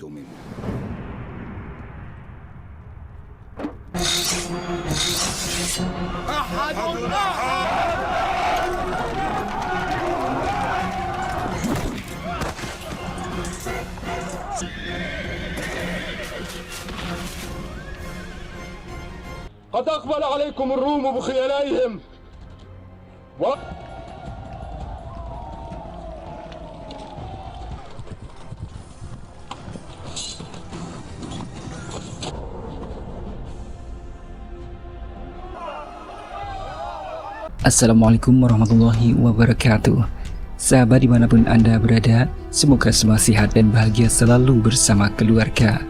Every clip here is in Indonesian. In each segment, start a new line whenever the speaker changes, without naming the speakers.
منه. أحد قد أقبل عليكم الروم بخيلائهم
Assalamualaikum warahmatullahi wabarakatuh. Sahabat dimanapun Anda berada, semoga semua sehat dan bahagia selalu bersama keluarga.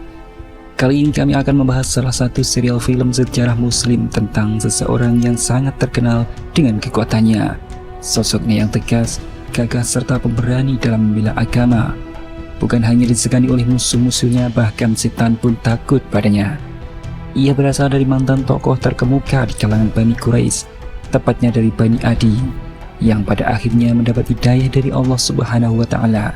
Kali ini kami akan membahas salah satu serial film sejarah muslim tentang seseorang yang sangat terkenal dengan kekuatannya. Sosoknya yang tegas, gagah serta pemberani dalam membela agama. Bukan hanya disegani oleh musuh-musuhnya, bahkan setan pun takut padanya. Ia berasal dari mantan tokoh terkemuka di kalangan Bani Quraisy, tepatnya dari Bani Adi, yang pada akhirnya mendapat hidayah dari Allah Subhanahu wa Ta'ala.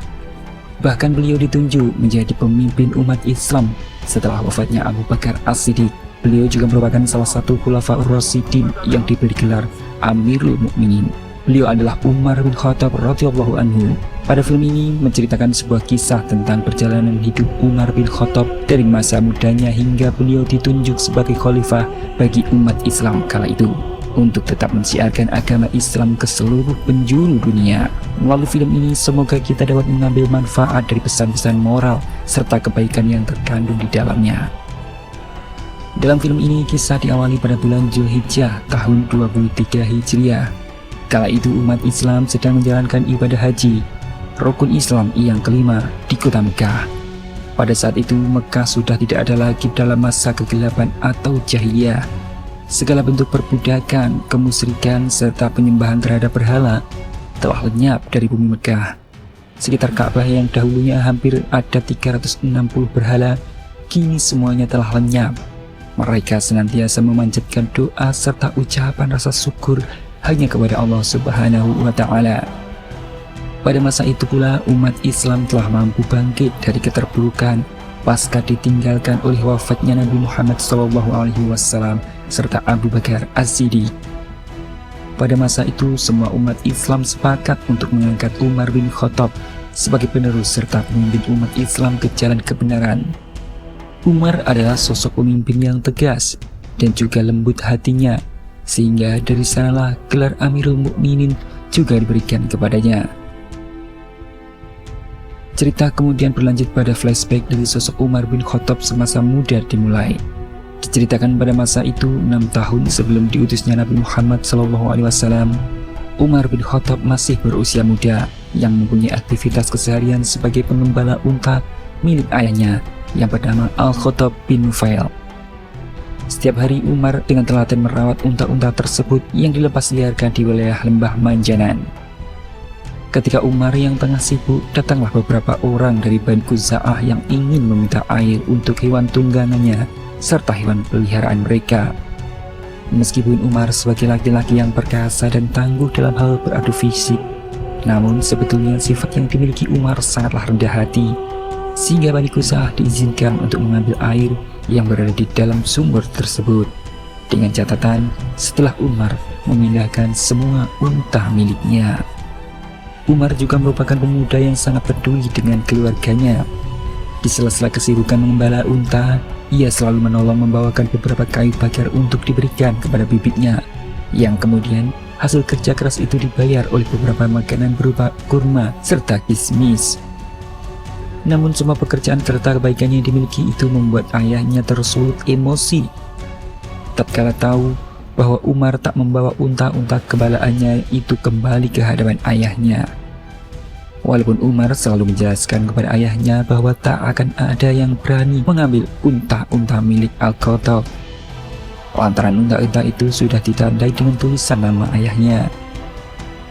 Bahkan beliau ditunjuk menjadi pemimpin umat Islam setelah wafatnya Abu Bakar As-Siddiq. Beliau juga merupakan salah satu Khulafaur Rasyidin yang diberi gelar Amirul Mukminin. Beliau adalah Umar bin Khattab radhiyallahu anhu. Pada film ini menceritakan sebuah kisah tentang perjalanan hidup Umar bin Khattab dari masa mudanya hingga beliau ditunjuk sebagai khalifah bagi umat Islam kala itu, untuk tetap mensiarkan agama Islam ke seluruh penjuru dunia. Melalui film ini semoga kita dapat mengambil manfaat dari pesan-pesan moral serta kebaikan yang terkandung di dalamnya. Dalam film ini kisah diawali pada bulan Zulhijjah tahun 23 Hijriah. Kala itu umat Islam sedang menjalankan ibadah haji, rukun Islam yang kelima di kota Mekah. Pada saat itu Mekah sudah tidak ada lagi dalam masa kegelapan atau jahiliyah. Segala bentuk perbudakan, kemusyrikan, serta penyembahan terhadap berhala telah lenyap dari bumi Mekah. Sekitar Ka'bah yang dahulunya hampir ada 360 berhala, kini semuanya telah lenyap. Mereka senantiasa memanjatkan doa serta ucapan rasa syukur hanya kepada Allah Subhanahu wa Ta'ala. Pada masa itu pula umat Islam telah mampu bangkit dari keterpurukan pasca ditinggalkan oleh wafatnya Nabi Muhammad SAW serta Abu Bakar As-Siddiq. Pada masa itu semua umat Islam sepakat untuk mengangkat Umar bin Khattab sebagai penerus serta pemimpin umat Islam ke jalan kebenaran. Umar adalah sosok pemimpin yang tegas dan juga lembut hatinya, sehingga dari sanalah gelar Amirul Mukminin juga diberikan kepadanya. Cerita kemudian berlanjut pada flashback dari sosok Umar bin Khattab semasa muda dimulai. Diceritakan pada masa itu 6 tahun sebelum diutusnya Nabi Muhammad SAW, Umar bin Khattab masih berusia muda yang mempunyai aktivitas keseharian sebagai pengembala unta milik ayahnya yang bernama Al-Khattab bin Nufail. Setiap hari Umar dengan telaten merawat unta-unta tersebut yang dilepas liarkan di wilayah lembah Manjanan. Ketika Umar yang tengah sibuk, datanglah beberapa orang dari Bani Khuza'ah yang ingin meminta air untuk hewan tunggangannya serta hewan peliharaan mereka. Meskipun Umar sebagai laki-laki yang perkasa dan tangguh dalam hal beradu fisik, namun sebetulnya sifat yang dimiliki Umar sangatlah rendah hati, sehingga Bani Khuza'ah diizinkan untuk mengambil air yang berada di dalam sumber tersebut, dengan catatan setelah Umar memindahkan semua unta miliknya. Umar juga merupakan pemuda yang sangat peduli dengan keluarganya. Di sela-sela kesibukan mengembala unta, ia selalu menolong membawakan beberapa kayu bakar untuk diberikan kepada bibitnya, yang kemudian hasil kerja keras itu dibayar oleh beberapa makanan berupa kurma serta kismis. Namun semua pekerjaan serta kebaikannya yang dimiliki itu membuat ayahnya tersulut emosi tatkala tahu bahwa Umar tak membawa unta-unta kembalaannya itu kembali ke hadapan ayahnya. Walaupun Umar selalu menjelaskan kepada ayahnya bahwa tak akan ada yang berani mengambil unta-unta milik Al-Khattab, lantaran unta-unta itu sudah ditandai dengan tulisan nama ayahnya.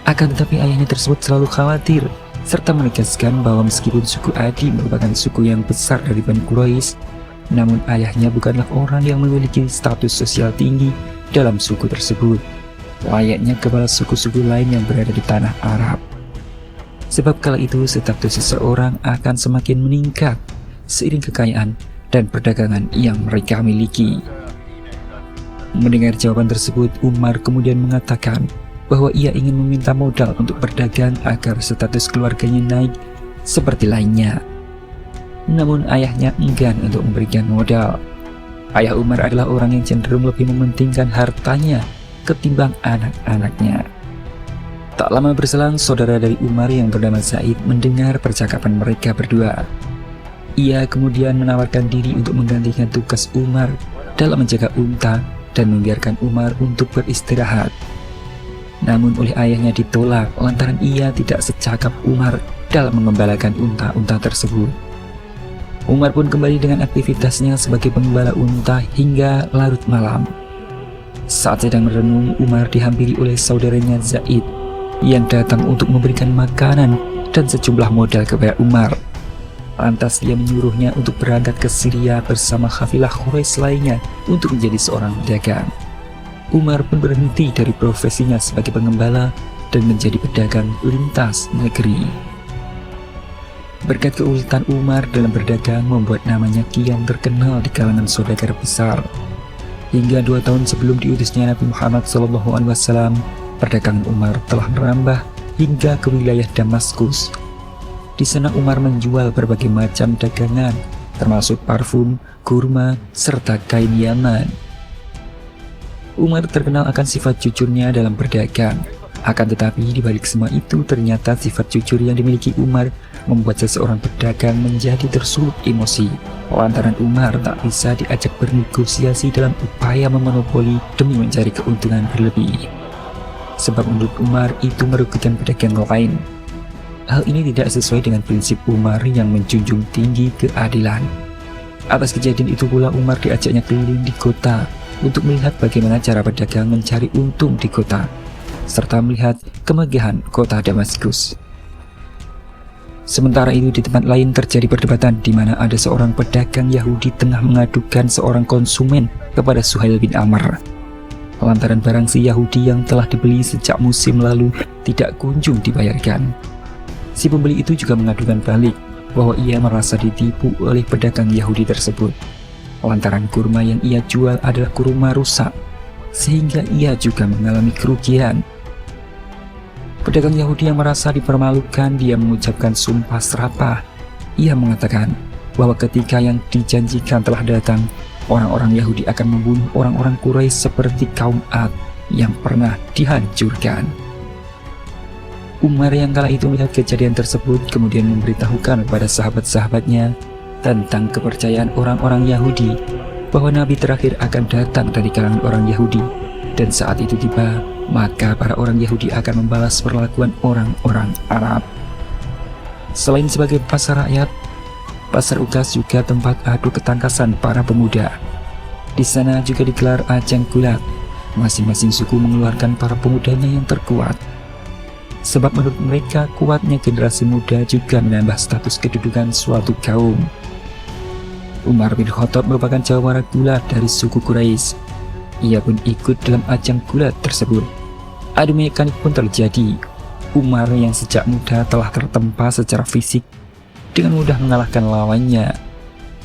Akan tetapi ayahnya tersebut selalu khawatir serta menegaskan bahwa meskipun suku Adi merupakan suku yang besar dari Bani Quraisy, namun ayahnya bukanlah orang yang memiliki status sosial tinggi dalam suku tersebut, layaknya kepala suku-suku lain yang berada di tanah Arab. Sebab kala itu status seseorang akan semakin meningkat seiring kekayaan dan perdagangan yang mereka miliki. Mendengar jawaban tersebut, Umar kemudian mengatakan bahwa ia ingin meminta modal untuk berdagang agar status keluarganya naik seperti lainnya. Namun ayahnya enggan untuk memberikan modal. Ayah Umar adalah orang yang cenderung lebih mementingkan hartanya ketimbang anak-anaknya. Tak lama berselang, saudara dari Umar yang bernama Zaid mendengar percakapan mereka berdua. Ia kemudian menawarkan diri untuk menggantikan tugas Umar dalam menjaga unta dan membiarkan Umar untuk beristirahat. Namun oleh ayahnya ditolak lantaran ia tidak secakap Umar dalam mengembalakan unta-unta tersebut. Umar pun kembali dengan aktivitasnya sebagai pengembala unta hingga larut malam. Saat sedang merenung, Umar dihampiri oleh saudaranya Zaid yang datang untuk memberikan makanan dan sejumlah modal kepada Umar. Lantas dia menyuruhnya untuk berangkat ke Syria bersama kafilah Quraisy lainnya untuk menjadi seorang pedagang. Umar pun berhenti dari profesinya sebagai pengembala dan menjadi pedagang lintas negeri. Berkat keuletan Umar dalam berdagang membuat namanya kian terkenal di kalangan saudagar besar. Hingga 2 tahun sebelum diutusnya Nabi Muhammad SAW, perdagangan Umar telah merambah hingga ke wilayah Damaskus. Di sana Umar menjual berbagai macam dagangan, termasuk parfum, kurma, serta kain Yaman. Umar terkenal akan sifat jujurnya dalam berdagang. Akan tetapi di balik semua itu, ternyata sifat jujur yang dimiliki Umar membuat seseorang pedagang menjadi tersulut emosi. Lantaran Umar tak bisa diajak bernegosiasi dalam upaya memonopoli demi mencari keuntungan berlebih. Sebab menurut Umar itu merugikan pedagang lain. Hal ini tidak sesuai dengan prinsip Umar yang menjunjung tinggi keadilan. Atas kejadian itu pula Umar diajaknya keliling di kota untuk melihat bagaimana cara pedagang mencari untung di kota, serta melihat kemegahan kota Damaskus. Sementara itu di tempat lain terjadi perdebatan di mana ada seorang pedagang Yahudi tengah mengadukan seorang konsumen kepada Suhail bin Amr. Lantaran barang si Yahudi yang telah dibeli sejak musim lalu tidak kunjung dibayarkan. Si pembeli itu juga mengadukan balik bahwa ia merasa ditipu oleh pedagang Yahudi tersebut. Lantaran kurma yang ia jual adalah kurma rusak, sehingga ia juga mengalami kerugian. Pedagang Yahudi yang merasa dipermalukan, dia mengucapkan sumpah serapah. Ia mengatakan bahwa ketika yang dijanjikan telah datang, orang-orang Yahudi akan membunuh orang-orang Quraisy seperti kaum Ad yang pernah dihancurkan. Umar yang kala itu melihat kejadian tersebut kemudian memberitahukan kepada sahabat-sahabatnya tentang kepercayaan orang-orang Yahudi bahwa Nabi terakhir akan datang dari kalangan orang Yahudi, dan saat itu tiba, maka para orang Yahudi akan membalas perlakuan orang-orang Arab. Selain sebagai pasar rakyat, pasar Ukas juga tempat adu ketangkasan para pemuda. Di sana juga digelar ajang gulat. Masing-masing suku mengeluarkan para pemudanya yang terkuat. Sebab menurut mereka kuatnya generasi muda juga menambah status kedudukan suatu kaum. Umar bin Khattab merupakan jawara gulat dari suku Quraisy. Ia pun ikut dalam ajang gulat tersebut. Adu mekanik pun terjadi. Umar yang sejak muda telah tertempa secara fisik dengan mudah mengalahkan lawannya.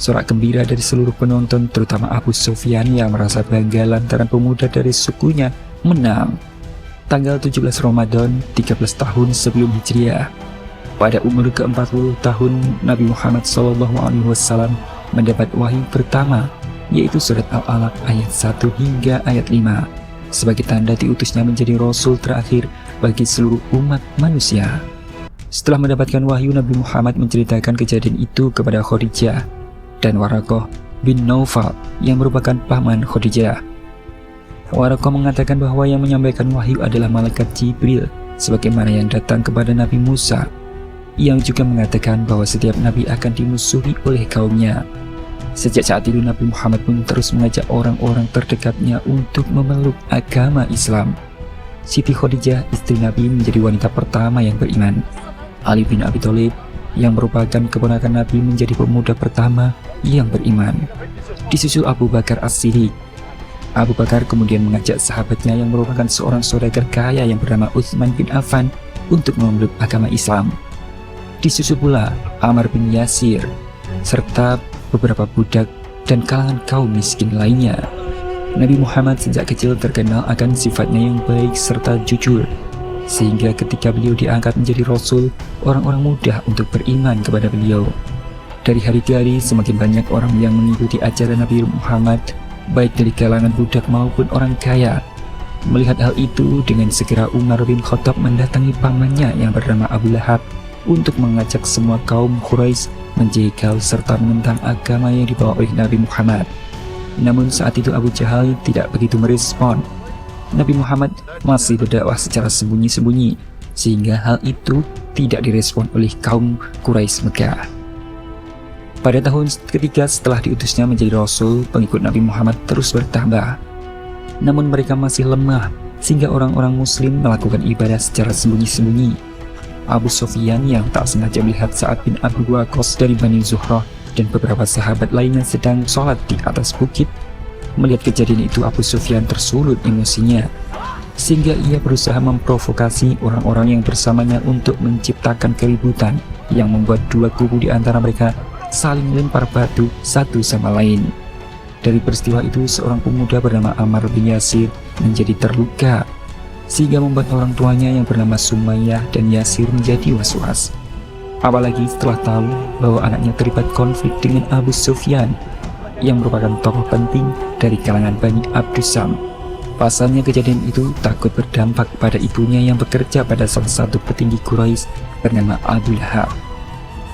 Sorak gembira dari seluruh penonton, terutama Abu Sufyan yang merasa bangga lantaran pemuda dari sukunya menang. Tanggal 17 Ramadan, 13 tahun sebelum Hijriah, pada umur ke-40 tahun, Nabi Muhammad SAW mendapat wahyu pertama, yaitu surat Al-Alaq ayat 1 hingga ayat 5, sebagai tanda diutusnya menjadi Rasul terakhir bagi seluruh umat manusia. Setelah mendapatkan wahyu, Nabi Muhammad menceritakan kejadian itu kepada Khadijah dan Waraqah bin Naufal yang merupakan paman Khadijah. Waraqah mengatakan bahwa yang menyampaikan wahyu adalah malaikat Jibril, sebagaimana yang datang kepada Nabi Musa. Ia juga mengatakan bahwa setiap nabi akan dimusuhi oleh kaumnya. Sejak saat itu Nabi Muhammad pun terus mengajak orang-orang terdekatnya untuk memeluk agama Islam. Siti Khadijah, istri Nabi, menjadi wanita pertama yang beriman. Ali bin Abi Thalib yang merupakan keponakan Nabi menjadi pemuda pertama yang beriman. Disusul Abu Bakar As-Siddiq. Abu Bakar kemudian mengajak sahabatnya yang merupakan seorang saudagar kaya yang bernama Utsman bin Affan untuk memeluk agama Islam. Disusul pula Ammar bin Yasir, serta beberapa budak dan kalangan kaum miskin lainnya. Nabi Muhammad sejak kecil terkenal akan sifatnya yang baik serta jujur, sehingga ketika beliau diangkat menjadi Rasul, orang-orang mudah untuk beriman kepada beliau. Dari hari ke hari semakin banyak orang yang mengikuti ajaran Nabi Muhammad, baik dari kalangan budak maupun orang kaya. Melihat hal itu, dengan segera Umar bin Khattab mendatangi pamannya yang bernama Abu Lahab untuk mengajak semua kaum Quraisy menjegal serta menentang agama yang dibawa oleh Nabi Muhammad. Namun saat itu Abu Jahal tidak begitu merespon. Nabi Muhammad masih berdakwah secara sembunyi-sembunyi, sehingga hal itu tidak direspon oleh kaum Quraisy Mekah. Pada tahun ketiga setelah diutusnya menjadi Rasul, pengikut Nabi Muhammad terus bertambah. Namun mereka masih lemah, sehingga orang-orang Muslim melakukan ibadah secara sembunyi-sembunyi. Abu Sufyan yang tak sengaja melihat Sa'ad bin Abi Waqqas dari Bani Zuhrah dan beberapa sahabat lainnya sedang sholat di atas bukit. Melihat kejadian itu, Abu Sufyan tersulut emosinya, sehingga ia berusaha memprovokasi orang-orang yang bersamanya untuk menciptakan keributan yang membuat dua kubu di antara mereka saling melempar batu satu sama lain. Dari peristiwa itu, seorang pemuda bernama Ammar bin Yasir menjadi terluka, sehingga membuat orang tuanya yang bernama Sumayyah dan Yasir menjadi was-was. Apalagi setelah tahu bahwa anaknya terlibat konflik dengan Abu Sufyan yang merupakan tokoh penting dari kalangan Bani Abdusyam. Pasalnya kejadian itu takut berdampak pada ibunya yang bekerja pada salah satu petinggi Quraisy bernama Abu Lahab.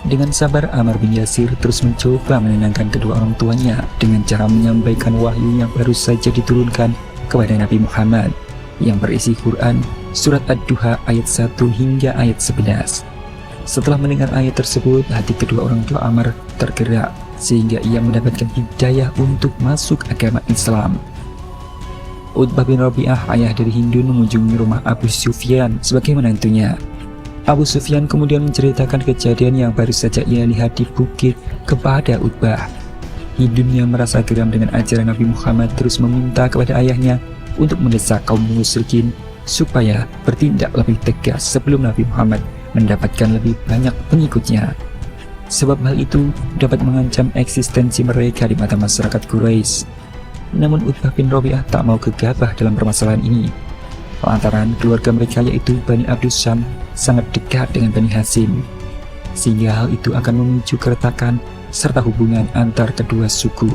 Dengan sabar, Ammar bin Yasir terus mencoba menenangkan kedua orang tuanya dengan cara menyampaikan wahyu yang baru saja diturunkan kepada Nabi Muhammad yang berisi Quran, surat Ad-Duha ayat 1 hingga ayat 11. Setelah mendengar ayat tersebut, hati kedua orang tua Ammar tergerak, sehingga ia mendapatkan hidayah untuk masuk agama Islam. Utbah bin Rabi'ah, ayah dari Hindun, mengunjungi rumah Abu Sufyan sebagai menantunya. Abu Sufyan kemudian menceritakan kejadian yang baru saja ia lihat di bukit kepada Utbah. Hindun yang merasa geram dengan ajaran Nabi Muhammad terus meminta kepada ayahnya untuk mendesak kaum musyrikin supaya bertindak lebih tegas sebelum Nabi Muhammad mendapatkan lebih banyak pengikutnya. Sebab hal itu dapat mengancam eksistensi mereka di mata masyarakat Quraisy. Namun Utbah bin Rabi'ah tak mau gegabah dalam permasalahan ini, lantaran keluarga mereka yaitu Bani Abdusyam sangat dekat dengan Bani Hashim, sehingga hal itu akan memicu keretakan serta hubungan antar kedua suku.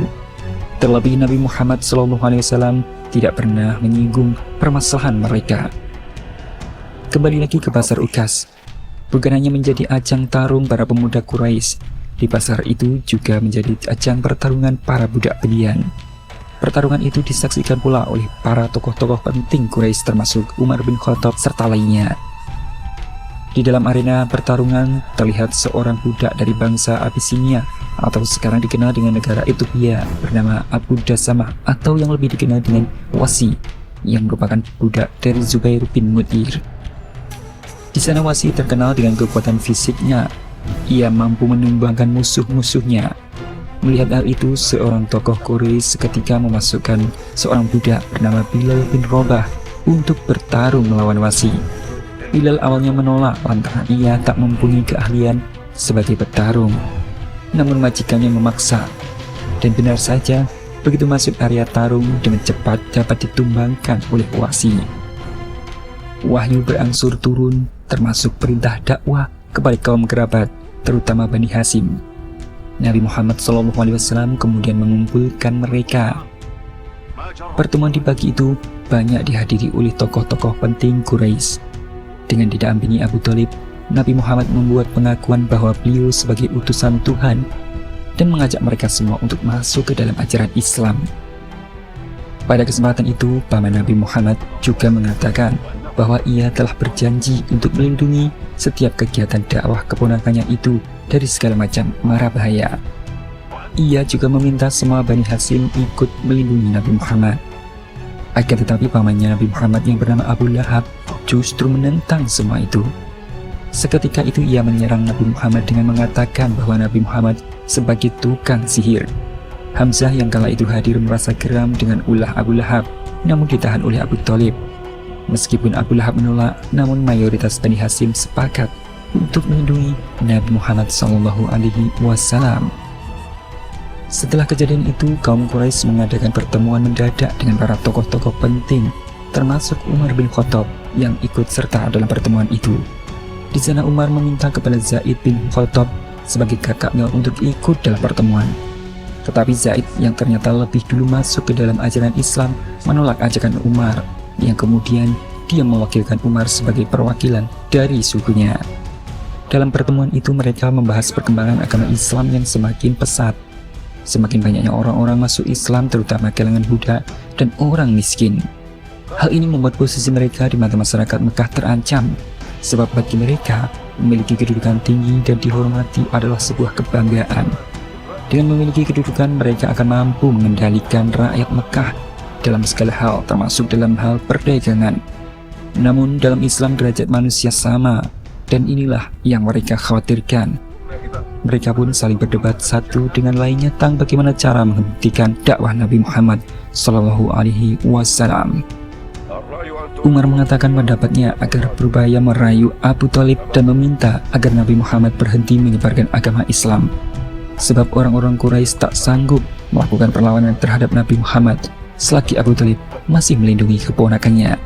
Terlebih Nabi Muhammad SAW tidak pernah menyinggung permasalahan mereka. Kembali lagi ke pasar Uqas. Bukan hanya menjadi ajang tarung para pemuda Quraisy, di pasar itu juga menjadi ajang pertarungan para budak belian. Pertarungan itu disaksikan pula oleh para tokoh-tokoh penting Quraisy termasuk Umar bin Khattab serta lainnya. Di dalam arena pertarungan terlihat seorang budak dari bangsa Abyssinia atau sekarang dikenal dengan negara Ethiopia bernama Abu Dasamah atau yang lebih dikenal dengan Wasi, yang merupakan budak dari Zubair bin Mut'ir. Di sana Wasi terkenal dengan kekuatan fisiknya. Ia mampu menumbangkan musuh-musuhnya. Melihat hal itu, seorang tokoh Quraisy seketika memasukkan seorang budak bernama Bilal bin Rabah untuk bertarung melawan Wasi. Bilal awalnya menolak lantaran ia tak mempunyai keahlian sebagai petarung. Namun majikannya memaksa, dan benar saja begitu masuk area tarung dengan cepat dapat ditumbangkan oleh Wasi. Wahyu berangsur turun, termasuk perintah dakwah kepada kaum kerabat, terutama Bani Hashim. Nabi Muhammad SAW kemudian mengumpulkan mereka. Pertemuan di pagi itu banyak dihadiri oleh tokoh-tokoh penting Quraisy. Dengan didampingi Abu Thalib, Nabi Muhammad membuat pengakuan bahwa beliau sebagai utusan Tuhan dan mengajak mereka semua untuk masuk ke dalam ajaran Islam. Pada kesempatan itu, paman Nabi Muhammad juga mengatakan bahwa ia telah berjanji untuk melindungi setiap kegiatan dakwah keponakannya itu dari segala macam mara bahaya. Ia juga meminta semua Bani Hashim ikut melindungi Nabi Muhammad. Akan tetapi pamannya Nabi Muhammad yang bernama Abu Lahab justru menentang semua itu. Seketika itu ia menyerang Nabi Muhammad dengan mengatakan bahwa Nabi Muhammad sebagai tukang sihir. Hamzah yang kala itu hadir merasa geram dengan ulah Abu Lahab, namun ditahan oleh Abu Thalib. Meskipun Abu Lahab menolak, namun mayoritas Bani Hashim sepakat untuk melindungi Nabi Muhammad SAW. Setelah kejadian itu, kaum Quraisy mengadakan pertemuan mendadak dengan para tokoh-tokoh penting, termasuk Umar bin Khattab yang ikut serta dalam pertemuan itu. Di sana Umar meminta kepada Zaid bin Khattab sebagai kakaknya untuk ikut dalam pertemuan. Tetapi Zaid yang ternyata lebih dulu masuk ke dalam ajaran Islam menolak ajakan Umar, yang kemudian dia mewakilkan Umar sebagai perwakilan dari sukunya. Dalam pertemuan itu mereka membahas perkembangan agama Islam yang semakin pesat. Semakin banyaknya orang-orang masuk Islam, terutama kalangan budak dan orang miskin. Hal ini membuat posisi mereka di mata masyarakat Mekah terancam, sebab bagi mereka memiliki kedudukan tinggi dan dihormati adalah sebuah kebanggaan. Dengan memiliki kedudukan, mereka akan mampu mengendalikan rakyat Mekah dalam segala hal, termasuk dalam hal perdagangan. Namun dalam Islam derajat manusia sama, dan inilah yang mereka khawatirkan. Mereka pun saling berdebat satu dengan lainnya tentang bagaimana cara menghentikan dakwah Nabi Muhammad SAW. Umar mengatakan pendapatnya agar berupaya merayu Abu Thalib dan meminta agar Nabi Muhammad berhenti menyebarkan agama Islam. Sebab orang-orang Quraisy tak sanggup melakukan perlawanan terhadap Nabi Muhammad selagi Abu Thalib masih melindungi keponakannya.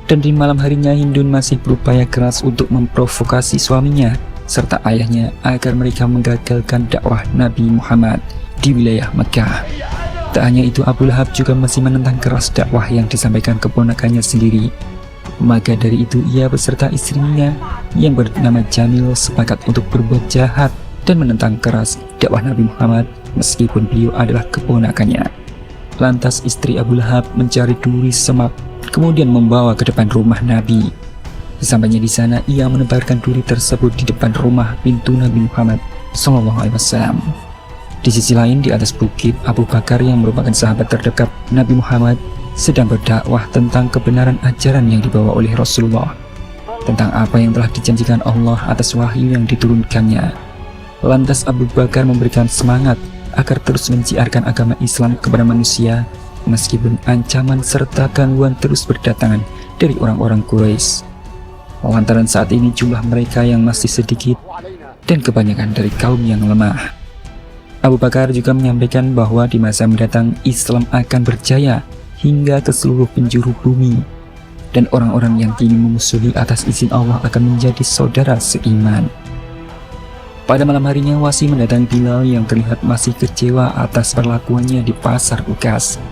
Dan di malam harinya Hindun masih berupaya keras untuk memprovokasi suaminya serta ayahnya agar mereka menggagalkan dakwah Nabi Muhammad di wilayah Mekah. Tak hanya itu, Abu Lahab juga masih menentang keras dakwah yang disampaikan keponakannya sendiri. Maka dari itu ia beserta istrinya yang bernama Jamil sepakat untuk berbuat jahat dan menentang keras dakwah Nabi Muhammad meskipun beliau adalah keponakannya. Lantas istri Abu Lahab mencari duri semak, kemudian membawa ke depan rumah Nabi. Sesampainya di sana, ia menebarkan duri tersebut di depan rumah pintu Nabi Muhammad SAW. Di sisi lain, di atas bukit, Abu Bakar yang merupakan sahabat terdekat Nabi Muhammad sedang berdakwah tentang kebenaran ajaran yang dibawa oleh Rasulullah, tentang apa yang telah dijanjikan Allah atas wahyu yang diturunkannya. Lantas Abu Bakar memberikan semangat agar terus menciarkan agama Islam kepada manusia, meskipun ancaman serta gangguan terus berdatangan dari orang-orang Quraisy. Lantaran saat ini jumlah mereka yang masih sedikit dan kebanyakan dari kaum yang lemah. Abu Bakar juga menyampaikan bahwa di masa mendatang Islam akan berjaya hingga ke seluruh penjuru bumi, dan orang-orang yang kini memusuhi atas izin Allah akan menjadi saudara seiman. Pada malam harinya Wasi mendatangi Bilal yang terlihat masih kecewa atas perlakuannya di pasar Ukas.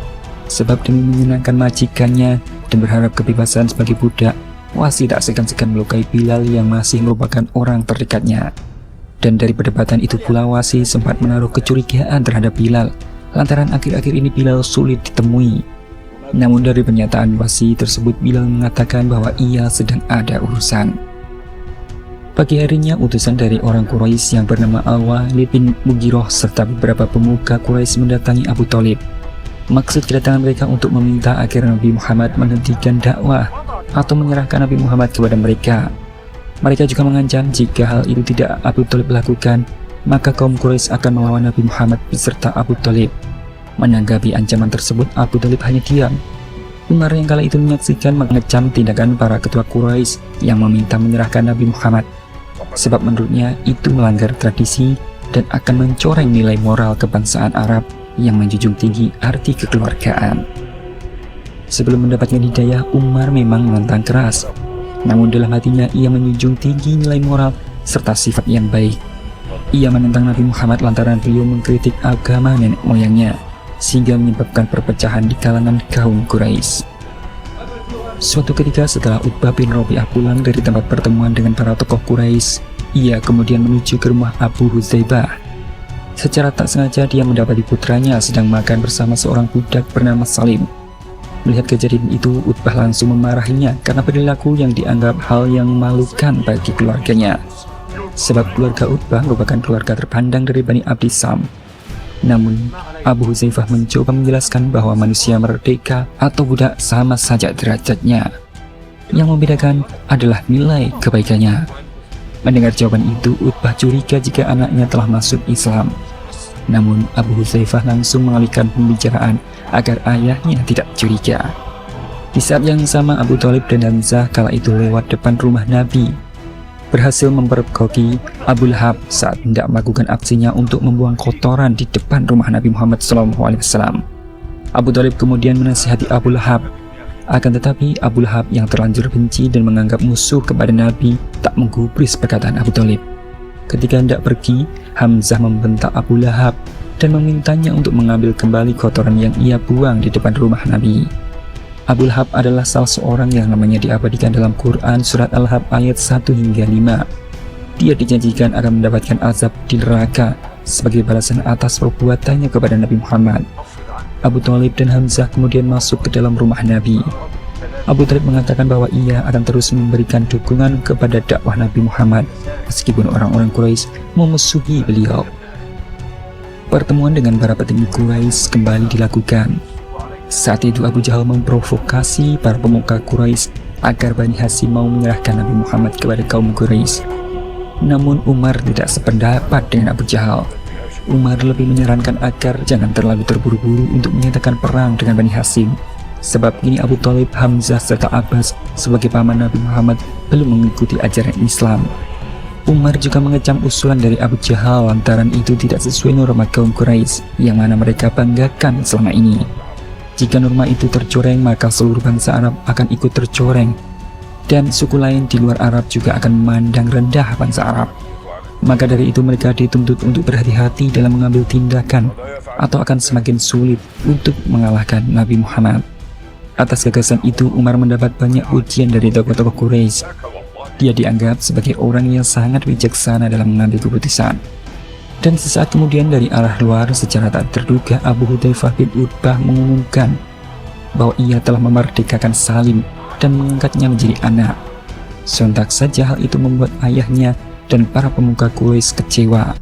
Sebab demi menyenangkan majikannya dan berharap kebebasan sebagai budak, Wasi tak segan-segan melukai Bilal yang masih merupakan orang terdekatnya. Dan dari perdebatan itu pula Wasi sempat menaruh kecurigaan terhadap Bilal, lantaran akhir-akhir ini Bilal sulit ditemui. Namun dari pernyataan Wasi tersebut, Bilal mengatakan bahwa ia sedang ada urusan. Pagi harinya utusan dari orang Quraisy yang bernama Al-Walid bin Mughirah serta beberapa pemuka Quraisy mendatangi Abu Thalib. Maksud kedatangan mereka untuk meminta agar Nabi Muhammad menghentikan dakwah atau menyerahkan Nabi Muhammad kepada mereka. Mereka juga mengancam jika hal itu tidak Abu Thalib lakukan, maka kaum Quraisy akan melawan Nabi Muhammad beserta Abu Thalib. Menanggapi ancaman tersebut, Abu Thalib hanya diam. Umar yang kala itu menyaksikan mengecam tindakan para ketua Quraisy yang meminta menyerahkan Nabi Muhammad, sebab menurutnya itu melanggar tradisi dan akan mencoreng nilai moral kebangsaan Arab yang menjunjung tinggi arti kekeluargaan. Sebelum mendapatkan hidayah, Umar memang menentang keras, namun dalam hatinya ia menjunjung tinggi nilai moral serta sifat yang baik. Ia menentang Nabi Muhammad lantaran beliau mengkritik agama nenek moyangnya, sehingga menyebabkan perpecahan di kalangan kaum Quraisy. Suatu ketika setelah Utbah bin Rabi'ah pulang dari tempat pertemuan dengan para tokoh Quraisy, ia kemudian menuju ke rumah Abu Huzaibah. Secara tak sengaja dia mendapati putranya sedang makan bersama seorang budak bernama Salim. Melihat kejadian itu, Utbah langsung memarahinya karena perilaku yang dianggap hal yang memalukan bagi keluarganya. Sebab keluarga Utbah merupakan keluarga terpandang dari Bani Abdi Sam. Namun, Abu Huzaifah mencoba menjelaskan bahwa manusia merdeka atau budak sama saja derajatnya. Yang membedakan adalah nilai kebaikannya. Mendengar jawaban itu, Utbah curiga jika anaknya telah masuk Islam. Namun, Abu Huzaifah langsung mengalihkan pembicaraan agar ayahnya tidak curiga. Di saat yang sama, Abu Thalib dan Hamzah kala itu lewat depan rumah Nabi. berhasil mempergoki Abu Lahab saat hendak melakukan aksinya untuk membuang kotoran di depan rumah Nabi Muhammad SAW. Abu Thalib kemudian menasihati Abu Lahab. Akan tetapi Abu Lahab yang terlanjur benci dan menganggap musuh kepada Nabi tak menggubris perkataan Abu Thalib. Ketika hendak pergi, Hamzah membentak Abu Lahab dan memintanya untuk mengambil kembali kotoran yang ia buang di depan rumah Nabi. Abu Lahab adalah salah seorang yang namanya diabadikan dalam Quran surat Al-Lahab ayat 1 hingga 5. Dia dijanjikan akan mendapatkan azab di neraka sebagai balasan atas perbuatannya kepada Nabi Muhammad. Abu Thalib dan Hamzah kemudian masuk ke dalam rumah Nabi. Abu Thalib mengatakan bahwa ia akan terus memberikan dukungan kepada dakwah Nabi Muhammad meskipun orang-orang Quraisy memusuhi beliau. Pertemuan dengan para petinggi Quraisy kembali dilakukan. Saat itu Abu Jahal memprovokasi para pemuka Quraisy agar Bani Hashim mau menyerahkan Nabi Muhammad kepada kaum Quraisy. Namun Umar tidak sependapat dengan Abu Jahal. Umar lebih menyarankan agar jangan terlalu terburu-buru untuk menyatakan perang dengan Bani Hashim, sebab kini Abu Thalib, Hamzah, serta Abbas sebagai paman Nabi Muhammad belum mengikuti ajaran Islam. Umar juga mengecam usulan dari Abu Jahal lantaran itu tidak sesuai norma kaum Quraisy yang mana mereka banggakan selama ini. Jika norma itu tercoreng, maka seluruh bangsa Arab akan ikut tercoreng, dan suku lain di luar Arab juga akan memandang rendah bangsa Arab. Maka dari itu mereka dituntut untuk berhati-hati dalam mengambil tindakan, atau akan semakin sulit untuk mengalahkan Nabi Muhammad. Atas gagasan itu, Umar mendapat banyak ujian dari tokoh-tokoh Quraisy. Dia dianggap sebagai orang yang sangat bijaksana dalam mengambil keputusan. Dan sesaat kemudian dari arah luar secara tak terduga Abu Hudzaifah bin Utbah mengumumkan bahwa ia telah memerdekakan Salim dan mengangkatnya menjadi anak. Sontak saja hal itu membuat ayahnya dan para pemuka Quraisy kecewa.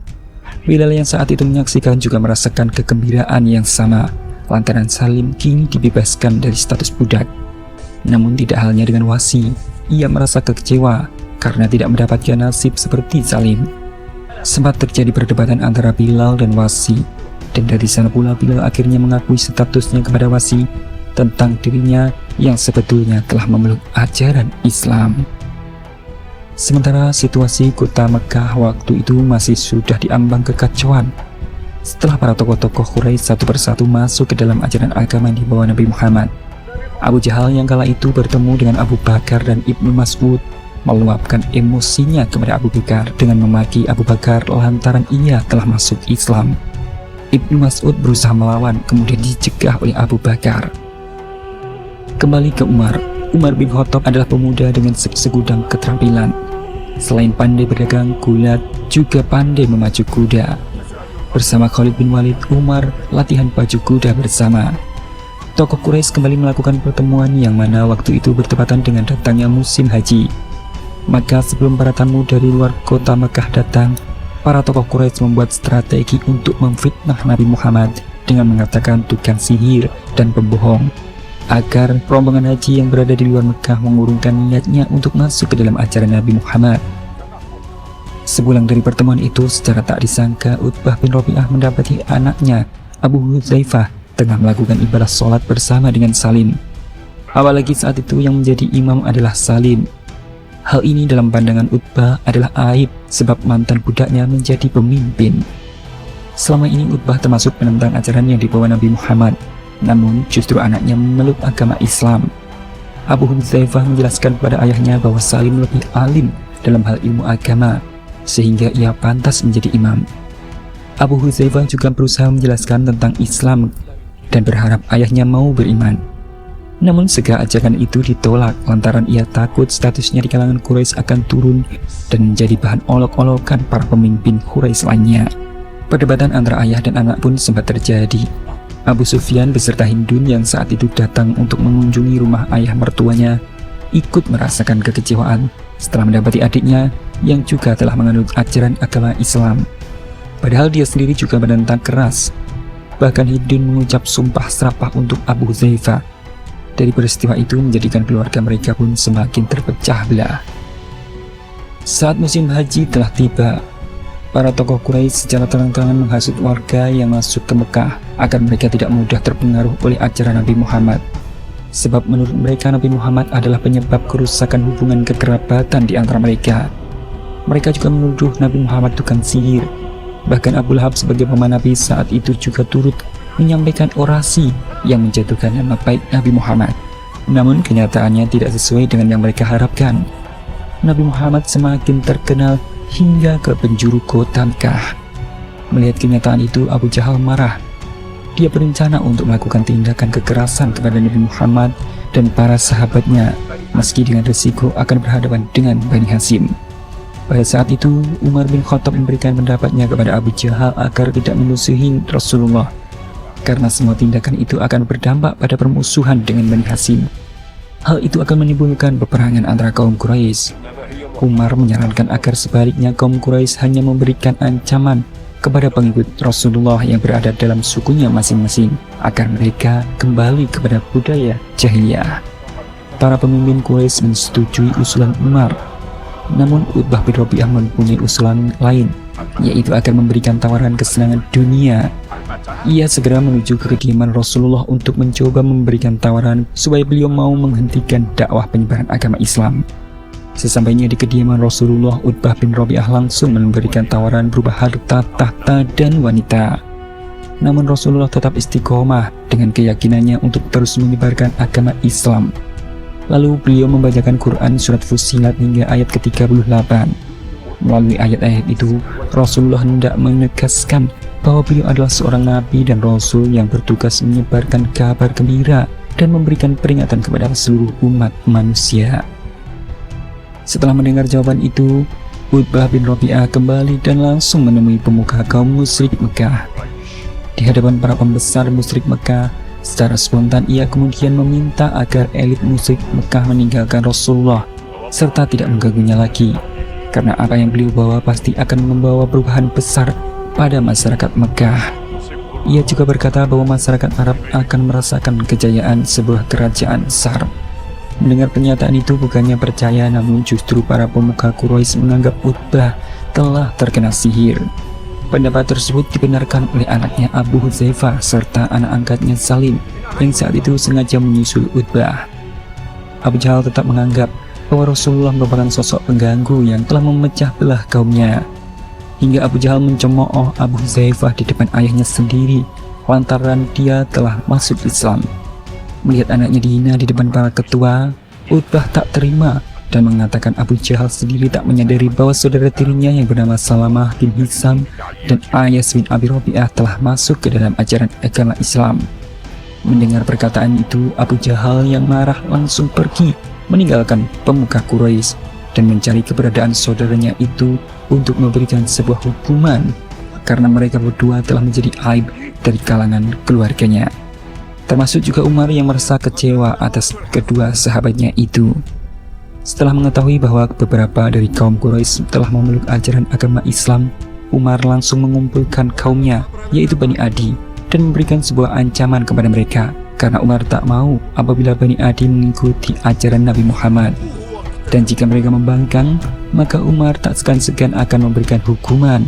Bilal yang saat itu menyaksikan juga merasakan kegembiraan yang sama lantaran Salim kini dibebaskan dari status budak. Namun tidak halnya dengan Wasi, ia merasa kecewa karena tidak mendapatkan nasib seperti Salim. Sempat terjadi perdebatan antara Bilal dan Wasi, dan dari sana pula Bilal akhirnya mengakui statusnya kepada Wasi tentang dirinya yang sebetulnya telah memeluk ajaran Islam. Sementara situasi kota Mekah waktu itu masih sudah diambang kekacauan. Setelah para tokoh-tokoh Quraisy satu persatu masuk ke dalam ajaran agama di bawah Nabi Muhammad, Abu Jahal yang kala itu bertemu dengan Abu Bakar dan Ibnu Mas'ud meluapkan emosinya kepada Abu Bakar dengan memaki Abu Bakar lantaran ia telah masuk Islam. Ibnu Mas'ud berusaha melawan, kemudian dicegah oleh Abu Bakar. Kembali ke Umar. Umar bin Khattab adalah pemuda dengan segudang keterampilan. Selain pandai berdagang, gulat juga pandai memacu kuda. Bersama Khalid bin Walid, Umar latihan pacu kuda bersama. Tokoh Quraisy kembali melakukan pertemuan yang mana waktu itu bertepatan dengan datangnya musim haji. Maka sebelum para tamu dari luar kota Mekah datang, para tokoh Quraisy membuat strategi untuk memfitnah Nabi Muhammad dengan mengatakan tukang sihir dan pembohong, agar rombongan haji yang berada di luar Mekah mengurungkan niatnya untuk masuk ke dalam ajaran Nabi Muhammad. Sebulan dari pertemuan itu, secara tak disangka Utbah bin Rabi'ah mendapati anaknya Abu Hudzaifah tengah melakukan ibadah sholat bersama dengan Salim. Apalagi saat itu yang menjadi imam adalah Salim. Hal ini dalam pandangan Utbah adalah aib sebab mantan budaknya menjadi pemimpin. Selama ini Utbah termasuk penentang ajaran yang dibawa Nabi Muhammad, namun justru anaknya memeluk agama Islam. Abu Hudzaifah menjelaskan kepada ayahnya bahwa Salim lebih alim dalam hal ilmu agama, sehingga ia pantas menjadi imam. Abu Hudzaifah juga berusaha menjelaskan tentang Islam dan berharap ayahnya mau beriman. Namun segera ajakan itu ditolak lantaran ia takut statusnya di kalangan Quraisy akan turun dan menjadi bahan olok-olokan para pemimpin Quraisy lainnya. Perdebatan antara ayah dan anak pun sempat terjadi. Abu Sufyan beserta Hindun yang saat itu datang untuk mengunjungi rumah ayah mertuanya ikut merasakan kekecewaan setelah mendapati adiknya yang juga telah menganut ajaran agama Islam. Padahal dia sendiri juga menentang keras. Bahkan Hindun mengucap sumpah serapah untuk Abu Hudzaifah. Dari peristiwa itu menjadikan keluarga mereka pun semakin terpecah belah. Saat musim haji telah tiba, para tokoh Quraisy secara terang-terangan menghasut warga yang masuk ke Mekah agar mereka tidak mudah terpengaruh oleh ajaran Nabi Muhammad. Sebab menurut mereka Nabi Muhammad adalah penyebab kerusakan hubungan kekerabatan di antara mereka. Mereka juga menuduh Nabi Muhammad tukang sihir. Bahkan Abu Lahab sebagai paman Nabi saat itu juga turut menyampaikan orasi yang menjatuhkan nama baik Nabi Muhammad. Namun kenyataannya tidak sesuai dengan yang mereka harapkan. Nabi Muhammad semakin terkenal hingga ke penjuru kota Mekah. Melihat kenyataan itu, Abu Jahal marah. Dia berencana untuk melakukan tindakan kekerasan kepada Nabi Muhammad dan para sahabatnya, meski dengan risiko akan berhadapan dengan Bani Hashim. Pada saat itu, Umar bin Khattab memberikan pendapatnya kepada Abu Jahal agar tidak memusuhi Rasulullah, karena semua tindakan itu akan berdampak pada permusuhan dengan Bani Hashim. Hal itu akan menimbulkan peperangan antara kaum Quraisy. Umar menyarankan agar sebaliknya kaum Quraisy hanya memberikan ancaman kepada pengikut Rasulullah yang berada dalam sukunya masing-masing, agar mereka kembali kepada budaya jahiliyah. Para pemimpin Quraisy menyetujui usulan Umar. Namun Utbah bin Rabi'ah mempunyai usulan lain, yaitu akan memberikan tawaran kesenangan dunia. Ia segera menuju ke kediaman Rasulullah untuk mencoba memberikan tawaran supaya beliau mau menghentikan dakwah penyebaran agama Islam. Sesampainya di kediaman Rasulullah, Utbah bin Rabi'ah langsung memberikan tawaran berupa harta, tahta, dan wanita. Namun Rasulullah tetap istiqomah dengan keyakinannya untuk terus menyebarkan agama Islam. Lalu beliau membacakan Quran surat Fussilat hingga ayat ke-38. Melalui ayat-ayat itu, Rasulullah hendak menegaskan bahwa beliau adalah seorang nabi dan rasul yang bertugas menyebarkan kabar gembira dan memberikan peringatan kepada seluruh umat manusia. Setelah mendengar jawaban itu, Utbah bin Rabi'ah kembali dan langsung menemui pemuka kaum musyrik Mekah. Di hadapan para pembesar musyrik Mekah, secara spontan ia kemudian meminta agar elit musyrik Mekah meninggalkan Rasulullah serta tidak mengganggunya lagi, karena apa yang beliau bawa pasti akan membawa perubahan besar pada masyarakat Mekah. Ia juga berkata bahwa masyarakat Arab akan merasakan kejayaan sebuah kerajaan besar. Mendengar pernyataan itu, bukannya percaya, namun justru para pemuka Quraisy menganggap Utbah telah terkena sihir. Pendapat tersebut dibenarkan oleh anaknya Abu Hudzaifah serta anak angkatnya Salim yang saat itu sengaja menyusul Utbah. Abu Jahal tetap menganggap bahwa Rasulullah merupakan sosok pengganggu yang telah memecah belah kaumnya. Hingga Abu Jahal mencemooh Abu Hudzaifah di depan ayahnya sendiri lantaran dia telah masuk Islam. Melihat anaknya dihina di depan para ketua, Utbah tak terima dan mengatakan Abu Jahal sendiri tak menyadari bahwa saudara tirinya yang bernama Salamah bin Hisam dan Ayas bin Abi Rabi'ah telah masuk ke dalam ajaran agama Islam. Mendengar perkataan itu, Abu Jahal yang marah langsung pergi meninggalkan pemuka Quraisy dan mencari keberadaan saudaranya itu untuk memberikan sebuah hukuman karena mereka berdua telah menjadi aib dari kalangan keluarganya. Termasuk juga Umar yang merasa kecewa atas kedua sahabatnya itu. Setelah mengetahui bahwa beberapa dari kaum Quraisy telah memeluk ajaran agama Islam, Umar langsung mengumpulkan kaumnya, yaitu Bani Adi, dan memberikan sebuah ancaman kepada mereka, karena Umar tak mau apabila Bani Adi mengikuti ajaran Nabi Muhammad. Dan jika mereka membangkang, maka Umar tak segan-segan akan memberikan hukuman.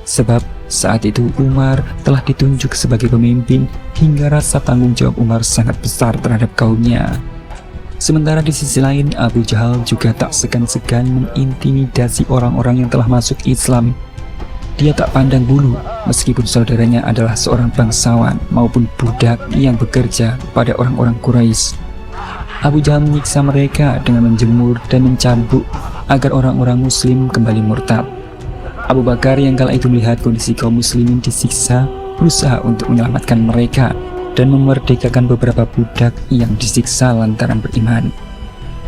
Sebab saat itu Umar telah ditunjuk sebagai pemimpin hingga rasa tanggung jawab Umar sangat besar terhadap kaumnya. Sementara di sisi lain, Abu Jahal juga tak segan-segan mengintimidasi orang-orang yang telah masuk Islam. Dia tak pandang bulu, meskipun saudaranya adalah seorang bangsawan maupun budak yang bekerja pada orang-orang Quraisy. Abu Jahal menyiksa mereka dengan menjemur dan mencambuk agar orang-orang muslim kembali murtad. Abu Bakar yang kala itu melihat kondisi kaum muslimin disiksa, berusaha untuk menyelamatkan mereka dan memerdekakan beberapa budak yang disiksa lantaran beriman.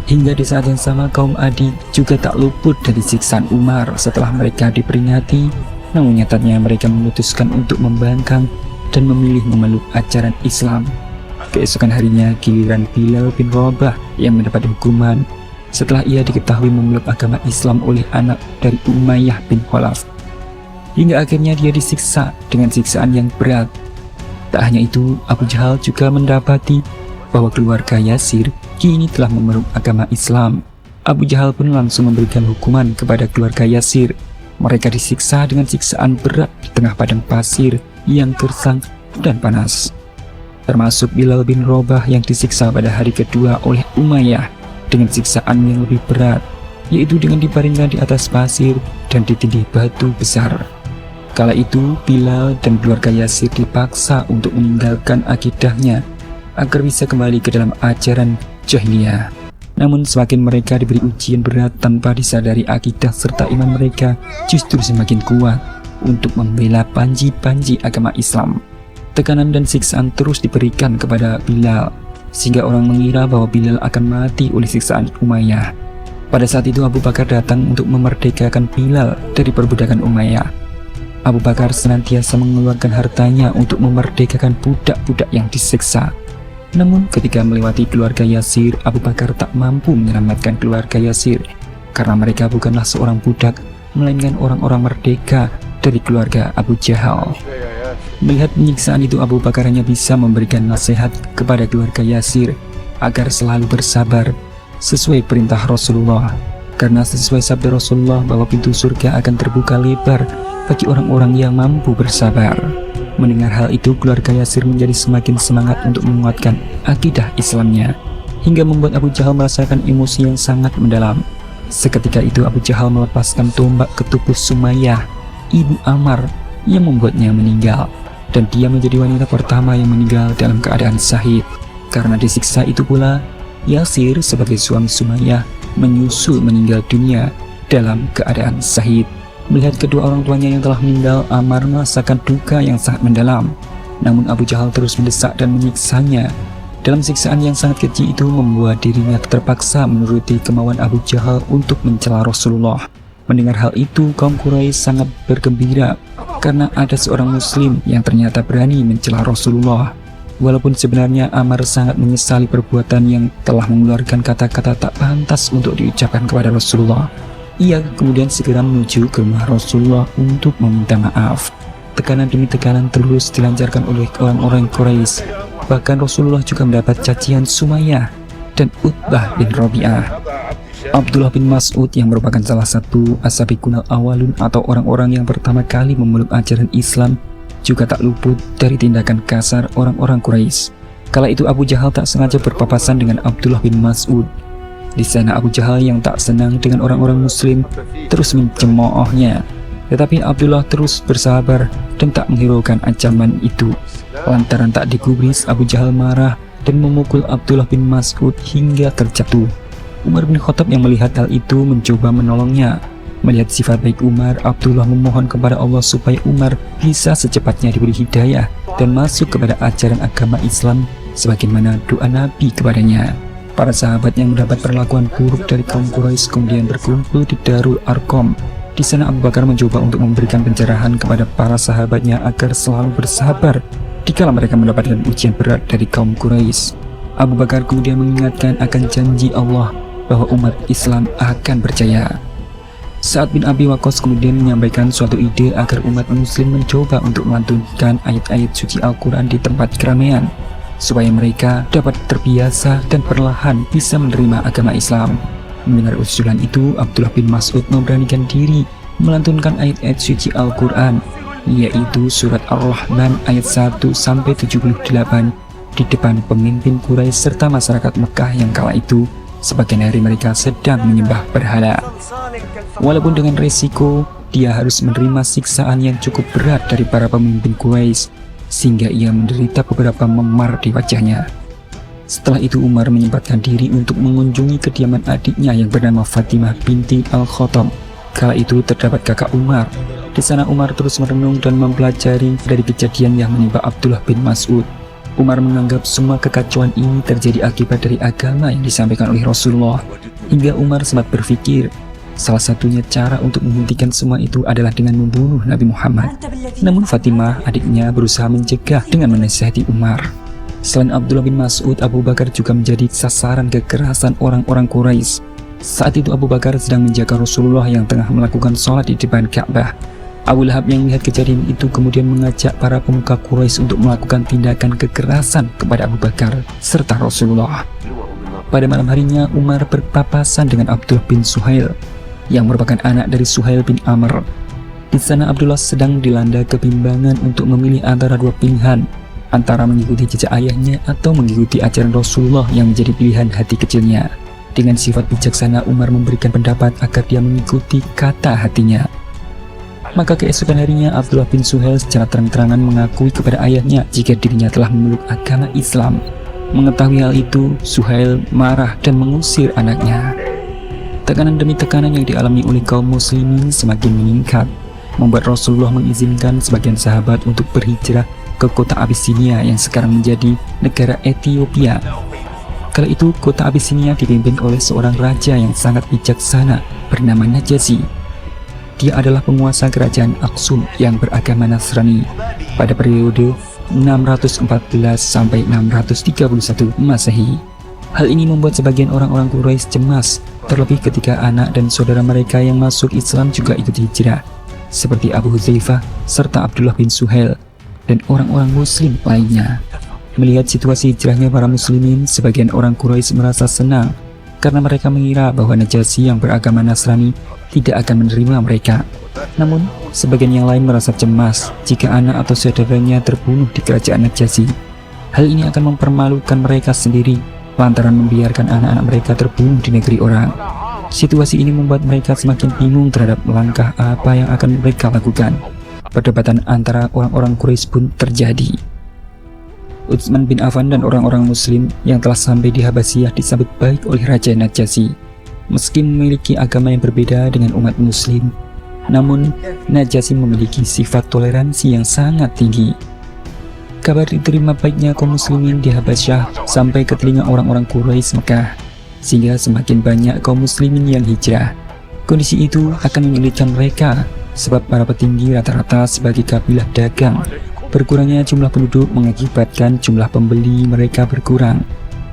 Hingga di saat yang sama, kaum Adi juga tak luput dari siksaan Umar setelah mereka diperingati, namun nyatanya mereka memutuskan untuk membangkang dan memilih memeluk ajaran Islam. Keesokan harinya, giliran Bilal bin Rabah yang mendapat hukuman setelah ia diketahui memeluk agama Islam oleh anak dari Umayyah bin Khalaf. Hingga akhirnya dia disiksa dengan siksaan yang berat. Tak hanya itu, Abu Jahal juga mendapati bahwa keluarga Yasir kini telah memeluk agama Islam. Abu Jahal pun langsung memberikan hukuman kepada keluarga Yasir. Mereka disiksa dengan siksaan berat di tengah padang pasir yang gersang dan panas. Termasuk Bilal bin Rabah yang disiksa pada hari kedua oleh Umayyah dengan siksaan yang lebih berat. yaitu dengan dibaringkan di atas pasir dan ditindih batu besar. Kala itu Bilal dan keluarga Yasir dipaksa untuk meninggalkan akidahnya agar bisa kembali ke dalam ajaran jahiliyah. Namun semakin mereka diberi ujian berat tanpa disadari, akidah serta iman mereka justru semakin kuat untuk membela panji-panji agama Islam. Tekanan dan siksaan terus diberikan kepada Bilal, sehingga orang mengira bahwa Bilal akan mati oleh siksaan Umayyah. Pada saat itu Abu Bakar datang untuk memerdekakan Bilal dari perbudakan Umayyah. Abu Bakar senantiasa mengeluarkan hartanya untuk memerdekakan budak-budak yang disiksa. Namun ketika melewati keluarga Yasir, Abu Bakar tak mampu menyelamatkan keluarga Yasir karena mereka bukanlah seorang budak, melainkan orang-orang merdeka dari keluarga Abu Jahal. Melihat penyiksaan itu, Abu Bakar hanya bisa memberikan nasihat kepada keluarga Yasir agar selalu bersabar sesuai perintah Rasulullah, karena sesuai sabda Rasulullah bahwa pintu surga akan terbuka lebar bagi orang-orang yang mampu bersabar. Mendengar hal itu, keluarga Yasir menjadi semakin semangat untuk menguatkan akidah Islamnya, hingga membuat Abu Jahal merasakan emosi yang sangat mendalam. Seketika itu Abu Jahal melepaskan tombak ke tubuh Sumayyah, ibu Ammar, yang membuatnya meninggal, dan dia menjadi wanita pertama yang meninggal dalam keadaan syahid. Karena disiksa itu pula, Yasir sebagai suami Sumayyah menyusul meninggal dunia dalam keadaan syahid. Melihat kedua orang tuanya yang telah meninggal, Ammar merasakan duka yang sangat mendalam. Namun Abu Jahal terus mendesak dan menyiksanya. Dalam siksaan yang sangat keji itu membuat dirinya terpaksa menuruti kemauan Abu Jahal untuk mencela Rasulullah. Mendengar hal itu, kaum Quraisy sangat bergembira karena ada seorang muslim yang ternyata berani mencela Rasulullah. Walaupun sebenarnya Ammar sangat menyesali perbuatan yang telah mengeluarkan kata-kata tak pantas untuk diucapkan kepada Rasulullah. Ia kemudian segera menuju ke rumah Rasulullah untuk meminta maaf. Tekanan demi tekanan terus dilancarkan oleh orang-orang Quraisy. Bahkan Rasulullah juga mendapat cacian Sumayyah dan Utbah bin Rabi'ah. Abdullah bin Mas'ud yang merupakan salah satu as-sabiqunal awalun atau orang-orang yang pertama kali memeluk ajaran Islam juga tak luput dari tindakan kasar orang-orang Quraisy. Kala itu Abu Jahal tak sengaja berpapasan dengan Abdullah bin Mas'ud. Di sana Abu Jahal yang tak senang dengan orang-orang muslim terus mencemoohnya. Tetapi Abdullah terus bersabar dan tak menghiraukan ancaman itu. Lantaran tak digubris, Abu Jahal marah dan memukul Abdullah bin Mas'ud hingga terjatuh. Umar bin Khattab yang melihat hal itu mencoba menolongnya. Melihat sifat baik Umar, Abdullah memohon kepada Allah supaya Umar bisa secepatnya diberi hidayah dan masuk kepada ajaran agama Islam sebagaimana doa Nabi kepadanya. Para sahabat yang mendapat perlakuan buruk dari kaum Quraisy kemudian berkumpul di Darul Arqam. Di sana Abu Bakar mencoba untuk memberikan pencerahan kepada para sahabatnya agar selalu bersabar dikala mereka mendapatkan ujian berat dari kaum Quraisy. Abu Bakar kemudian mengingatkan akan janji Allah bahwa umat Islam akan berjaya. Sa'ad bin Abi Waqqas kemudian menyampaikan suatu ide agar umat muslim mencoba untuk melantunkan ayat-ayat suci Al-Quran di tempat keramaian, supaya mereka dapat terbiasa dan perlahan bisa menerima agama Islam. Mendengar usulan itu, Abdullah bin Mas'ud memberanikan diri melantunkan ayat-ayat suci Al-Quran, yaitu surat Ar-Rahman ayat 1-78 di depan pemimpin Quraisy serta masyarakat Mekah yang kala itu sebagian dari mereka sedang menyembah berhala. Walaupun dengan resiko, dia harus menerima siksaan yang cukup berat dari para pemimpin Quraisy, sehingga ia menderita beberapa memar di wajahnya. Setelah itu Umar menyempatkan diri untuk mengunjungi kediaman adiknya yang bernama Fatimah binti Al-Khattab. Kala itu terdapat kakak Umar. Di sana Umar terus merenung dan mempelajari dari kejadian yang menimpa Abdullah bin Mas'ud. Umar menganggap semua kekacauan ini terjadi akibat dari agama yang disampaikan oleh Rasulullah. Hingga Umar sempat berpikir, salah satunya cara untuk menghentikan semua itu adalah dengan membunuh Nabi Muhammad. Namun Fatimah, adiknya, berusaha mencegah dengan menasihati Umar. Selain Abdullah bin Mas'ud, Abu Bakar juga menjadi sasaran kekerasan orang-orang Quraisy. Saat itu Abu Bakar sedang menjaga Rasulullah yang tengah melakukan sholat di depan Ka'bah. Abu Lahab yang melihat kejadian itu kemudian mengajak para pemuka Quraisy untuk melakukan tindakan kekerasan kepada Abu Bakar serta Rasulullah. Pada malam harinya, Umar berpapasan dengan Abdullah bin Suhail yang merupakan anak dari Suhail bin Amr. Di sana Abdullah sedang dilanda kebimbangan untuk memilih antara dua pilihan, antara mengikuti jejak ayahnya atau mengikuti ajaran Rasulullah yang menjadi pilihan hati kecilnya. Dengan sifat bijaksana, Umar memberikan pendapat agar dia mengikuti kata hatinya. Maka keesokan harinya Abdullah bin Suhail secara terang-terangan mengakui kepada ayahnya jika dirinya telah memeluk agama Islam. Mengetahui hal itu, Suhail marah dan mengusir anaknya. Tekanan demi tekanan yang dialami oleh kaum muslimin semakin meningkat, membuat Rasulullah mengizinkan sebagian sahabat untuk berhijrah ke kota Abyssinia yang sekarang menjadi negara Ethiopia. Kala itu kota Abyssinia dipimpin oleh seorang raja yang sangat bijaksana bernama Najasyi. Dia adalah penguasa kerajaan Aksum yang beragama Nasrani pada periode 614 sampai 631 Masehi. Hal ini membuat sebagian orang-orang Quraisy cemas, terlebih ketika anak dan saudara mereka yang masuk Islam juga ikut hijrah, seperti Abu Hudzaifah serta Abdullah bin Suhail dan orang-orang muslim lainnya. Melihat situasi hijrahnya para muslimin, sebagian orang Quraisy merasa senang karena mereka mengira bahwa Najasyi yang beragama Nasrani tidak akan menerima mereka. Namun, sebagian yang lain merasa cemas jika anak atau saudaranya terbunuh di kerajaan Najasyi. Hal ini akan mempermalukan mereka sendiri lantaran membiarkan anak-anak mereka terbunuh di negeri orang. Situasi ini membuat mereka semakin bingung terhadap langkah apa yang akan mereka lakukan. Perdebatan antara orang-orang Quraisy pun terjadi. Utsman bin Affan dan orang-orang muslim yang telah sampai di Habasyah disambut baik oleh Raja Najasyi. Meski memiliki agama yang berbeda dengan umat muslim, namun Najasyi memiliki sifat toleransi yang sangat tinggi. Kabar diterima baiknya kaum muslimin di Habasyah sampai ke telinga orang-orang Quraisy Mekah, sehingga semakin banyak kaum muslimin yang hijrah. Kondisi itu akan menyulitkan mereka, sebab para petinggi rata-rata sebagai kabilah dagang. Berkurangnya jumlah penduduk mengakibatkan jumlah pembeli mereka berkurang.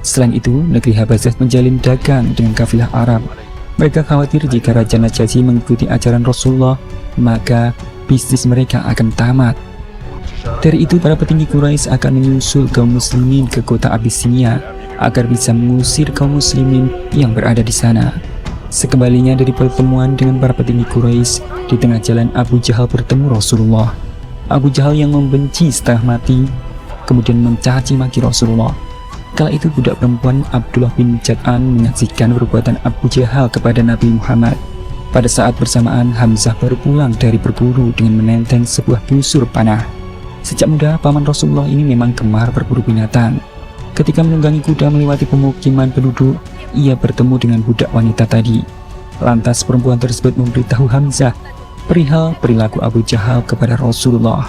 Selain itu, negeri Habasyah menjalin dagang dengan kafilah Arab. Mereka khawatir jika Raja Najasyi mengikuti ajaran Rasulullah, maka bisnis mereka akan tamat. Dari itu, para petinggi Quraisy akan menyusul kaum muslimin ke kota Abyssinia agar bisa mengusir kaum muslimin yang berada di sana. Sekembalinya dari pertemuan dengan para petinggi Quraisy, di tengah jalan Abu Jahal bertemu Rasulullah. Abu Jahal yang membenci setengah mati kemudian mencaci maki Rasulullah. Kala itu budak perempuan Abdullah bin Jad'an menyaksikan perbuatan Abu Jahal kepada Nabi Muhammad. Pada saat bersamaan, Hamzah baru pulang dari berburu dengan menenteng sebuah busur panah. Sejak muda, paman Rasulullah ini memang gemar berburu binatang. Ketika menunggangi kuda melewati pemukiman penduduk, ia bertemu dengan budak wanita tadi. Lantas perempuan tersebut memberitahu Hamzah perihal perilaku Abu Jahal kepada Rasulullah.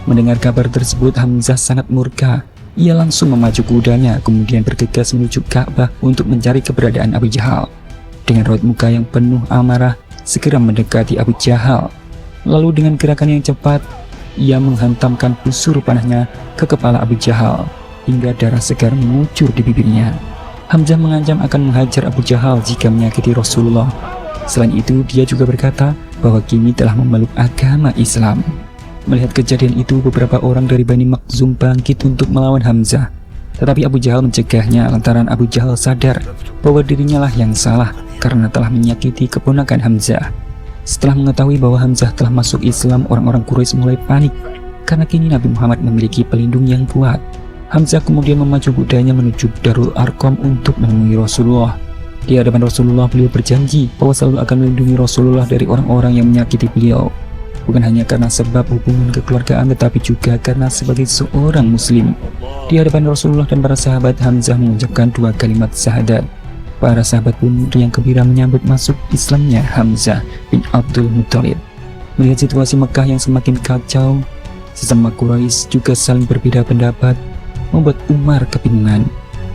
Mendengar kabar tersebut, Hamzah sangat murka. Ia langsung memacu kudanya, kemudian bergegas menuju Ka'bah untuk mencari keberadaan Abu Jahal. Dengan raut muka yang penuh amarah, segera mendekati Abu Jahal. Lalu dengan gerakan yang cepat, ia menghantamkan busur panahnya ke kepala Abu Jahal hingga darah segar mengucur di bibirnya. Hamzah mengancam akan menghajar Abu Jahal jika menyakiti Rasulullah. Selain itu, dia juga berkata bahwa kini telah memeluk agama Islam. Melihat kejadian itu, beberapa orang dari Bani Makhzum bangkit untuk melawan Hamzah. Tetapi Abu Jahal mencegahnya lantaran Abu Jahal sadar bahwa dirinya lah yang salah karena telah menyakiti keponakan Hamzah. Setelah mengetahui bahwa Hamzah telah masuk Islam, orang-orang Quraisy mulai panik karena kini Nabi Muhammad memiliki pelindung yang kuat. Hamzah kemudian memacu kudanya menuju Darul Arqam untuk menemui Rasulullah. Di hadapan Rasulullah, beliau berjanji bahwa selalu akan melindungi Rasulullah dari orang-orang yang menyakiti beliau. Bukan hanya karena sebab hubungan kekeluargaan, tetapi juga karena sebagai seorang muslim. Di hadapan Rasulullah dan para sahabat, Hamzah mengucapkan 2 kalimat syahadat. Para sahabat pun yang gembira menyambut masuk Islamnya Hamzah bin Abdul Muttalib. Melihat situasi Mekah yang semakin kacau, sesama Quraisy juga saling berbeda pendapat, membuat Umar kebingungan.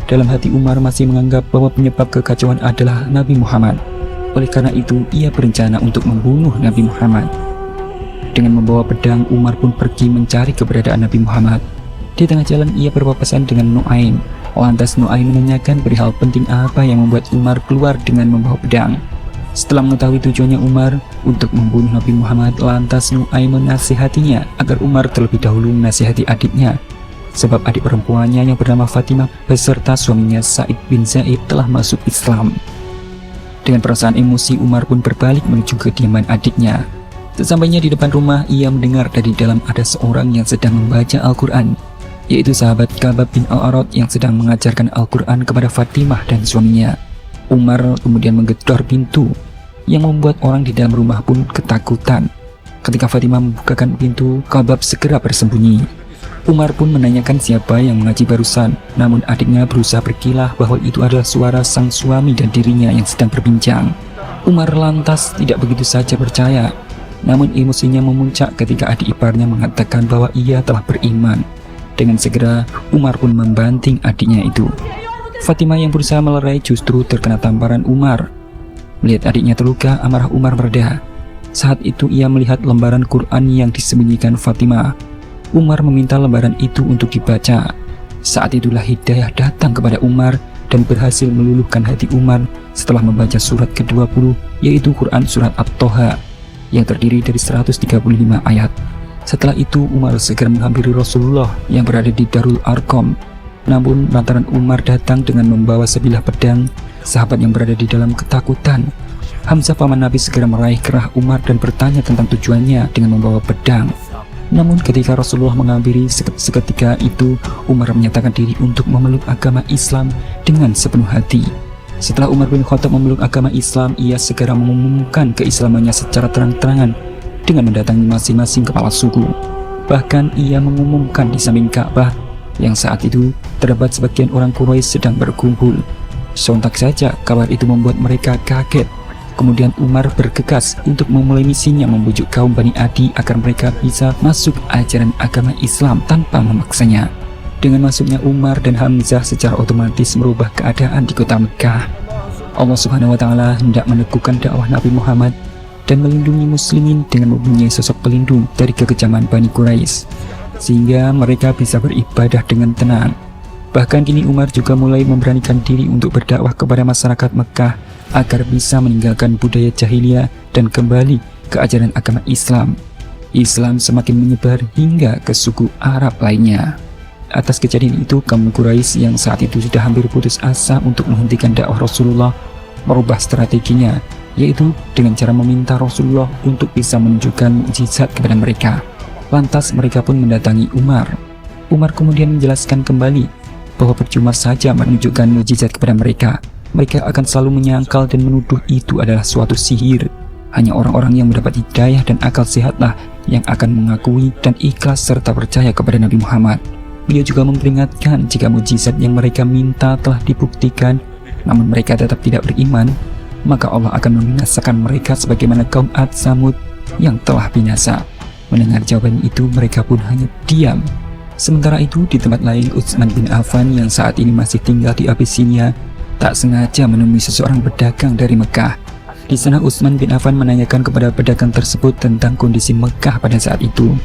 Dalam hati Umar masih menganggap bahwa penyebab kekacauan adalah Nabi Muhammad. Oleh karena itu, ia berencana untuk membunuh Nabi Muhammad. Dengan membawa pedang, Umar pun pergi mencari keberadaan Nabi Muhammad. Di tengah jalan, ia berpapasan dengan Nu'aim. Lantas Nu'aim menanyakan perihal penting apa yang membuat Umar keluar dengan membawa pedang. Setelah mengetahui tujuannya Umar untuk membunuh Nabi Muhammad, lantas Nu'aim menasihatinya agar Umar terlebih dahulu menasihati adiknya. Sebab adik perempuannya yang bernama Fatimah beserta suaminya Sa'id bin Zaid telah masuk Islam. Dengan perasaan emosi, Umar pun berbalik menuju kediaman adiknya. Sesampainya di depan rumah, ia mendengar dari dalam ada seorang yang sedang membaca Al-Quran, yaitu sahabat Ka'bah bin Al-Arad yang sedang mengajarkan Al-Quran kepada Fatimah dan suaminya. Umar kemudian menggedor pintu yang membuat orang di dalam rumah pun ketakutan. Ketika Fatimah membukakan pintu, Khabbab segera bersembunyi. Umar pun menanyakan siapa yang mengaji barusan, namun adiknya berusaha berkilah bahwa itu adalah suara sang suami dan dirinya yang sedang berbincang. Umar lantas tidak begitu saja percaya, namun emosinya memuncak ketika adik iparnya mengatakan bahwa ia telah beriman. Dengan segera, Umar pun membanting adiknya itu. Fatimah yang berusaha melerai justru terkena tamparan Umar. Melihat adiknya terluka, amarah Umar mereda. Saat itu ia melihat lembaran Quran yang disembunyikan Fatimah. Umar meminta lembaran itu untuk dibaca. Saat itulah hidayah datang kepada Umar dan berhasil meluluhkan hati Umar setelah membaca surat ke-20, yaitu Quran surat At-Toha yang terdiri dari 135 ayat. Setelah itu Umar segera menghampiri Rasulullah yang berada di Darul Arqam. Namun lantaran Umar datang dengan membawa sebilah pedang, sahabat yang berada di dalam ketakutan. Hamzah paman Nabi segera meraih kerah Umar dan bertanya tentang tujuannya dengan membawa pedang. Namun ketika Rasulullah menghampiri seketika itu, Umar menyatakan diri untuk memeluk agama Islam dengan sepenuh hati. Setelah Umar bin Khattab memeluk agama Islam, ia segera mengumumkan keislamannya secara terang-terangan dengan mendatangi masing-masing kepala suku. Bahkan ia mengumumkan di samping Ka'bah yang saat itu terdapat sebagian orang Quraisy sedang berkumpul. Sontak saja kabar itu membuat mereka kaget. Kemudian Umar bergegas untuk memulai misinya membujuk kaum Bani Adi agar mereka bisa masuk ajaran agama Islam tanpa memaksanya. Dengan masuknya Umar dan Hamzah secara otomatis merubah keadaan di kota Mekah. Allah Subhanahu wa Ta'ala hendak meneguhkan dakwah Nabi Muhammad dan melindungi muslimin dengan mempunyai sosok pelindung dari kekejaman Bani Quraisy, sehingga mereka bisa beribadah dengan tenang. Bahkan kini Umar juga mulai memberanikan diri untuk berdakwah kepada masyarakat Mekah agar bisa meninggalkan budaya jahiliyah dan kembali ke ajaran agama Islam. Islam semakin menyebar hingga ke suku Arab lainnya. Atas kejadian itu, kaum Quraisy yang saat itu sudah hampir putus asa untuk menghentikan dakwah Rasulullah merubah strateginya, yaitu dengan cara meminta Rasulullah untuk bisa menunjukkan mukjizat kepada mereka. Lantas mereka pun mendatangi Umar. Umar kemudian menjelaskan kembali bahwa percuma saja menunjukkan mukjizat kepada mereka. Mereka akan selalu menyangkal dan menuduh itu adalah suatu sihir. Hanya orang-orang yang mendapat hidayah dan akal sehatlah yang akan mengakui dan ikhlas serta percaya kepada Nabi Muhammad. Beliau juga memperingatkan jika mukjizat yang mereka minta telah dibuktikan, namun mereka tetap tidak beriman, maka Allah akan membinasakan mereka sebagaimana kaum Ad Samud yang telah binasa. Mendengar jawaban itu, mereka pun hanya diam. Sementara itu, di tempat lain, Utsman bin Affan yang saat ini masih tinggal di Abyssinia tak sengaja menemui seseorang pedagang dari Mekah. Di sana Utsman bin Affan menanyakan kepada pedagang tersebut tentang kondisi Mekah pada saat itu.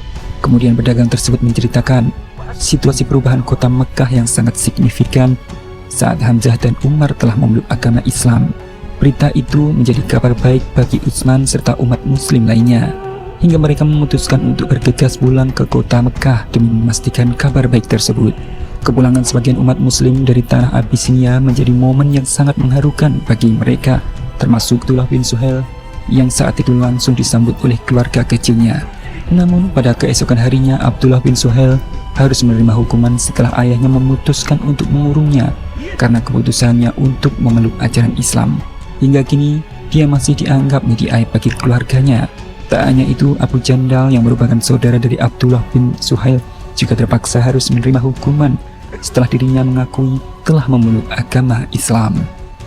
Kemudian pedagang tersebut menceritakan situasi perubahan kota Mekah yang sangat signifikan saat Hamzah dan Umar telah memeluk agama Islam. Berita itu menjadi kabar baik bagi Utsman serta umat muslim lainnya, hingga mereka memutuskan untuk bergegas pulang ke kota Mekah demi memastikan kabar baik tersebut. Kepulangan sebagian umat muslim dari tanah Abyssinia menjadi momen yang sangat mengharukan bagi mereka, termasuk Abdullah bin Suhail yang saat itu langsung disambut oleh keluarga kecilnya. Namun pada keesokan harinya, Abdullah bin Suhail harus menerima hukuman setelah ayahnya memutuskan untuk mengurungnya karena keputusannya untuk memeluk ajaran Islam. Hingga kini dia masih dianggap menjadi aib bagi keluarganya. Tak hanya itu, Abu Jandal yang merupakan saudara dari Abdullah bin Suhail juga terpaksa harus menerima hukuman setelah dirinya mengakui telah memeluk agama Islam.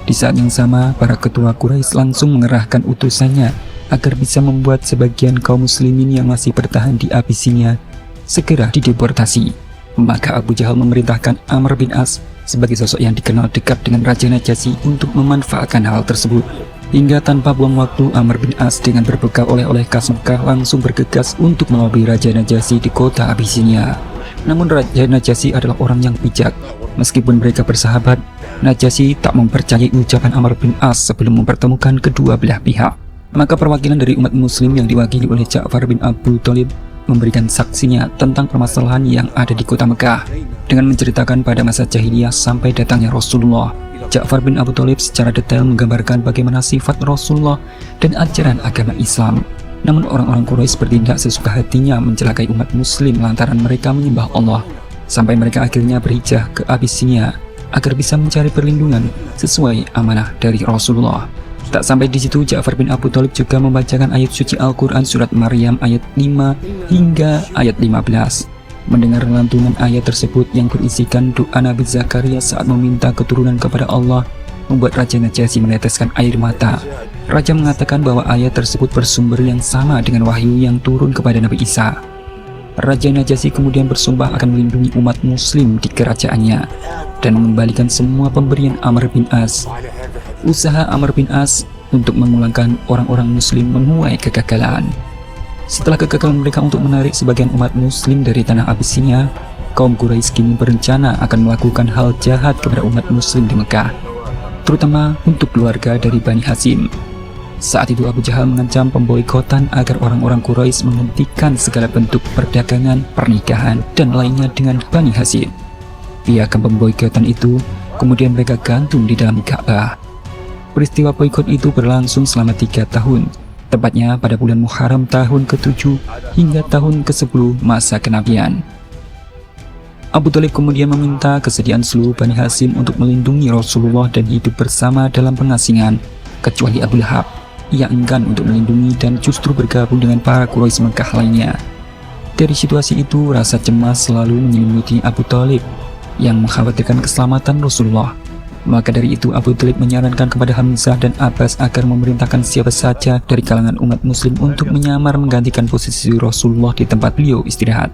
Di saat yang sama, para ketua Quraisy langsung mengerahkan utusannya agar bisa membuat sebagian kaum muslimin yang masih bertahan di Abyssinia segera dideportasi. Maka Abu Jahal memerintahkan Amr bin As sebagai sosok yang dikenal dekat dengan Raja Najasyi untuk memanfaatkan hal tersebut. Hingga tanpa buang waktu, Amr bin As dengan berbekal oleh-oleh khas Mekah langsung bergegas untuk melobi Raja Najasyi di kota Abyssinia. Namun Raja Najasyi adalah orang yang bijak. Meskipun mereka bersahabat, Najasyi tak mempercayai ucapan Amr bin As sebelum mempertemukan kedua belah pihak. Maka perwakilan dari umat muslim yang diwakili oleh Ja'far bin Abu Thalib memberikan saksinya tentang permasalahan yang ada di kota Mekah dengan menceritakan pada masa jahiliyah sampai datangnya Rasulullah. Ja'far bin Abu Thalib secara detail menggambarkan bagaimana sifat Rasulullah dan ajaran agama Islam. Namun orang-orang Quraisy bertindak sesuka hatinya mencelakai umat muslim lantaran mereka menyembah Allah, sampai mereka akhirnya berhijrah ke Abyssinia. agar bisa mencari perlindungan sesuai amanah dari Rasulullah. Tak sampai di situ, Ja'far bin Abu Thalib juga membacakan ayat suci Al-Quran surat Maryam ayat 5 hingga ayat 15. Mendengar lantunan ayat tersebut yang berisikan doa Nabi Zakaria saat meminta keturunan kepada Allah, membuat Raja Najasyi meneteskan air mata. Raja mengatakan bahwa ayat tersebut bersumber yang sama dengan wahyu yang turun kepada Nabi Isa. Raja Najasyi kemudian bersumpah akan melindungi umat muslim di kerajaannya dan mengembalikan semua pemberian Amr bin As. Usaha Amr bin As untuk memulangkan orang-orang muslim menuai kegagalan. Setelah kegagalan mereka untuk menarik sebagian umat muslim dari tanah Abyssinia, kaum Quraisy kini berencana akan melakukan hal jahat kepada umat muslim di Mekah, terutama untuk keluarga dari Bani Hashim. Saat itu Abu Jahal mengancam pemboikotan agar orang-orang Quraisy menghentikan segala bentuk perdagangan, pernikahan, dan lainnya dengan Bani Hashim. Piagam pemboikotan itu kemudian mereka gantung di dalam Ka'bah. Peristiwa boikot itu berlangsung selama 3 tahun, tepatnya pada bulan Muharram tahun ke-7 hingga tahun ke-10 masa kenabian. Abu Thalib kemudian meminta kesediaan seluruh Bani Hashim untuk melindungi Rasulullah dan hidup bersama dalam pengasingan, kecuali Abu Lahab. Ia enggan untuk melindungi dan justru bergabung dengan para Quraisy Mekah lainnya. Dari situasi itu, rasa cemas selalu menyelimuti Abu Thalib yang mengkhawatirkan keselamatan Rasulullah. Maka dari itu Abu Thalib menyarankan kepada Hamzah dan Abbas agar memerintahkan siapa saja dari kalangan umat muslim untuk menyamar menggantikan posisi Rasulullah di tempat beliau istirahat.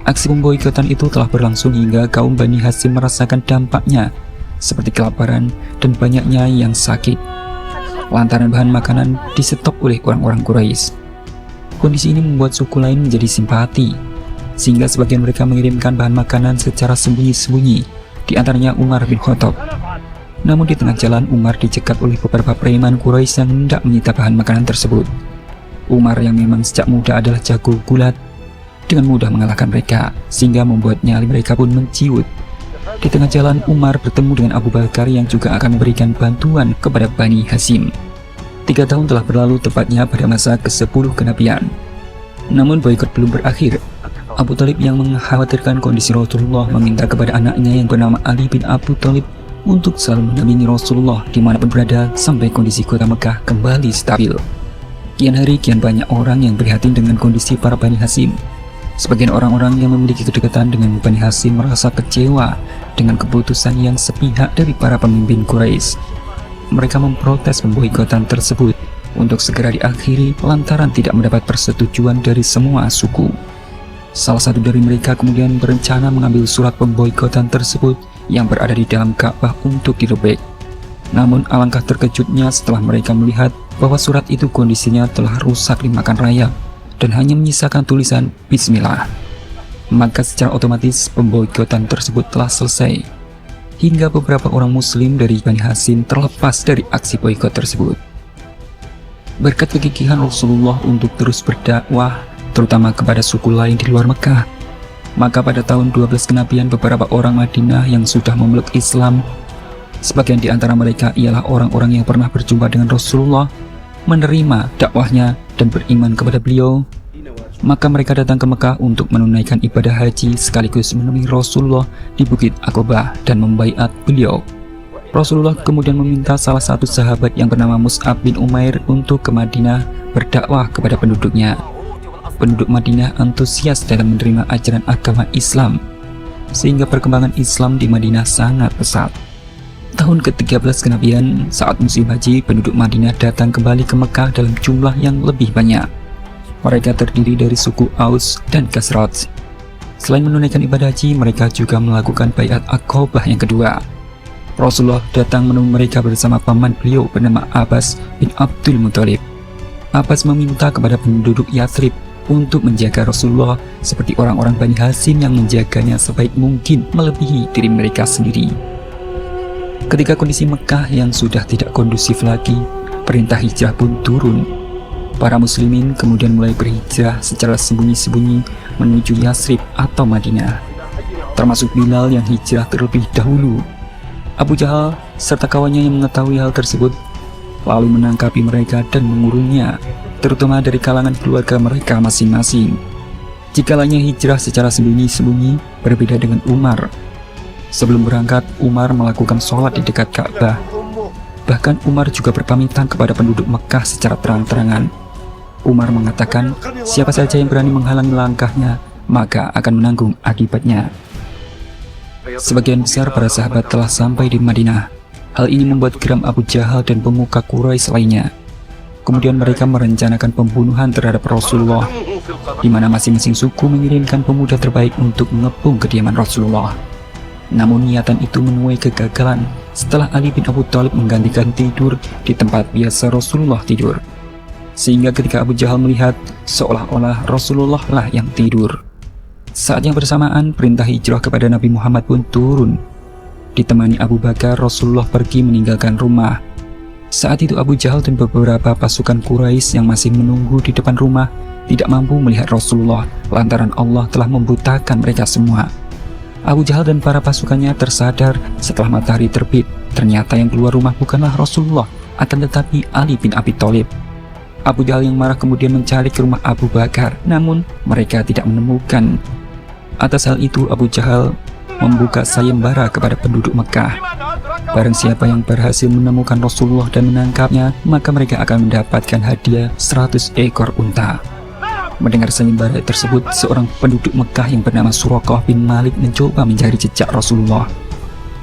Aksi pemboikotan itu telah berlangsung hingga kaum Bani Hashim merasakan dampaknya, seperti kelaparan dan banyaknya yang sakit, lantaran bahan makanan disetop oleh orang-orang Quraisy. Kondisi ini membuat suku lain menjadi simpati, sehingga sebagian mereka mengirimkan bahan makanan secara sembunyi-sembunyi, di antaranya Umar bin Khattab. Namun di tengah jalan, Umar dicegat oleh beberapa preman Quraisy yang hendak menyita bahan makanan tersebut. Umar yang memang sejak muda adalah jago gulat, dengan mudah mengalahkan mereka, sehingga membuat nyali mereka pun menciut. Di tengah jalan, Umar bertemu dengan Abu Bakar yang juga akan memberikan bantuan kepada Bani Hashim. 3 tahun telah berlalu, tepatnya pada masa ke-10 kenabian. Namun boikot belum berakhir. Abu Thalib yang mengkhawatirkan kondisi Rasulullah meminta kepada anaknya yang bernama Ali bin Abu Thalib untuk selalu mendampingi Rasulullah dimanapun berada sampai kondisi kota Mekah kembali stabil. Kian hari kian banyak orang yang prihatin dengan kondisi para Bani Hashim. Sebagian orang-orang yang memiliki kedekatan dengan Bani Hashim merasa kecewa dengan keputusan yang sepihak dari para pemimpin Quraisy. Mereka memprotes pemboikotan tersebut untuk segera diakhiri lantaran tidak mendapat persetujuan dari semua suku. Salah satu dari mereka kemudian berencana mengambil surat pemboikotan tersebut yang berada di dalam Ka'bah untuk dirobek. Namun alangkah terkejutnya setelah mereka melihat bahwa surat itu kondisinya telah rusak dimakan rayap dan hanya menyisakan tulisan Bismillah. Maka secara otomatis pemboikotan tersebut telah selesai, hingga beberapa orang muslim dari Bani Hashim terlepas dari aksi boikot tersebut. Berkat kegigihan Rasulullah untuk terus berdakwah, terutama kepada suku lain di luar Mekah, maka pada tahun 12 kenabian beberapa orang Madinah yang sudah memeluk Islam, sebagian di antara mereka ialah orang-orang yang pernah berjumpa dengan Rasulullah, menerima dakwahnya dan beriman kepada beliau. Maka mereka datang ke Mekah untuk menunaikan ibadah haji sekaligus menemui Rasulullah di Bukit Aqabah dan membaiat beliau. Rasulullah kemudian meminta salah satu sahabat yang bernama Mus'ab bin Umair untuk ke Madinah berdakwah kepada penduduknya. Penduduk Madinah antusias dalam menerima ajaran agama Islam, sehingga perkembangan Islam di Madinah sangat pesat. Tahun ke-13 kenabian, saat musim haji, penduduk Madinah datang kembali ke Mekah dalam jumlah yang lebih banyak. Mereka terdiri dari suku Aus dan Khazraj. Selain menunaikan ibadah haji, mereka juga melakukan baiat Aqabah yang kedua. Rasulullah datang menemui mereka bersama paman beliau bernama Abbas bin Abdul Muthalib. Abbas meminta kepada penduduk Yathrib untuk menjaga Rasulullah seperti orang-orang Bani Hashim yang menjaganya sebaik mungkin melebihi diri mereka sendiri. Ketika kondisi Mekah yang sudah tidak kondusif lagi, perintah hijrah pun turun. Para muslimin kemudian mulai berhijrah secara sembunyi-sembunyi menuju Yathrib atau Madinah, termasuk Bilal yang hijrah terlebih dahulu. Abu Jahal serta kawannya yang mengetahui hal tersebut lalu menangkapi mereka dan mengurungnya, terutama dari kalangan keluarga mereka masing-masing. Jika lainnya hijrah secara sembunyi-sembunyi, berbeda dengan Umar. Sebelum berangkat, Umar melakukan sholat di dekat Ka'bah. Bahkan Umar juga berpamitan kepada penduduk Mekah secara terang-terangan. Umar mengatakan, siapa saja yang berani menghalangi langkahnya, maka akan menanggung akibatnya. Sebagian besar para sahabat telah sampai di Madinah. Hal ini membuat geram Abu Jahal dan pemuka Quraisy lainnya. Kemudian mereka merencanakan pembunuhan terhadap Rasulullah, di mana masing-masing suku mengirimkan pemuda terbaik untuk mengepung kediaman Rasulullah. Namun niatan itu menuai kegagalan setelah Ali bin Abu Thalib menggantikan tidur di tempat biasa Rasulullah tidur. Sehingga ketika Abu Jahal melihat, seolah-olah Rasulullah lah yang tidur. Saat yang bersamaan, perintah hijrah kepada Nabi Muhammad pun turun. Ditemani Abu Bakar, Rasulullah pergi meninggalkan rumah. Saat itu Abu Jahal dan beberapa pasukan Quraisy yang masih menunggu di depan rumah tidak mampu melihat Rasulullah lantaran Allah telah membutakan mereka semua. Abu Jahal dan para pasukannya tersadar setelah matahari terbit. Ternyata yang keluar rumah bukanlah Rasulullah, akan tetapi Ali bin Abi Thalib. Abu Jahal yang marah kemudian mencari ke rumah Abu Bakar, namun mereka tidak menemukan. Atas hal itu Abu Jahal membuka sayembara kepada penduduk Mekah. Barang siapa yang berhasil menemukan Rasulullah dan menangkapnya, maka mereka akan mendapatkan hadiah 100 ekor unta. Mendengar sayembara tersebut, seorang penduduk Mekah yang bernama Suraqah bin Malik mencoba mencari jejak Rasulullah.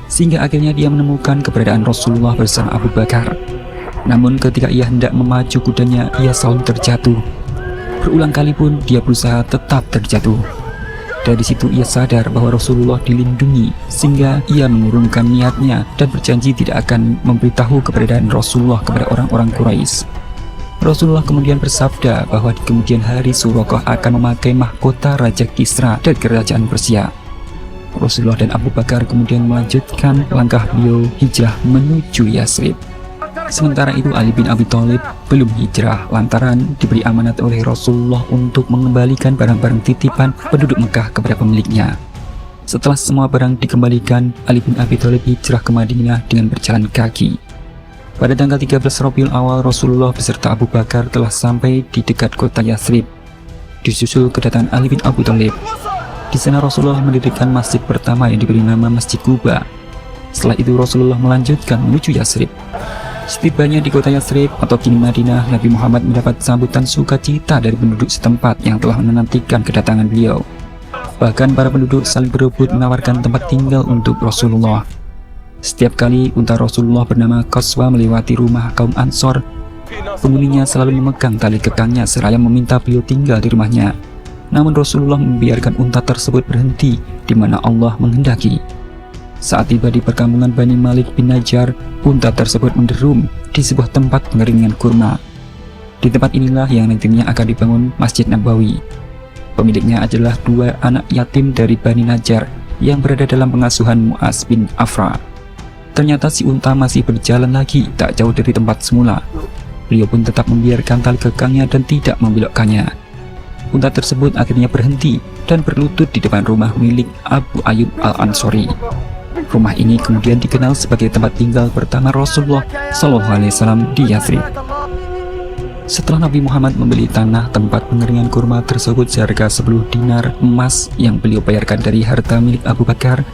Sehingga akhirnya dia menemukan keberadaan Rasulullah bersama Abu Bakar. Namun ketika ia hendak memacu kudanya, ia selalu terjatuh. Berulang kali pun dia berusaha tetap terjatuh. Dari situ ia sadar bahwa Rasulullah dilindungi, sehingga ia mengurungkan niatnya dan berjanji tidak akan memberitahu keberadaan Rasulullah kepada orang-orang Quraisy. Rasulullah kemudian bersabda bahwa di kemudian hari Suraqah akan memakai mahkota Raja Kisra dari kerajaan Persia. Rasulullah dan Abu Bakar kemudian melanjutkan langkah beliau hijrah menuju Yathrib. Sementara itu Ali bin Abi Thalib belum hijrah lantaran diberi amanat oleh Rasulullah untuk mengembalikan barang-barang titipan penduduk Mekah kepada pemiliknya. Setelah semua barang dikembalikan, Ali bin Abi Thalib hijrah ke Madinah dengan berjalan kaki. Pada tanggal 13 Rabiul Awal, Rasulullah beserta Abu Bakar telah sampai di dekat kota Yathrib. Disusul kedatangan Ali bin Abi Thalib. Di sana Rasulullah mendirikan masjid pertama yang diberi nama Masjid Quba. Setelah itu Rasulullah melanjutkan menuju Yathrib. Setibanya di kota Yathrib atau kini Madinah, Nabi Muhammad mendapat sambutan sukacita dari penduduk setempat yang telah menantikan kedatangan beliau. Bahkan para penduduk saling berebut menawarkan tempat tinggal untuk Rasulullah. Setiap kali unta Rasulullah bernama Qaswa melewati rumah kaum Ansor, penghuninya selalu memegang tali kekangnya seraya meminta beliau tinggal di rumahnya. Namun Rasulullah membiarkan unta tersebut berhenti di mana Allah menghendaki. Saat tiba di perkampungan Bani Malik bin Najjar, unta tersebut menderum di sebuah tempat pengeringan kurma. Di tempat inilah yang nantinya akan dibangun Masjid Nabawi. Pemiliknya adalah dua anak yatim dari Bani Najjar yang berada dalam pengasuhan Mu'az bin Afra. Ternyata si unta masih berjalan lagi tak jauh dari tempat semula. Beliau pun tetap membiarkan tali kekangnya dan tidak membelokkannya. Unta tersebut akhirnya berhenti dan berlutut di depan rumah milik Abu Ayyub al-Ansori. Rumah ini kemudian dikenal sebagai tempat tinggal pertama Rasulullah SAW di Yathrib. Setelah Nabi Muhammad membeli tanah tempat pengeringan kurma tersebut seharga 10 dinar emas yang beliau bayarkan dari harta milik Abu Bakar,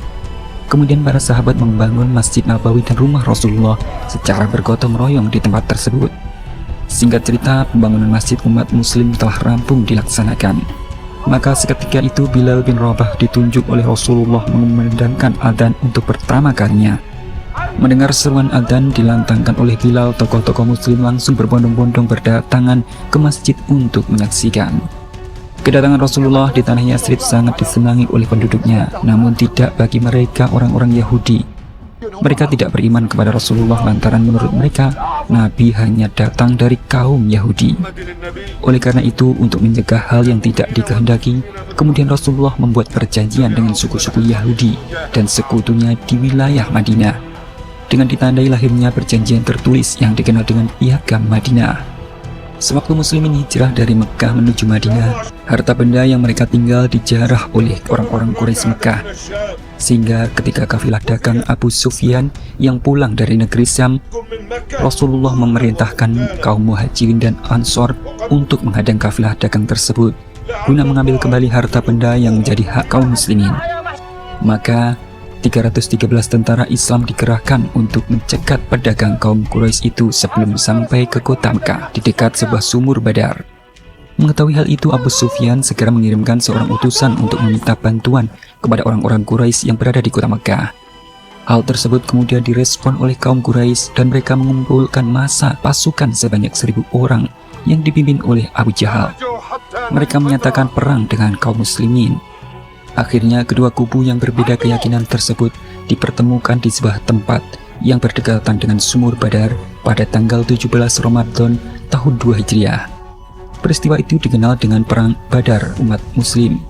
kemudian para sahabat membangun Masjid Nabawi dan rumah Rasulullah secara bergotong royong di tempat tersebut. Singkat cerita, pembangunan masjid umat muslim telah rampung dilaksanakan. Maka seketika itu Bilal bin Rabah ditunjuk oleh Rasulullah mengumandangkan adzan untuk pertama kalinya. Mendengar seruan adzan dilantangkan oleh Bilal, tokoh-tokoh muslim langsung berbondong-bondong berdatangan ke masjid untuk menyaksikan. Kedatangan Rasulullah di tanah Yathrib sangat disenangi oleh penduduknya, namun tidak bagi mereka orang-orang Yahudi. Mereka tidak beriman kepada Rasulullah lantaran menurut mereka Nabi hanya datang dari kaum Yahudi. Oleh karena itu, untuk mencegah hal yang tidak dikehendaki, kemudian Rasulullah membuat perjanjian dengan suku-suku Yahudi dan sekutunya di wilayah Madinah, dengan ditandai lahirnya perjanjian tertulis yang dikenal dengan Piagam Madinah. Sewaktu muslimin hijrah dari Mekah menuju Madinah, harta benda yang mereka tinggal dijarah oleh orang-orang Quraisy Mekah. Sehingga ketika kafilah dagang Abu Sufyan yang pulang dari negeri Syam, Rasulullah memerintahkan kaum Muhajirin dan Ansor untuk menghadang kafilah dagang tersebut guna mengambil kembali harta benda yang menjadi hak kaum muslimin. Maka 313 tentara Islam dikerahkan untuk mencegat pedagang kaum Quraisy itu sebelum sampai ke kota Mekah di dekat sebuah sumur Badar. Mengetahui hal itu, Abu Sufyan segera mengirimkan seorang utusan untuk meminta bantuan kepada orang-orang Quraisy yang berada di kota Mekah. Hal tersebut kemudian direspon oleh kaum Quraisy dan mereka mengumpulkan massa pasukan sebanyak 1.000 orang yang dipimpin oleh Abu Jahal. Mereka menyatakan perang dengan kaum muslimin. Akhirnya kedua kubu yang berbeda keyakinan tersebut dipertemukan di sebuah tempat yang berdekatan dengan sumur Badar pada tanggal 17 Ramadan tahun 2 Hijriah. Peristiwa itu dikenal dengan Perang Badar umat muslim.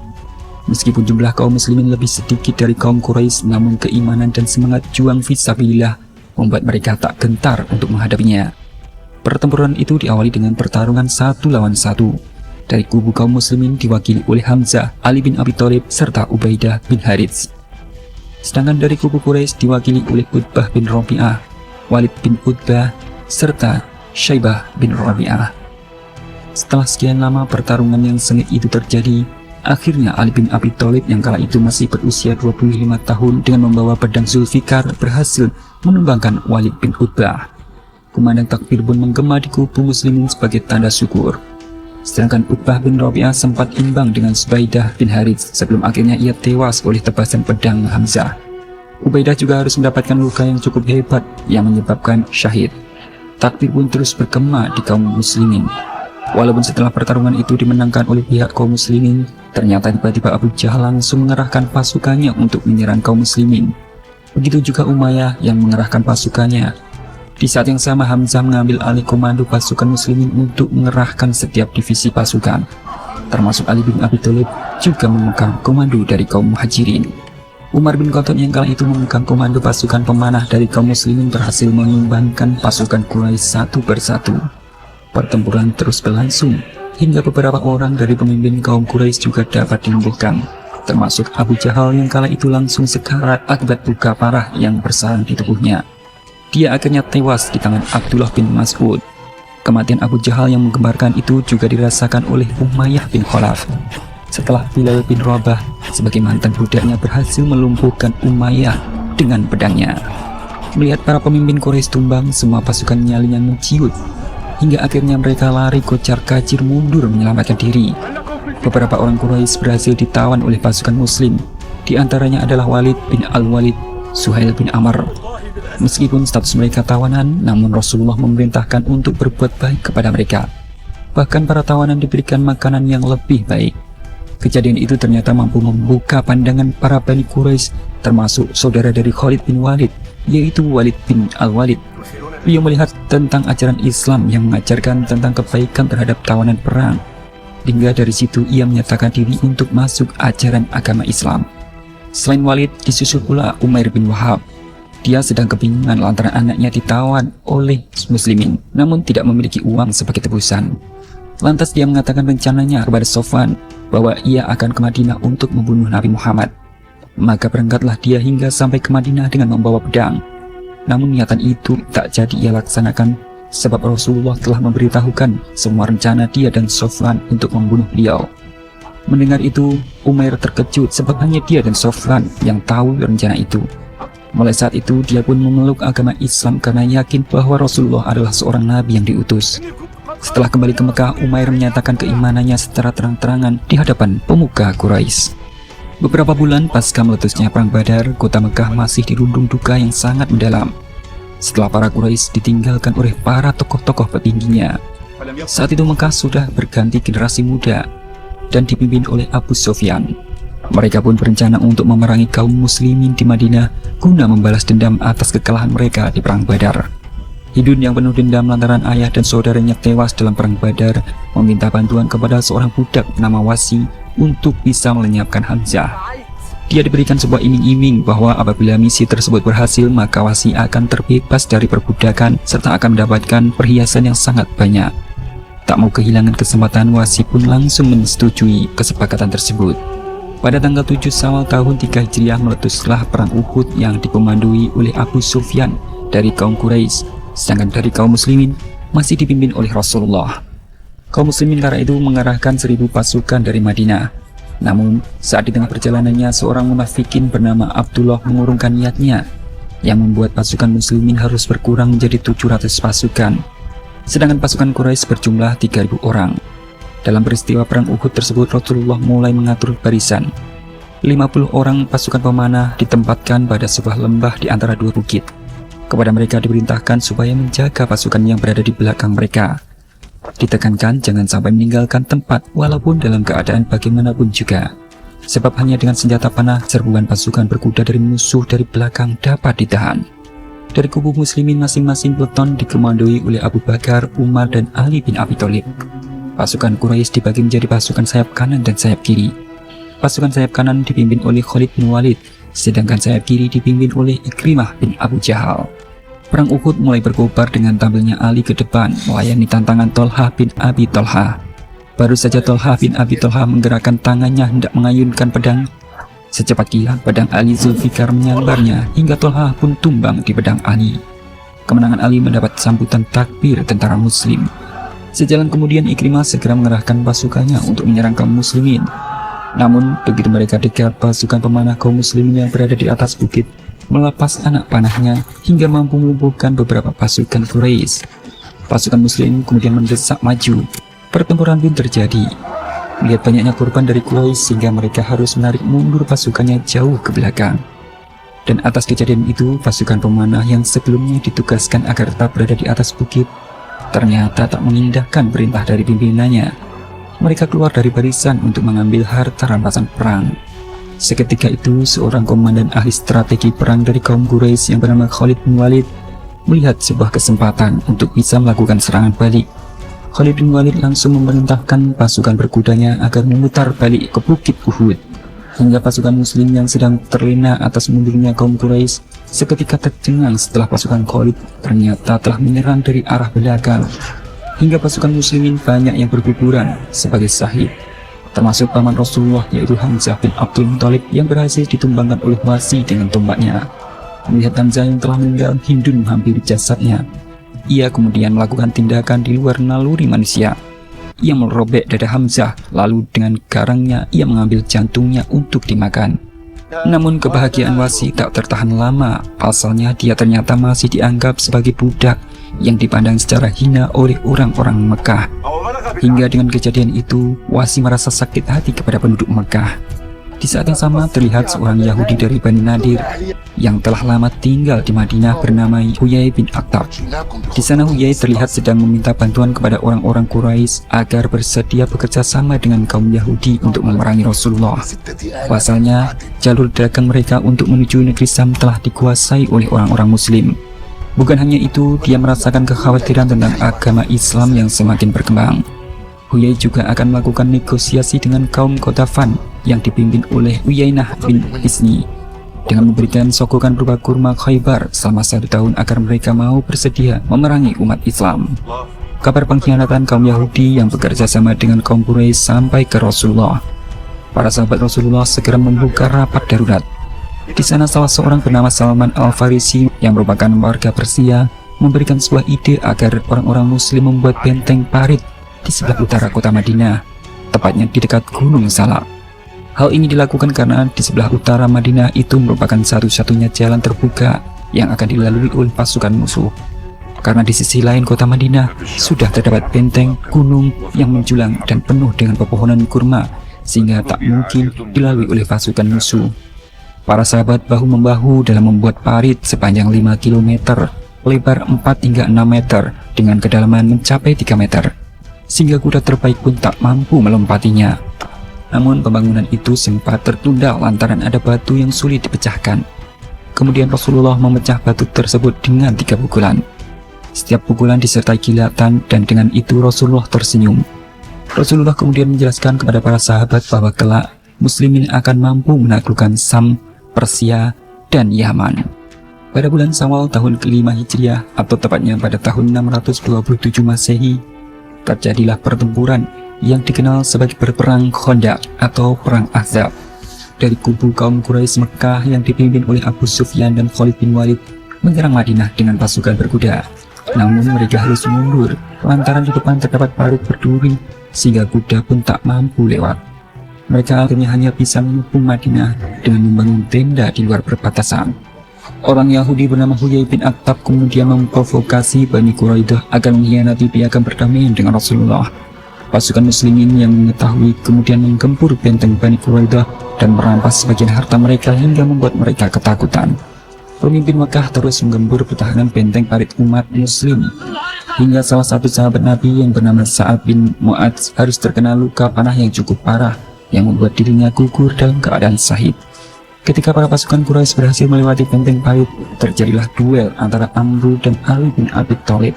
Meskipun jumlah kaum muslimin lebih sedikit dari kaum Quraisy, namun keimanan dan semangat juang fisabilillah membuat mereka tak gentar untuk menghadapinya. Pertempuran itu diawali dengan pertarungan 1 lawan 1. Dari kubu kaum muslimin diwakili oleh Hamzah, Ali bin Abi Thalib, serta Ubaidah bin Harits. Sedangkan dari kubu Quraisy diwakili oleh Utbah bin Rabi'ah, Walid bin Utbah, serta Syaibah bin Rabi'ah. Setelah sekian lama pertarungan yang sengit itu terjadi, akhirnya Ali bin Abi Thalib yang kala itu masih berusia 25 tahun dengan membawa pedang Zulfikar berhasil menumbangkan Walid bin Utbah. Kumandang takbir pun menggema di kubu muslimin sebagai tanda syukur. Sedangkan Utbah bin Rabi'ah sempat imbang dengan Ubaidah bin Harits sebelum akhirnya ia tewas oleh tebasan pedang Hamzah. Ubaidah juga harus mendapatkan luka yang cukup hebat yang menyebabkan syahid. Takbir pun terus bergema di kaum muslimin. Walaupun setelah pertarungan itu dimenangkan oleh pihak kaum muslimin, ternyata tiba-tiba Abu Jahal langsung mengerahkan pasukannya untuk menyerang kaum muslimin. Begitu juga Umayyah yang mengerahkan pasukannya. Di saat yang sama, Hamzah mengambil alih komando pasukan muslimin untuk mengerahkan setiap divisi pasukan. Termasuk Ali bin Abi Thalib juga memegang komando dari kaum muhajirin. Umar bin Khattab yang kala itu memegang komando pasukan pemanah dari kaum muslimin berhasil menumbangkan pasukan Quraisy satu persatu. Pertempuran terus berlangsung hingga beberapa orang dari pemimpin kaum Quraisy juga dapat dilumpuhkan, termasuk Abu Jahal yang kala itu langsung sekarat akibat luka parah yang bersarang di tubuhnya. Dia akhirnya tewas di tangan Abdullah bin Mas'ud. Kematian Abu Jahal yang menggemparkan itu juga dirasakan oleh Umayyah bin Khalaf. Setelah Bilal bin Rabah sebagai mantan budaknya berhasil melumpuhkan Umayyah dengan pedangnya. Melihat para pemimpin Quraisy tumbang, semua pasukan nyalinya menciut. Hingga akhirnya mereka lari kocar-kacir mundur menyelamatkan diri. Beberapa orang Quraisy berhasil ditawan oleh pasukan muslim. Di antaranya adalah Walid bin Al-Walid, Suhail bin Amr. Meskipun status mereka tawanan, namun Rasulullah memerintahkan untuk berbuat baik kepada mereka. Bahkan para tawanan diberikan makanan yang lebih baik. Kejadian itu ternyata mampu membuka pandangan para Bani Quraisy, termasuk saudara dari Khalid bin Walid, yaitu Walid bin Al-Walid. Beliau melihat tentang ajaran Islam yang mengajarkan tentang kebaikan terhadap tawanan perang. Hingga dari situ ia menyatakan diri untuk masuk ajaran agama Islam. Selain Walid, disusul pula Umair bin Wahab. Dia sedang kebingungan lantaran anaknya ditawan oleh muslimin, namun tidak memiliki uang sebagai tebusan. Lantas dia mengatakan rencananya kepada Sofwan bahwa ia akan ke Madinah untuk membunuh Nabi Muhammad. Maka berangkatlah dia hingga sampai ke Madinah dengan membawa pedang. Namun niatan itu tak jadi ia laksanakan sebab Rasulullah telah memberitahukan semua rencana dia dan Sofwan untuk membunuh beliau. Mendengar itu, Umair terkejut sebab hanya dia dan Sofwan yang tahu rencana itu. Mulai saat itu dia pun memeluk agama Islam karena yakin bahwa Rasulullah adalah seorang nabi yang diutus. Setelah kembali ke Mekah, Umair menyatakan keimanannya secara terang-terangan di hadapan pemuka Quraisy. Beberapa bulan pasca meletusnya Perang Badar, kota Mekah masih dirundung duka yang sangat mendalam. Setelah para Quraisy ditinggalkan oleh para tokoh-tokoh petingginya. Saat itu Mekah sudah berganti generasi muda dan dipimpin oleh Abu Sufyan. Mereka pun berencana untuk memerangi kaum muslimin di Madinah guna membalas dendam atas kekalahan mereka di Perang Badar. Hidun yang penuh dendam lantaran ayah dan saudaranya tewas dalam Perang Badar meminta bantuan kepada seorang budak bernama Wasi untuk bisa melenyapkan Hamzah. Dia diberikan sebuah iming-iming bahwa apabila misi tersebut berhasil maka Wasi akan terbebas dari perbudakan serta akan mendapatkan perhiasan yang sangat banyak. Tak mau kehilangan kesempatan, Wasi pun langsung menyetujui kesepakatan tersebut. Pada tanggal 7 Syawal tahun 3 Hijriah meletuslah perang Uhud yang dikomandoi oleh Abu Sufyan dari kaum Quraisy, sedangkan dari kaum muslimin masih dipimpin oleh Rasulullah. Kaum muslimin kala itu mengarahkan 1000 pasukan dari Madinah. Namun, saat di tengah perjalanannya, seorang munafikin bernama Abdullah mengurungkan niatnya, yang membuat pasukan muslimin harus berkurang menjadi 700 pasukan. Sedangkan pasukan Quraisy berjumlah 3.000 orang. Dalam peristiwa perang Uhud tersebut, Rasulullah mulai mengatur barisan. 50 orang pasukan pemanah ditempatkan pada sebuah lembah di antara dua bukit. Kepada mereka diperintahkan supaya menjaga pasukan yang berada di belakang mereka. Ditekankan jangan sampai meninggalkan tempat walaupun dalam keadaan bagaimanapun juga. Sebab hanya dengan senjata panah, serbuan pasukan berkuda dari musuh dari belakang dapat ditahan. Dari kubu muslimin masing-masing peleton dikomandoi oleh Abu Bakar, Umar, dan Ali bin Abi Thalib. Pasukan Quraisy dibagi menjadi pasukan sayap kanan dan sayap kiri. Pasukan sayap kanan dipimpin oleh Khalid bin Walid, sedangkan sayap kiri dipimpin oleh Ikrimah bin Abu Jahal. Perang Uhud mulai berkobar dengan tampilnya Ali ke depan melayani tantangan Thalhah bin Abi Thalhah. Baru saja Thalhah bin Abi Thalhah menggerakkan tangannya hendak mengayunkan pedang, secepat kilat pedang Ali Zulfikar menyambarnya hingga Thalhah pun tumbang di pedang Ali. Kemenangan Ali mendapat sambutan takbir tentara muslim. Sejalan kemudian Ikrimah segera mengerahkan pasukannya untuk menyerang kaum muslimin. Namun begitu mereka dekat, pasukan pemanah kaum muslimin yang berada di atas bukit melepas anak panahnya hingga mampu melumpuhkan beberapa pasukan Quraisy. Pasukan muslim kemudian mendesak maju. Pertempuran pun terjadi. Melihat banyaknya korban dari Quraisy sehingga mereka harus menarik mundur pasukannya jauh ke belakang. Dan atas kejadian itu, pasukan pemanah yang sebelumnya ditugaskan agar tetap berada di atas bukit ternyata tak mengindahkan perintah dari pimpinannya. Mereka keluar dari barisan untuk mengambil harta rampasan perang. Seketika itu, seorang komandan ahli strategi perang dari kaum Quraisy yang bernama Khalid bin Walid melihat sebuah kesempatan untuk bisa melakukan serangan balik. Khalid bin Walid langsung memerintahkan pasukan berkudanya agar memutar balik ke bukit Uhud. Hingga pasukan muslim yang sedang terlena atas mundurnya kaum Quraisy seketika tercengang setelah pasukan Khalid ternyata telah menyerang dari arah belakang. Hingga pasukan muslimin banyak yang berguguran sebagai syahid, termasuk paman Rasulullah yaitu Hamzah bin Abdul Muthalib yang berhasil ditumbangkan oleh Wasi dengan tombaknya. Melihat Hamzah yang telah meninggal, Hindun menghampiri jasadnya. Ia kemudian melakukan tindakan di luar naluri manusia. Ia merobek dada Hamzah, lalu dengan garangnya ia mengambil jantungnya untuk dimakan. Namun kebahagiaan Wasi tak tertahan lama, pasalnya dia ternyata masih dianggap sebagai budak yang dipandang secara hina oleh orang-orang Mekah. Hingga dengan kejadian itu, Wasi merasa sakit hati kepada penduduk Mekah. Di saat yang sama terlihat seorang Yahudi dari Bani Nadir yang telah lama tinggal di Madinah bernama Huyai bin Akhtab. Di sana Huyai terlihat sedang meminta bantuan kepada orang-orang Quraisy agar bersedia bekerja sama dengan kaum Yahudi untuk memerangi Rasulullah. Pasalnya, jalur dagang mereka untuk menuju negeri Syam telah dikuasai oleh orang-orang Muslim. Bukan hanya itu, dia merasakan kekhawatiran tentang agama Islam yang semakin berkembang. Huyai juga akan melakukan negosiasi dengan kaum Qatafan yang dipimpin oleh Uyainah bin Hisni dengan memberikan sokongan berupa kurma Khaybar selama 1 tahun agar mereka mau bersedia memerangi umat Islam. Kabar pengkhianatan kaum Yahudi yang bekerja sama dengan kaum Quraisy sampai ke Rasulullah. Para sahabat Rasulullah segera membuka rapat darurat. Di sana salah seorang bernama Salman Al-Farisi yang merupakan warga Persia memberikan sebuah ide agar orang-orang Muslim membuat benteng parit di sebelah utara kota Madinah, tepatnya di dekat Gunung Salak. Hal ini dilakukan karena di sebelah utara Madinah itu merupakan satu-satunya jalan terbuka yang akan dilalui oleh pasukan musuh. Karena di sisi lain kota Madinah sudah terdapat benteng, gunung yang menjulang dan penuh dengan pepohonan kurma, sehingga tak mungkin dilalui oleh pasukan musuh. Para sahabat bahu-membahu dalam membuat parit sepanjang 5 km, lebar 4 hingga 6 meter, dengan kedalaman mencapai 3 meter. Sehingga kuda terbaik pun tak mampu melompatinya. Namun pembangunan itu sempat tertunda lantaran ada batu yang sulit dipecahkan. Kemudian Rasulullah memecah batu tersebut dengan 3 pukulan. Setiap pukulan disertai kilatan dan dengan itu Rasulullah tersenyum. Rasulullah kemudian menjelaskan kepada para sahabat bahwa kelak Muslimin akan mampu menaklukkan Sam, Persia, dan Yaman. Pada bulan Syawal tahun ke-5 Hijriah atau tepatnya pada tahun 627 Masehi, terjadilah pertempuran yang dikenal sebagai perang Khandaq atau perang Ahzab. Dari kubu kaum Quraisy Mekah yang dipimpin oleh Abu Sufyan dan Khalid bin Walid menyerang Madinah dengan pasukan berkuda. Namun mereka harus mundur lantaran di depan terdapat parit berduri sehingga kuda pun tak mampu lewat. mereka akhirnya hanya bisa mengepung Madinah dengan membangun tenda di luar perbatasan. Orang Yahudi bernama Huyai bin Akhtab kemudian memprovokasi Bani Quraidah agar mengkhianati piagam perdamaian dengan Rasulullah. Pasukan muslimin yang mengetahui kemudian menggempur benteng Bani Quraidah dan merampas sebagian harta mereka hingga membuat mereka ketakutan. Pemimpin Mekah terus menggempur pertahanan benteng parit umat muslim hingga salah satu sahabat Nabi yang bernama Sa'ad bin Mu'adz harus terkena luka panah yang cukup parah yang membuat dirinya gugur dalam keadaan syahid. Ketika para pasukan Quraisy berhasil melewati benteng parit, terjadilah duel antara Amru dan Ali bin Abi Thalib.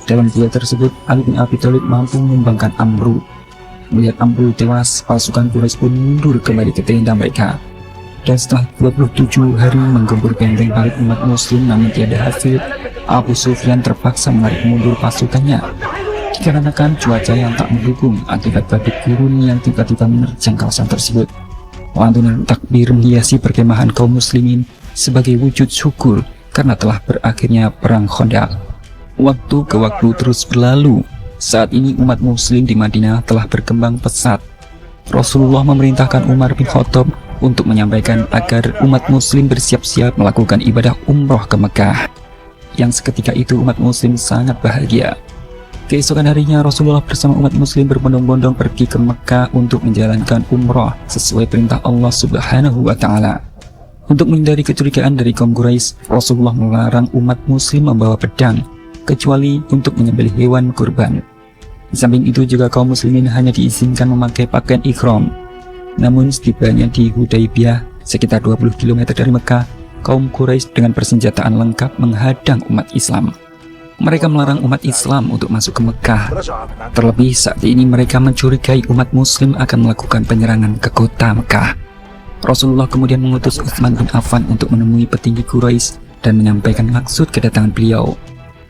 Dalam duel tersebut, Ali bin Abi Thalib mampu menumbangkan Amru. Melihat Amru tewas, pasukan Quraisy pun mundur kembali ke tenda mereka. Dan setelah 27 hari menggempur benteng parit umat muslim namun tiada hasil, Abu Sufyan terpaksa menarik mundur pasukannya dikarenakan cuaca yang tak mendukung akibat badai gurun yang tiba-tiba menerjang kawasan tersebut. Lantunan takbir menghiasi perkemahan kaum muslimin sebagai wujud syukur karena telah berakhirnya perang Khandaq. Waktu ke waktu terus berlalu. Saat ini umat muslim di Madinah telah berkembang pesat. Rasulullah memerintahkan Umar bin Khattab untuk menyampaikan agar umat muslim bersiap-siap melakukan ibadah umroh ke Mekah. Yang seketika itu umat muslim sangat bahagia. Keesokan harinya Rasulullah bersama umat muslim berbondong-bondong pergi ke Mekah untuk menjalankan umroh sesuai perintah Allah Subhanahu wa Ta'ala. Untuk menghindari kecurigaan dari kaum Quraisy, Rasulullah melarang umat muslim membawa pedang kecuali untuk menyembelih hewan kurban. Di samping itu juga kaum muslimin hanya diizinkan memakai pakaian ihram. Namun setibanya di Hudaybiyah sekitar 20 km dari Mekah, kaum Quraisy dengan persenjataan lengkap menghadang umat Islam. Mereka melarang umat Islam untuk masuk ke Mekah. Terlebih saat ini mereka mencurigai umat muslim akan melakukan penyerangan ke kota Mekah. Rasulullah kemudian mengutus Utsman bin Affan untuk menemui petinggi Quraisy dan menyampaikan maksud kedatangan beliau.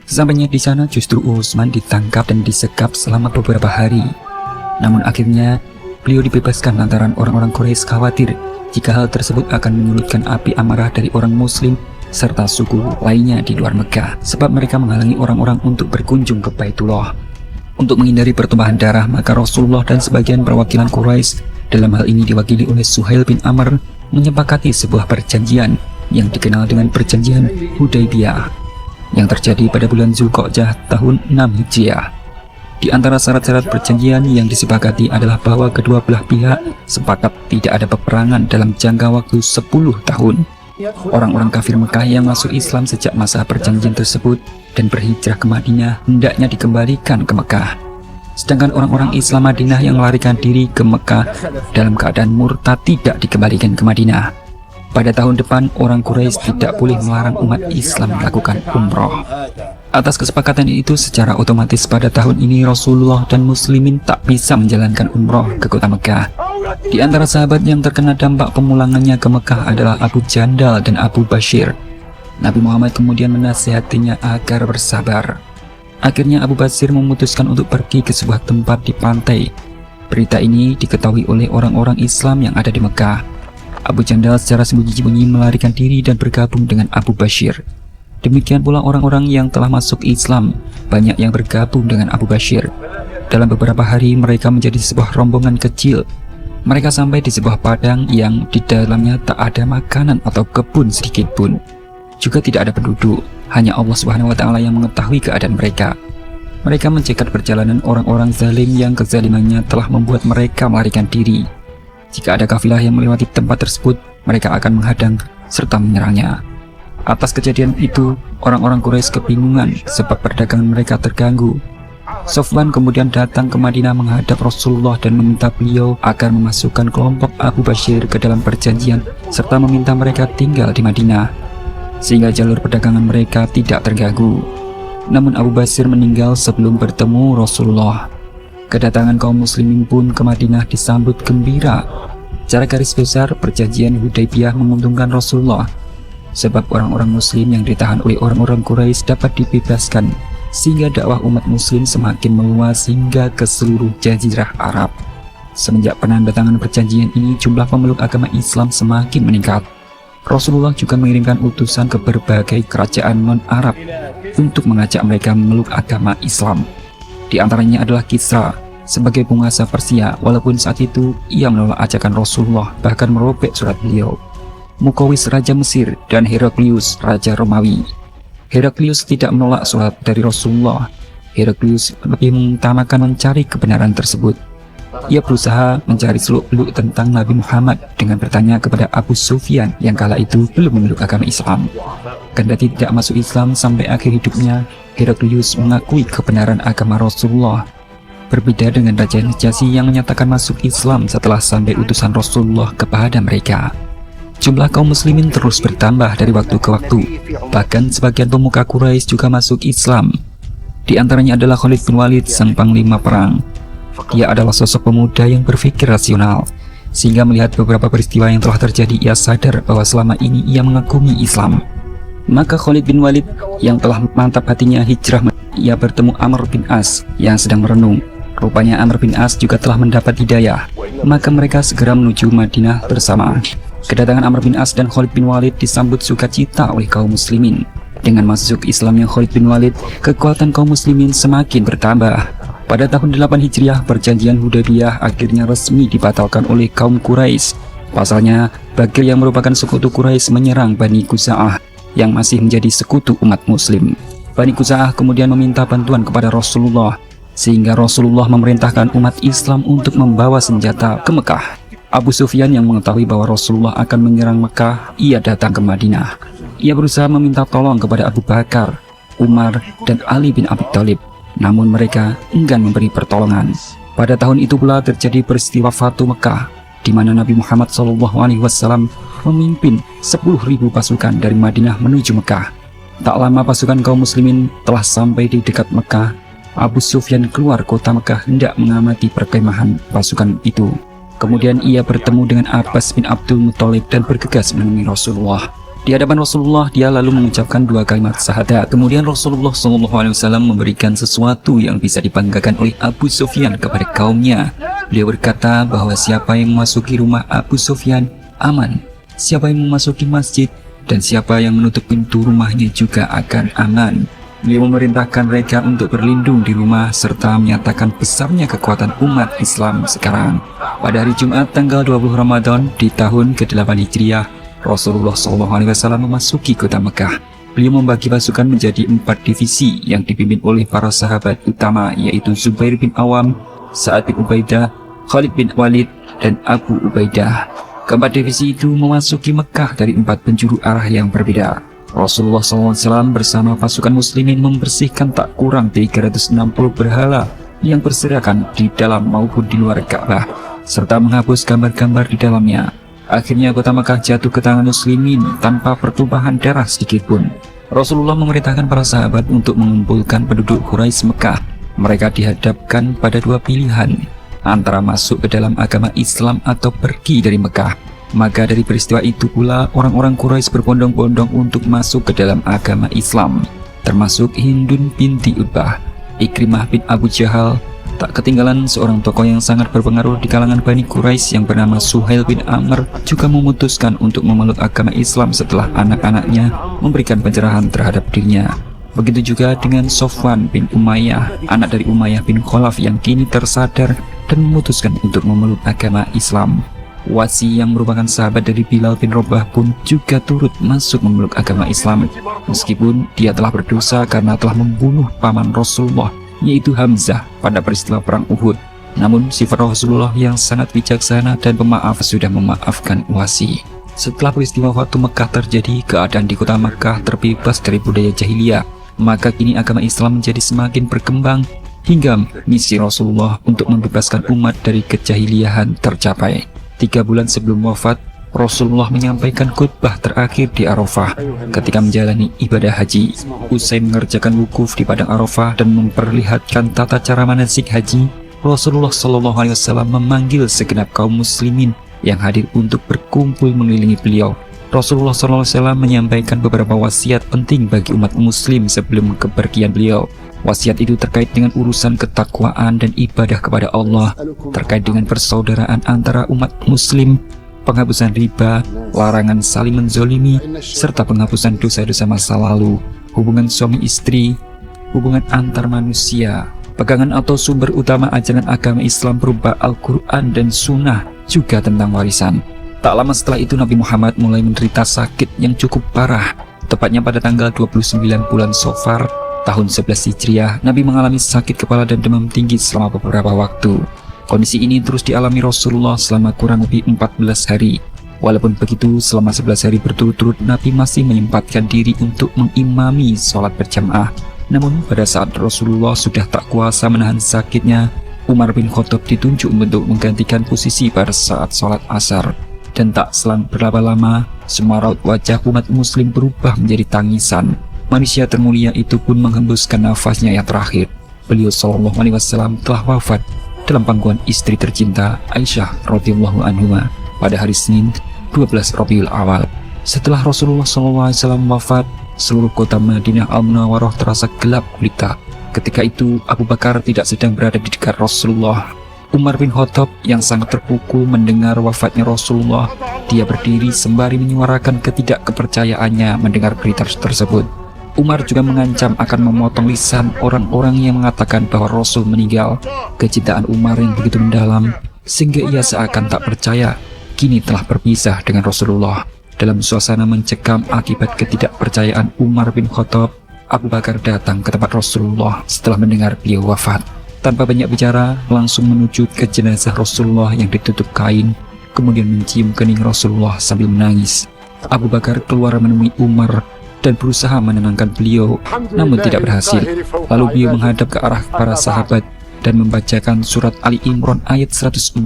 Sesampainya di sana justru Utsman ditangkap dan disekap selama beberapa hari. Namun akhirnya beliau dibebaskan lantaran orang-orang Quraisy khawatir jika hal tersebut akan menyulitkan api amarah dari orang muslim serta suku lainnya di luar Mekah, sebab mereka menghalangi orang-orang untuk berkunjung ke Baitullah. Untuk menghindari pertumpahan darah, maka Rasulullah dan sebagian perwakilan Quraisy, dalam hal ini diwakili oleh Suhail bin Amr, menyepakati sebuah perjanjian yang dikenal dengan perjanjian Hudaybiyah yang terjadi pada bulan Zulqa'dah tahun 6 Hijriah. Di antara syarat-syarat perjanjian yang disepakati adalah bahwa kedua belah pihak sepakat tidak ada peperangan dalam jangka waktu 10 tahun. Orang-orang kafir Mekah yang masuk Islam sejak masa perjanjian tersebut dan berhijrah ke Madinah hendaknya dikembalikan ke Mekah. Sedangkan orang-orang Islam Madinah yang melarikan diri ke Mekah dalam keadaan murtad tidak dikembalikan ke Madinah. Pada tahun depan, orang Quraisy tidak boleh melarang umat Islam melakukan umroh. Atas kesepakatan itu, secara otomatis pada tahun ini Rasulullah dan muslimin tak bisa menjalankan umroh ke kota Mekah. Di antara sahabat yang terkena dampak pemulangannya ke Mekah adalah Abu Jandal dan Abu Bashir. Nabi Muhammad kemudian menasihatinya agar bersabar. Akhirnya Abu Bashir memutuskan untuk pergi ke sebuah tempat di pantai. Berita ini diketahui oleh orang-orang Islam yang ada di Mekah. Abu Jandal secara sembunyi-sembunyi melarikan diri dan bergabung dengan Abu Bashir. Demikian pula orang-orang yang telah masuk Islam, banyak yang bergabung dengan Abu Bashir. Dalam beberapa hari mereka menjadi sebuah rombongan kecil. Mereka sampai di sebuah padang yang di dalamnya tak ada makanan atau kebun sedikit pun. Juga tidak ada penduduk, hanya Allah Subhanahu wa Ta'ala yang mengetahui keadaan mereka. Mereka mencegat perjalanan orang-orang zalim yang kezalimannya telah membuat mereka melarikan diri. Jika ada kafilah yang melewati tempat tersebut, mereka akan menghadang serta menyerangnya. Atas kejadian itu, orang-orang Quraisy kebingungan sebab perdagangan mereka terganggu. Sofwan kemudian datang ke Madinah menghadap Rasulullah dan meminta beliau agar memasukkan kelompok Abu Bashir ke dalam perjanjian serta meminta mereka tinggal di Madinah sehingga jalur perdagangan mereka tidak terganggu. Namun Abu Bashir meninggal sebelum bertemu Rasulullah. Kedatangan kaum muslimin pun ke Madinah disambut gembira. Secara garis besar, perjanjian Hudaybiyah menguntungkan Rasulullah sebab orang-orang muslim yang ditahan oleh orang-orang Quraisy dapat dibebaskan sehingga dakwah umat muslim semakin meluas hingga ke seluruh jazirah Arab. Semenjak penandatanganan perjanjian ini, jumlah pemeluk agama Islam semakin meningkat. Rasulullah juga mengirimkan utusan ke berbagai kerajaan non-Arab untuk mengajak mereka memeluk agama Islam. Di antaranya adalah Kisra, sebagai penguasa Persia, walaupun saat itu ia menolak ajakan Rasulullah, bahkan merobek surat beliau. Mukawis Raja Mesir dan Heraklius Raja Romawi. Heraklius tidak menolak surat dari Rasulullah. Heraklius lebih mengutamakan mencari kebenaran tersebut. Ia berusaha mencari seluk-beluk tentang Nabi Muhammad dengan bertanya kepada Abu Sufyan yang kala itu belum memeluk agama Islam. Kendati tidak masuk Islam sampai akhir hidupnya, Heraklius mengakui kebenaran agama Rasulullah. Berbeda dengan Raja Najasyi yang menyatakan masuk Islam setelah sampai utusan Rasulullah kepada mereka. Jumlah kaum muslimin terus bertambah dari waktu ke waktu. Bahkan sebagian pemuka Quraisy juga masuk Islam. Di antaranya adalah Khalid bin Walid, sang panglima perang. Dia adalah sosok pemuda yang berpikir rasional, sehingga melihat beberapa peristiwa yang telah terjadi, ia sadar bahwa selama ini ia mengagumi Islam. Maka Khalid bin Walid yang telah mantap hatinya hijrah, ia bertemu Amr bin As yang sedang merenung. Rupanya Amr bin As juga telah mendapat hidayah, maka mereka segera menuju Madinah bersama. Kedatangan Amr bin As dan Khalid bin Walid disambut sukacita oleh kaum muslimin. Dengan masuk Islamnya Khalid bin Walid, kekuatan kaum muslimin semakin bertambah. Pada tahun 8 Hijriah, perjanjian Hudaybiyah akhirnya resmi dibatalkan oleh kaum Quraisy. Pasalnya, Bakir yang merupakan sekutu Quraisy menyerang Bani Khuza'ah yang masih menjadi sekutu umat muslim. Bani Khuza'ah kemudian meminta bantuan kepada Rasulullah, sehingga Rasulullah memerintahkan umat Islam untuk membawa senjata ke Mekah. Abu Sufyan yang mengetahui bahwa Rasulullah akan menyerang Mekah, ia datang ke Madinah. Ia berusaha meminta tolong kepada Abu Bakar, Umar, dan Ali bin Abi Thalib. Namun mereka enggan memberi pertolongan. Pada tahun itu pula terjadi peristiwa Fatu Mekah, di mana Nabi Muhammad SAW memimpin 10.000 pasukan dari Madinah menuju Mekah. Tak lama pasukan kaum muslimin telah sampai di dekat Mekah. Abu Sufyan keluar kota Mekah hendak mengamati perkemahan pasukan itu. Kemudian ia bertemu dengan Abbas bin Abdul Muthalib dan bergegas menemui Rasulullah. Di hadapan Rasulullah, dia lalu mengucapkan 2 kalimat syahadat. Kemudian Rasulullah SAW memberikan sesuatu yang bisa dibanggakan oleh Abu Sufyan kepada kaumnya. Beliau berkata bahwa siapa yang memasuki rumah Abu Sufyan aman, siapa yang memasuki masjid, dan siapa yang menutup pintu rumahnya juga akan aman. Beliau memerintahkan mereka untuk berlindung di rumah serta menyatakan besarnya kekuatan umat Islam sekarang. Pada hari Jumat tanggal 20 Ramadan di tahun ke-8 Hijriah, Rasulullah SAW memasuki kota Mekah. Beliau membagi pasukan menjadi 4 divisi yang dipimpin oleh para sahabat utama, yaitu Zubair bin Awam, Sa'ad bin Ubaidah, Khalid bin Walid, dan Abu Ubaidah. Keempat divisi itu memasuki Mekah dari 4 penjuru arah yang berbeda. Rasulullah SAW bersama pasukan muslimin membersihkan tak kurang 360 berhala yang berserakan di dalam maupun di luar Ka'bah, serta menghapus gambar-gambar di dalamnya. Akhirnya kota Mekah jatuh ke tangan muslimin tanpa pertumpahan darah sedikitpun. Rasulullah memerintahkan para sahabat untuk mengumpulkan penduduk Quraisy Mekah. Mereka dihadapkan pada 2 pilihan, antara masuk ke dalam agama Islam atau pergi dari Mekah. Maka dari peristiwa itu pula orang-orang Quraisy berbondong-bondong untuk masuk ke dalam agama Islam, termasuk Hindun binti Utbah, Ikrimah bin Abu Jahal. Tak ketinggalan seorang tokoh yang sangat berpengaruh di kalangan Bani Quraisy yang bernama Suhail bin Amr juga memutuskan untuk memeluk agama Islam setelah anak-anaknya memberikan pencerahan terhadap dirinya. Begitu juga dengan Sofwan bin Umayyah, anak dari Umayyah bin Khalaf yang kini tersadar dan memutuskan untuk memeluk agama Islam. Wasi yang merupakan sahabat dari Bilal bin Rabah pun juga turut masuk memeluk agama Islam, meskipun dia telah berdosa karena telah membunuh paman Rasulullah, yaitu Hamzah, pada peristiwa perang Uhud. Namun sifat Rasulullah yang sangat bijaksana dan pemaaf sudah memaafkan Wasi. Setelah peristiwa Fatu Mekah terjadi, keadaan di kota Mekah terbebas dari budaya jahiliyah. Maka kini agama Islam menjadi semakin berkembang hingga misi Rasulullah untuk membebaskan umat dari kejahiliahan tercapai. 3 bulan sebelum wafat, Rasulullah menyampaikan khutbah terakhir di Arafah ketika menjalani ibadah haji. Usai mengerjakan wukuf di padang Arafah dan memperlihatkan tata cara manasik haji, Rasulullah SAW memanggil segenap kaum muslimin yang hadir untuk berkumpul mengelilingi beliau. Rasulullah SAW menyampaikan beberapa wasiat penting bagi umat muslim sebelum kepergian beliau. Wasiat itu terkait dengan urusan ketakwaan dan ibadah kepada Allah, terkait dengan persaudaraan antara umat muslim, penghapusan riba, larangan saling menzolimi, serta penghapusan dosa-dosa masa lalu, hubungan suami istri, hubungan antar manusia, Pegangan atau sumber utama ajaran agama Islam berupa Al-Quran dan Sunnah, juga tentang warisan. Tak lama setelah itu Nabi Muhammad mulai menderita sakit yang cukup parah. Tepatnya pada tanggal 29 bulan Safar tahun 11 Hijriah, Nabi mengalami sakit kepala dan demam tinggi selama beberapa waktu. Kondisi ini terus dialami Rasulullah selama kurang lebih 14 hari. Walaupun begitu, selama 11 hari berturut-turut Nabi masih menyempatkan diri untuk mengimami sholat berjamaah. Namun pada saat Rasulullah sudah tak kuasa menahan sakitnya, Umar bin Khattab ditunjuk untuk menggantikan posisi pada saat sholat asar. Dan tak selang berapa lama, semua raut wajah umat muslim berubah menjadi tangisan. Manusia termulia itu pun menghembuskan nafasnya yang terakhir. Beliau Shallallahu Alaihi Wasallam telah wafat dalam pangkuan istri tercinta Aisyah radhiyallahu anha pada hari Senin 12 Rabiul Awal. Setelah Rasulullah SAW wafat, seluruh kota Madinah Al-Munawwarah terasa gelap gulita. Ketika itu Abu Bakar tidak sedang berada di dekat Rasulullah. Umar bin Khattab yang sangat terpukul mendengar wafatnya Rasulullah, dia berdiri sembari menyuarakan ketidakkepercayaannya mendengar berita tersebut. Umar juga mengancam akan memotong lisan orang-orang yang mengatakan bahwa Rasul meninggal. Kecintaan Umar yang begitu mendalam sehingga ia seakan tak percaya kini telah berpisah dengan Rasulullah. Dalam suasana mencekam akibat ketidakpercayaan Umar bin Khattab, Abu Bakar datang ke tempat Rasulullah setelah mendengar beliau wafat. Tanpa banyak bicara, langsung menuju ke jenazah Rasulullah yang ditutup kain, kemudian mencium kening Rasulullah sambil menangis. Abu Bakar keluar menemui Umar dan berusaha menenangkan beliau, namun tidak berhasil. Lalu beliau menghadap ke arah para sahabat dan membacakan surat Ali Imran ayat 144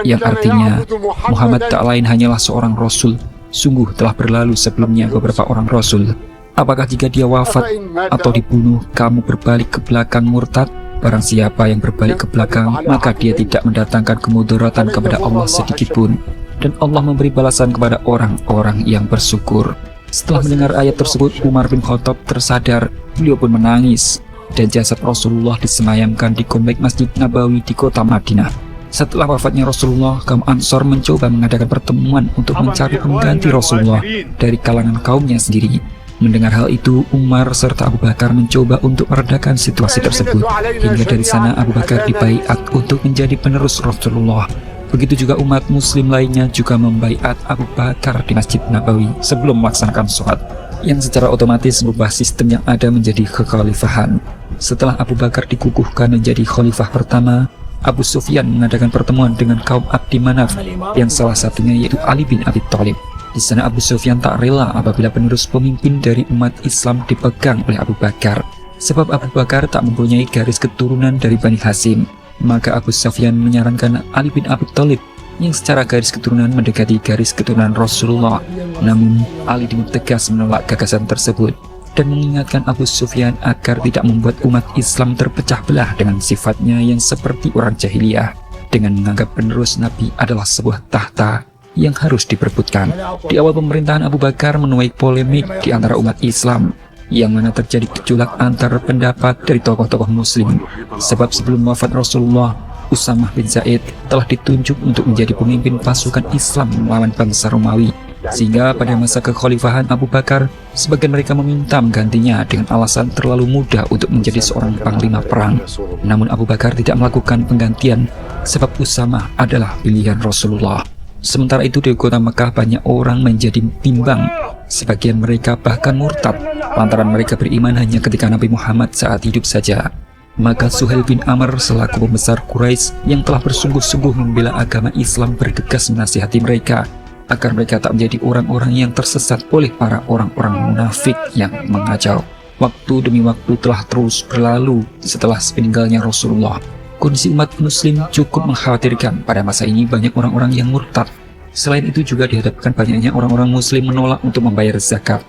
yang artinya, Muhammad tak lain hanyalah seorang Rasul. Sungguh telah berlalu sebelumnya beberapa orang Rasul. Apakah jika dia wafat atau dibunuh, kamu berbalik ke belakang murtad? Barang siapa yang berbalik ke belakang, maka dia tidak mendatangkan kemudaratan kepada Allah sedikitpun. Dan Allah memberi balasan kepada orang-orang yang bersyukur. Setelah mendengar ayat tersebut, Umar bin Khattab tersadar. Beliau pun menangis. Dan jasad Rasulullah disemayamkan di komplek Masjid Nabawi di kota Madinah. Setelah wafatnya Rasulullah, kaum Ansor mencoba mengadakan pertemuan untuk mencari pengganti Rasulullah dari kalangan kaumnya sendiri. Mendengar hal itu, Umar serta Abu Bakar mencoba untuk meredakan situasi tersebut. Hingga dari sana Abu Bakar dibaiat untuk menjadi penerus Rasulullah. Begitu juga umat muslim lainnya juga membaiat Abu Bakar di Masjid Nabawi sebelum melaksanakan sholat, yang secara otomatis merubah sistem yang ada menjadi kekhalifahan. Setelah Abu Bakar dikukuhkan menjadi khalifah pertama, Abu Sufyan mengadakan pertemuan dengan kaum Abdi Manaf, yang salah satunya yaitu Ali bin Abi Thalib. Di sana Abu Sufyan tak rela apabila penerus pemimpin dari umat Islam dipegang oleh Abu Bakar, sebab Abu Bakar tak mempunyai garis keturunan dari Bani Hashim. Maka Abu Sufyan menyarankan Ali bin Abi Thalib yang secara garis keturunan mendekati garis keturunan Rasulullah. Namun Ali dengan tegas menolak gagasan tersebut dan mengingatkan Abu Sufyan agar tidak membuat umat Islam terpecah belah dengan sifatnya yang seperti orang jahiliyah, dengan menganggap penerus Nabi adalah sebuah tahta yang harus diperebutkan. Di awal pemerintahan Abu Bakar menuai polemik di antara umat Islam, yang mana terjadi gejolak antar pendapat dari tokoh-tokoh muslim. Sebab sebelum wafat Rasulullah, Usamah bin Zaid telah ditunjuk untuk menjadi pemimpin pasukan Islam melawan bangsa Romawi. Sehingga pada masa kekhalifahan Abu Bakar, sebagian mereka meminta menggantinya dengan alasan terlalu muda untuk menjadi seorang panglima perang. Namun Abu Bakar tidak melakukan penggantian, sebab Usamah adalah pilihan Rasulullah. Sementara itu di kota Mekah banyak orang menjadi bimbang. Sebagian mereka bahkan murtad lantaran mereka beriman hanya ketika Nabi Muhammad saat hidup saja. Maka Suhail bin Amr selaku pembesar Quraisy yang telah bersungguh-sungguh membela agama Islam bergegas menasihati mereka agar mereka tak menjadi orang-orang yang tersesat oleh para orang-orang munafik yang mengacau. Waktu demi waktu telah terus berlalu setelah meninggalnya Rasulullah. Kondisi umat muslim cukup mengkhawatirkan. Pada masa ini banyak orang-orang yang murtad. Selain itu juga dihadapkan banyaknya orang-orang muslim menolak untuk membayar zakat,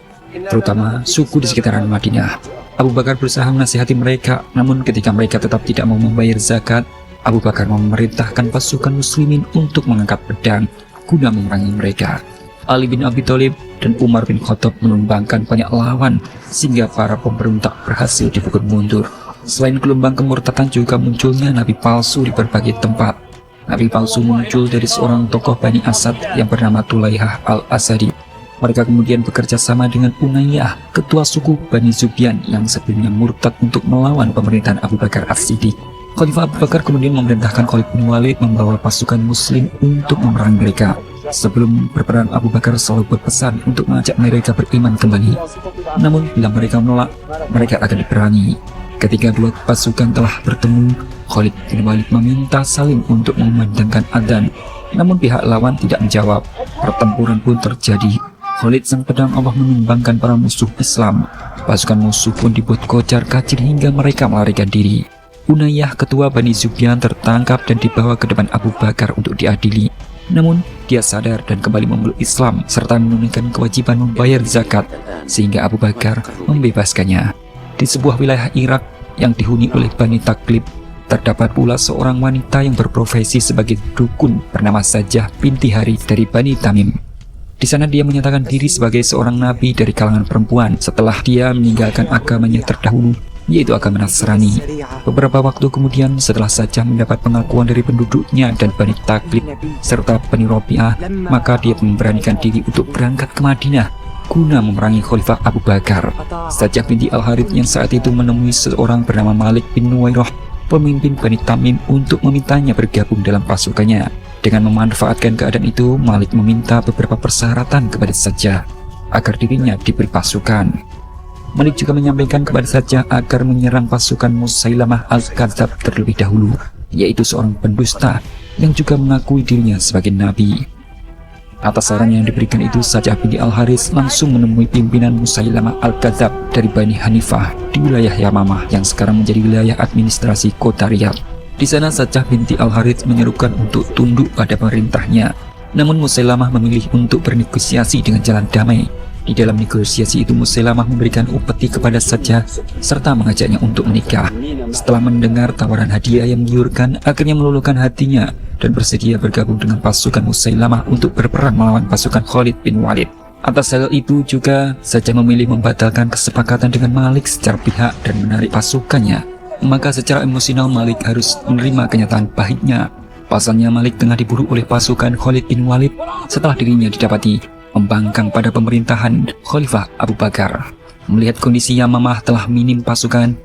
terutama suku di sekitaran Madinah. Abu Bakar berusaha menasihati mereka, namun ketika mereka tetap tidak mau membayar zakat, Abu Bakar memerintahkan pasukan muslimin untuk mengangkat pedang guna memerangi mereka. Ali bin Abi Thalib dan Umar bin Khattab menumbangkan banyak lawan sehingga para pemberontak berhasil dipukul mundur. Selain gelombang kemurtadan juga munculnya nabi palsu di berbagai tempat. Nabi palsu muncul dari seorang tokoh Bani Asad yang bernama Tulaihah al-Asadi. Mereka kemudian bekerja sama dengan Umayyah, ketua suku Bani Zubyan yang sebelumnya murtad untuk melawan pemerintahan Abu Bakar As-Siddiq. Khalifah Abu Bakar kemudian memerintahkan Khalid bin Walid membawa pasukan muslim untuk memerangi mereka. Sebelum berperang, Abu Bakar selalu berpesan untuk mengajak mereka beriman kembali. Namun bila mereka menolak, mereka akan diperangi. Ketika dua pasukan telah bertemu, Khalid bin Walid meminta Salim untuk memandangkan adzan. Namun pihak lawan tidak menjawab. Pertempuran pun terjadi. Khalid sang pedang Allah menumbangkan para musuh Islam. Pasukan musuh pun dibuat kocar kacir hingga mereka melarikan diri. Umayyah, ketua Bani Zubyan, tertangkap dan dibawa ke depan Abu Bakar untuk diadili. Namun dia sadar dan kembali memeluk Islam serta menunaikan kewajiban membayar zakat, sehingga Abu Bakar membebaskannya. Di sebuah wilayah Irak yang dihuni oleh Bani Taglib, terdapat pula seorang wanita yang berprofesi sebagai dukun bernama Sajjah binti Harith dari Bani Tamim. Di sana dia menyatakan diri sebagai seorang nabi dari kalangan perempuan setelah dia meninggalkan agamanya terdahulu, yaitu agama Nasrani. Beberapa waktu kemudian, setelah Sajjah mendapat pengakuan dari penduduknya dan Bani Taglib serta Bani Rabi'ah, maka dia memberanikan diri untuk berangkat ke Madinah guna memerangi Khalifah Abu Bakar. Sajjah binti Al-Harith yang saat itu menemui seorang bernama Malik bin Nuwairah, pemimpin Bani Tamim, untuk memintanya bergabung dalam pasukannya. Dengan memanfaatkan keadaan itu, Malik meminta beberapa persyaratan kepada Sajjah agar dirinya diberi pasukan. Malik juga menyampaikan kepada Sajjah agar menyerang pasukan Musailamah Al-Kadzab terlebih dahulu, yaitu seorang pendusta yang juga mengakui dirinya sebagai nabi. Atas saran yang diberikan itu, Sajjah binti Al-Harith langsung menemui pimpinan Musailamah Al-Kadzab dari Bani Hanifah di wilayah Yamamah yang sekarang menjadi wilayah administrasi kota Riyadh. Di sana Sajjah binti Al-Harith menyerukan untuk tunduk pada pemerintahnya. Namun Musailamah memilih untuk bernegosiasi dengan jalan damai. Di dalam negosiasi itu, Musailamah memberikan upeti kepada Sajjah serta mengajaknya untuk menikah. Setelah mendengar tawaran hadiah yang menggiurkan, akhirnya meluluhkan hatinya dan bersedia bergabung dengan pasukan Musailamah untuk berperang melawan pasukan Khalid bin Walid. Atas hal itu juga, Sajjah memilih membatalkan kesepakatan dengan Malik secara pihak dan menarik pasukannya. Maka secara emosional Malik harus menerima kenyataan pahitnya. Pasalnya Malik tengah diburu oleh pasukan Khalid bin Walid setelah dirinya didapati membangkang pada pemerintahan Khalifah Abu Bakar. Melihat kondisi Yamamah telah minim pasukan,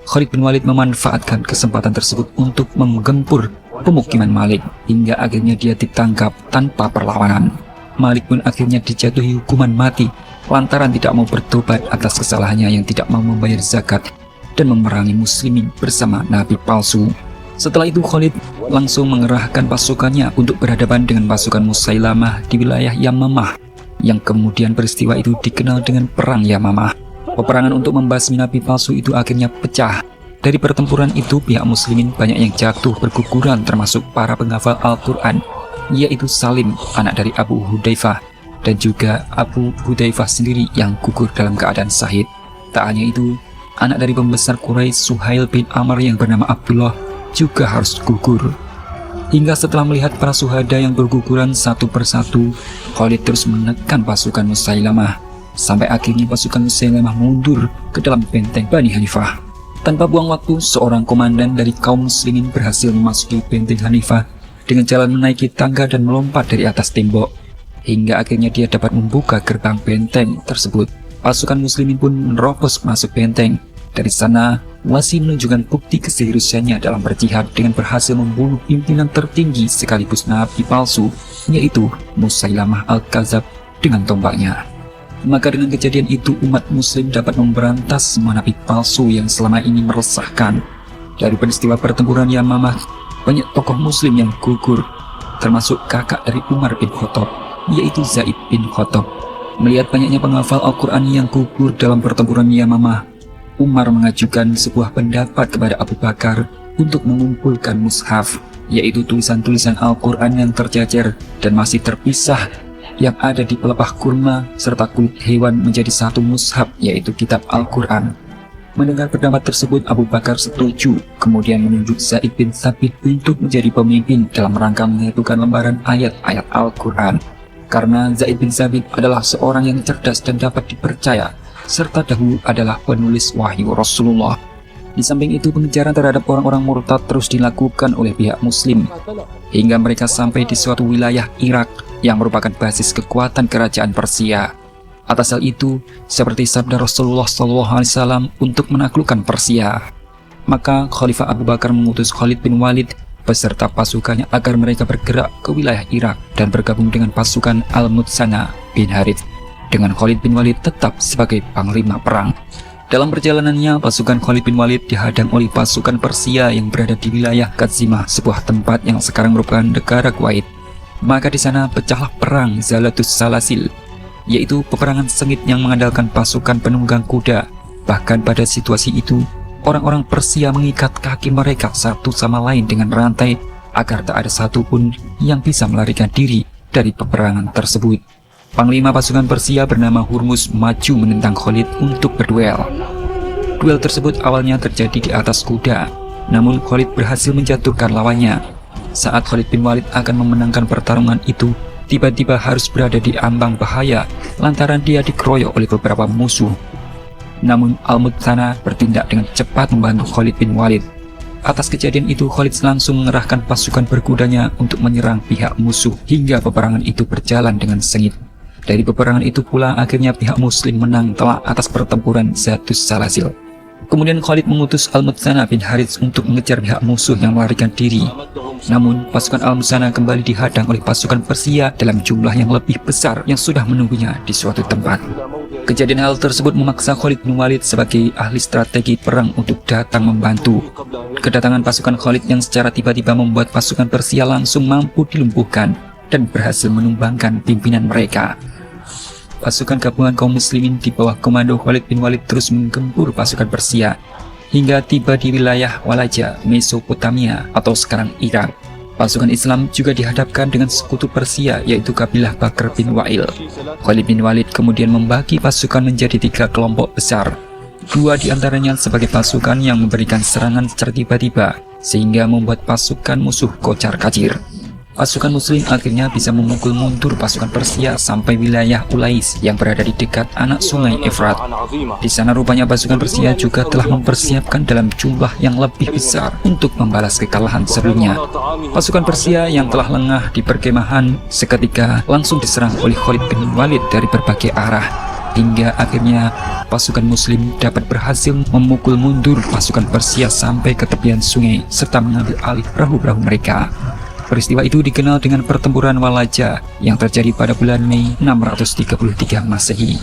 Khalid bin Walid memanfaatkan kesempatan tersebut untuk menggempur pemukiman Malik hingga akhirnya dia ditangkap tanpa perlawanan. Malik pun akhirnya dijatuhi hukuman mati lantaran tidak mau bertobat atas kesalahannya yang tidak mau membayar zakat dan memerangi muslimin bersama nabi palsu. Setelah itu Khalid langsung mengerahkan pasukannya untuk berhadapan dengan pasukan Musailamah di wilayah Yamamah, yang kemudian peristiwa itu dikenal dengan Perang Yamamah. Peperangan untuk membasmi nabi palsu itu akhirnya pecah. Dari pertempuran itu pihak muslimin banyak yang jatuh berguguran, termasuk para penghafal Al-Quran, yaitu Salim, anak dari Abu Hudzaifah, dan juga Abu Hudzaifah sendiri yang gugur dalam keadaan syahid. Tak hanya itu, anak dari pembesar Quraisy Suhail bin Amr yang bernama Abdullah juga harus gugur. Hingga setelah melihat para suhada yang berguguran satu persatu, Khalid terus menekan pasukan Musailamah sampai akhirnya pasukan Musailamah mundur ke dalam benteng Bani Hanifah. Tanpa buang waktu, seorang komandan dari kaum muslimin berhasil memasuki benteng Hanifah dengan jalan menaiki tangga dan melompat dari atas tembok, hingga akhirnya dia dapat membuka gerbang benteng tersebut. Pasukan muslimin pun menerobos masuk benteng. Dari sana, Wasi menunjukkan bukti keseriusannya dalam berjihad dengan berhasil membunuh pimpinan tertinggi sekaligus nabi palsu, yaitu Musailamah Al-Kadzab dengan tombaknya. Maka dengan kejadian itu, umat muslim dapat memberantas semua nabi palsu yang selama ini meresahkan. Dari peristiwa pertempuran Yamamah, banyak tokoh muslim yang gugur, termasuk kakak dari Umar bin Khattab, yaitu Zaid bin Khattab. Melihat banyaknya penghafal Al-Quran yang gugur dalam pertempuran Yamamah, Umar mengajukan sebuah pendapat kepada Abu Bakar untuk mengumpulkan mushaf, yaitu tulisan-tulisan Al-Quran yang tercecer dan masih terpisah yang ada di pelepah kurma serta kulit hewan menjadi satu mushaf, yaitu kitab Al-Quran. Mendengar pendapat tersebut, Abu Bakar setuju, kemudian menunjuk Zaid bin Thabit untuk menjadi pemimpin dalam rangka menyatukan lembaran ayat-ayat Al-Quran. Karena Zaid bin Thabit adalah seorang yang cerdas dan dapat dipercaya, serta dahulu adalah penulis wahyu Rasulullah. Di samping itu, pengejaran terhadap orang-orang murtad terus dilakukan oleh pihak muslim hingga mereka sampai di suatu wilayah Irak yang merupakan basis kekuatan kerajaan Persia. Atas hal itu, seperti sabda Rasulullah SAW untuk menaklukkan Persia, maka Khalifah Abu Bakar mengutus Khalid bin Walid beserta pasukannya agar mereka bergerak ke wilayah Irak dan bergabung dengan pasukan Al-Mutsana bin Harith, dengan Khalid bin Walid tetap sebagai panglima perang. Dalam perjalanannya, pasukan Khalid bin Walid dihadang oleh pasukan Persia yang berada di wilayah Kazimah, sebuah tempat yang sekarang merupakan negara Kuwait. Maka di sana pecahlah perang Zalatus Salasil, yaitu peperangan sengit yang mengandalkan pasukan penunggang kuda. Bahkan pada situasi itu, orang-orang Persia mengikat kaki mereka satu sama lain dengan rantai agar tak ada satupun yang bisa melarikan diri dari peperangan tersebut. Panglima pasukan Persia bernama Hurmuz maju menentang Khalid untuk berduel. Duel tersebut awalnya terjadi di atas kuda, namun Khalid berhasil menjatuhkan lawannya. Saat Khalid bin Walid akan memenangkan pertarungan itu, tiba-tiba harus berada di ambang bahaya lantaran dia dikeroyok oleh beberapa musuh. Namun Al-Mutsana bertindak dengan cepat membantu Khalid bin Walid. Atas kejadian itu, Khalid langsung mengerahkan pasukan berkudanya untuk menyerang pihak musuh hingga peperangan itu berjalan dengan sengit. Dari peperangan itu pula akhirnya pihak muslim menang telak atas pertempuran Zatus Salasil. Kemudian Khalid mengutus Al-Mutsana bin Harith untuk mengejar pihak musuh yang melarikan diri. Namun pasukan Al-Mutsana kembali dihadang oleh pasukan Persia dalam jumlah yang lebih besar yang sudah menunggunya di suatu tempat. Kejadian hal tersebut memaksa Khalid bin Walid sebagai ahli strategi perang untuk datang membantu. Kedatangan pasukan Khalid yang secara tiba-tiba membuat pasukan Persia langsung mampu dilumpuhkan dan berhasil menumbangkan pimpinan mereka. Pasukan gabungan kaum muslimin di bawah komando Khalid bin Walid terus menggempur pasukan Persia hingga tiba di wilayah Walaja, Mesopotamia atau sekarang Irak. Pasukan Islam juga dihadapkan dengan sekutu Persia yaitu kabilah Bakr bin Wa'il. Khalid bin Walid kemudian membagi pasukan menjadi 3 kelompok besar. 2 diantaranya sebagai pasukan yang memberikan serangan secara tiba-tiba sehingga membuat pasukan musuh kocar-kacir. Pasukan muslim akhirnya bisa memukul mundur pasukan Persia sampai wilayah Ulais yang berada di dekat anak sungai Efrat. Di sana rupanya pasukan Persia juga telah mempersiapkan dalam jumlah yang lebih besar untuk membalas kekalahan sebelumnya. Pasukan Persia yang telah lengah di perkemahan seketika langsung diserang oleh Khalid bin Walid dari berbagai arah, hingga akhirnya pasukan muslim dapat berhasil memukul mundur pasukan Persia sampai ke tepian sungai serta mengambil alih perahu-perahu mereka. Peristiwa itu dikenal dengan pertempuran Walaja yang terjadi pada bulan Mei 633 Masehi.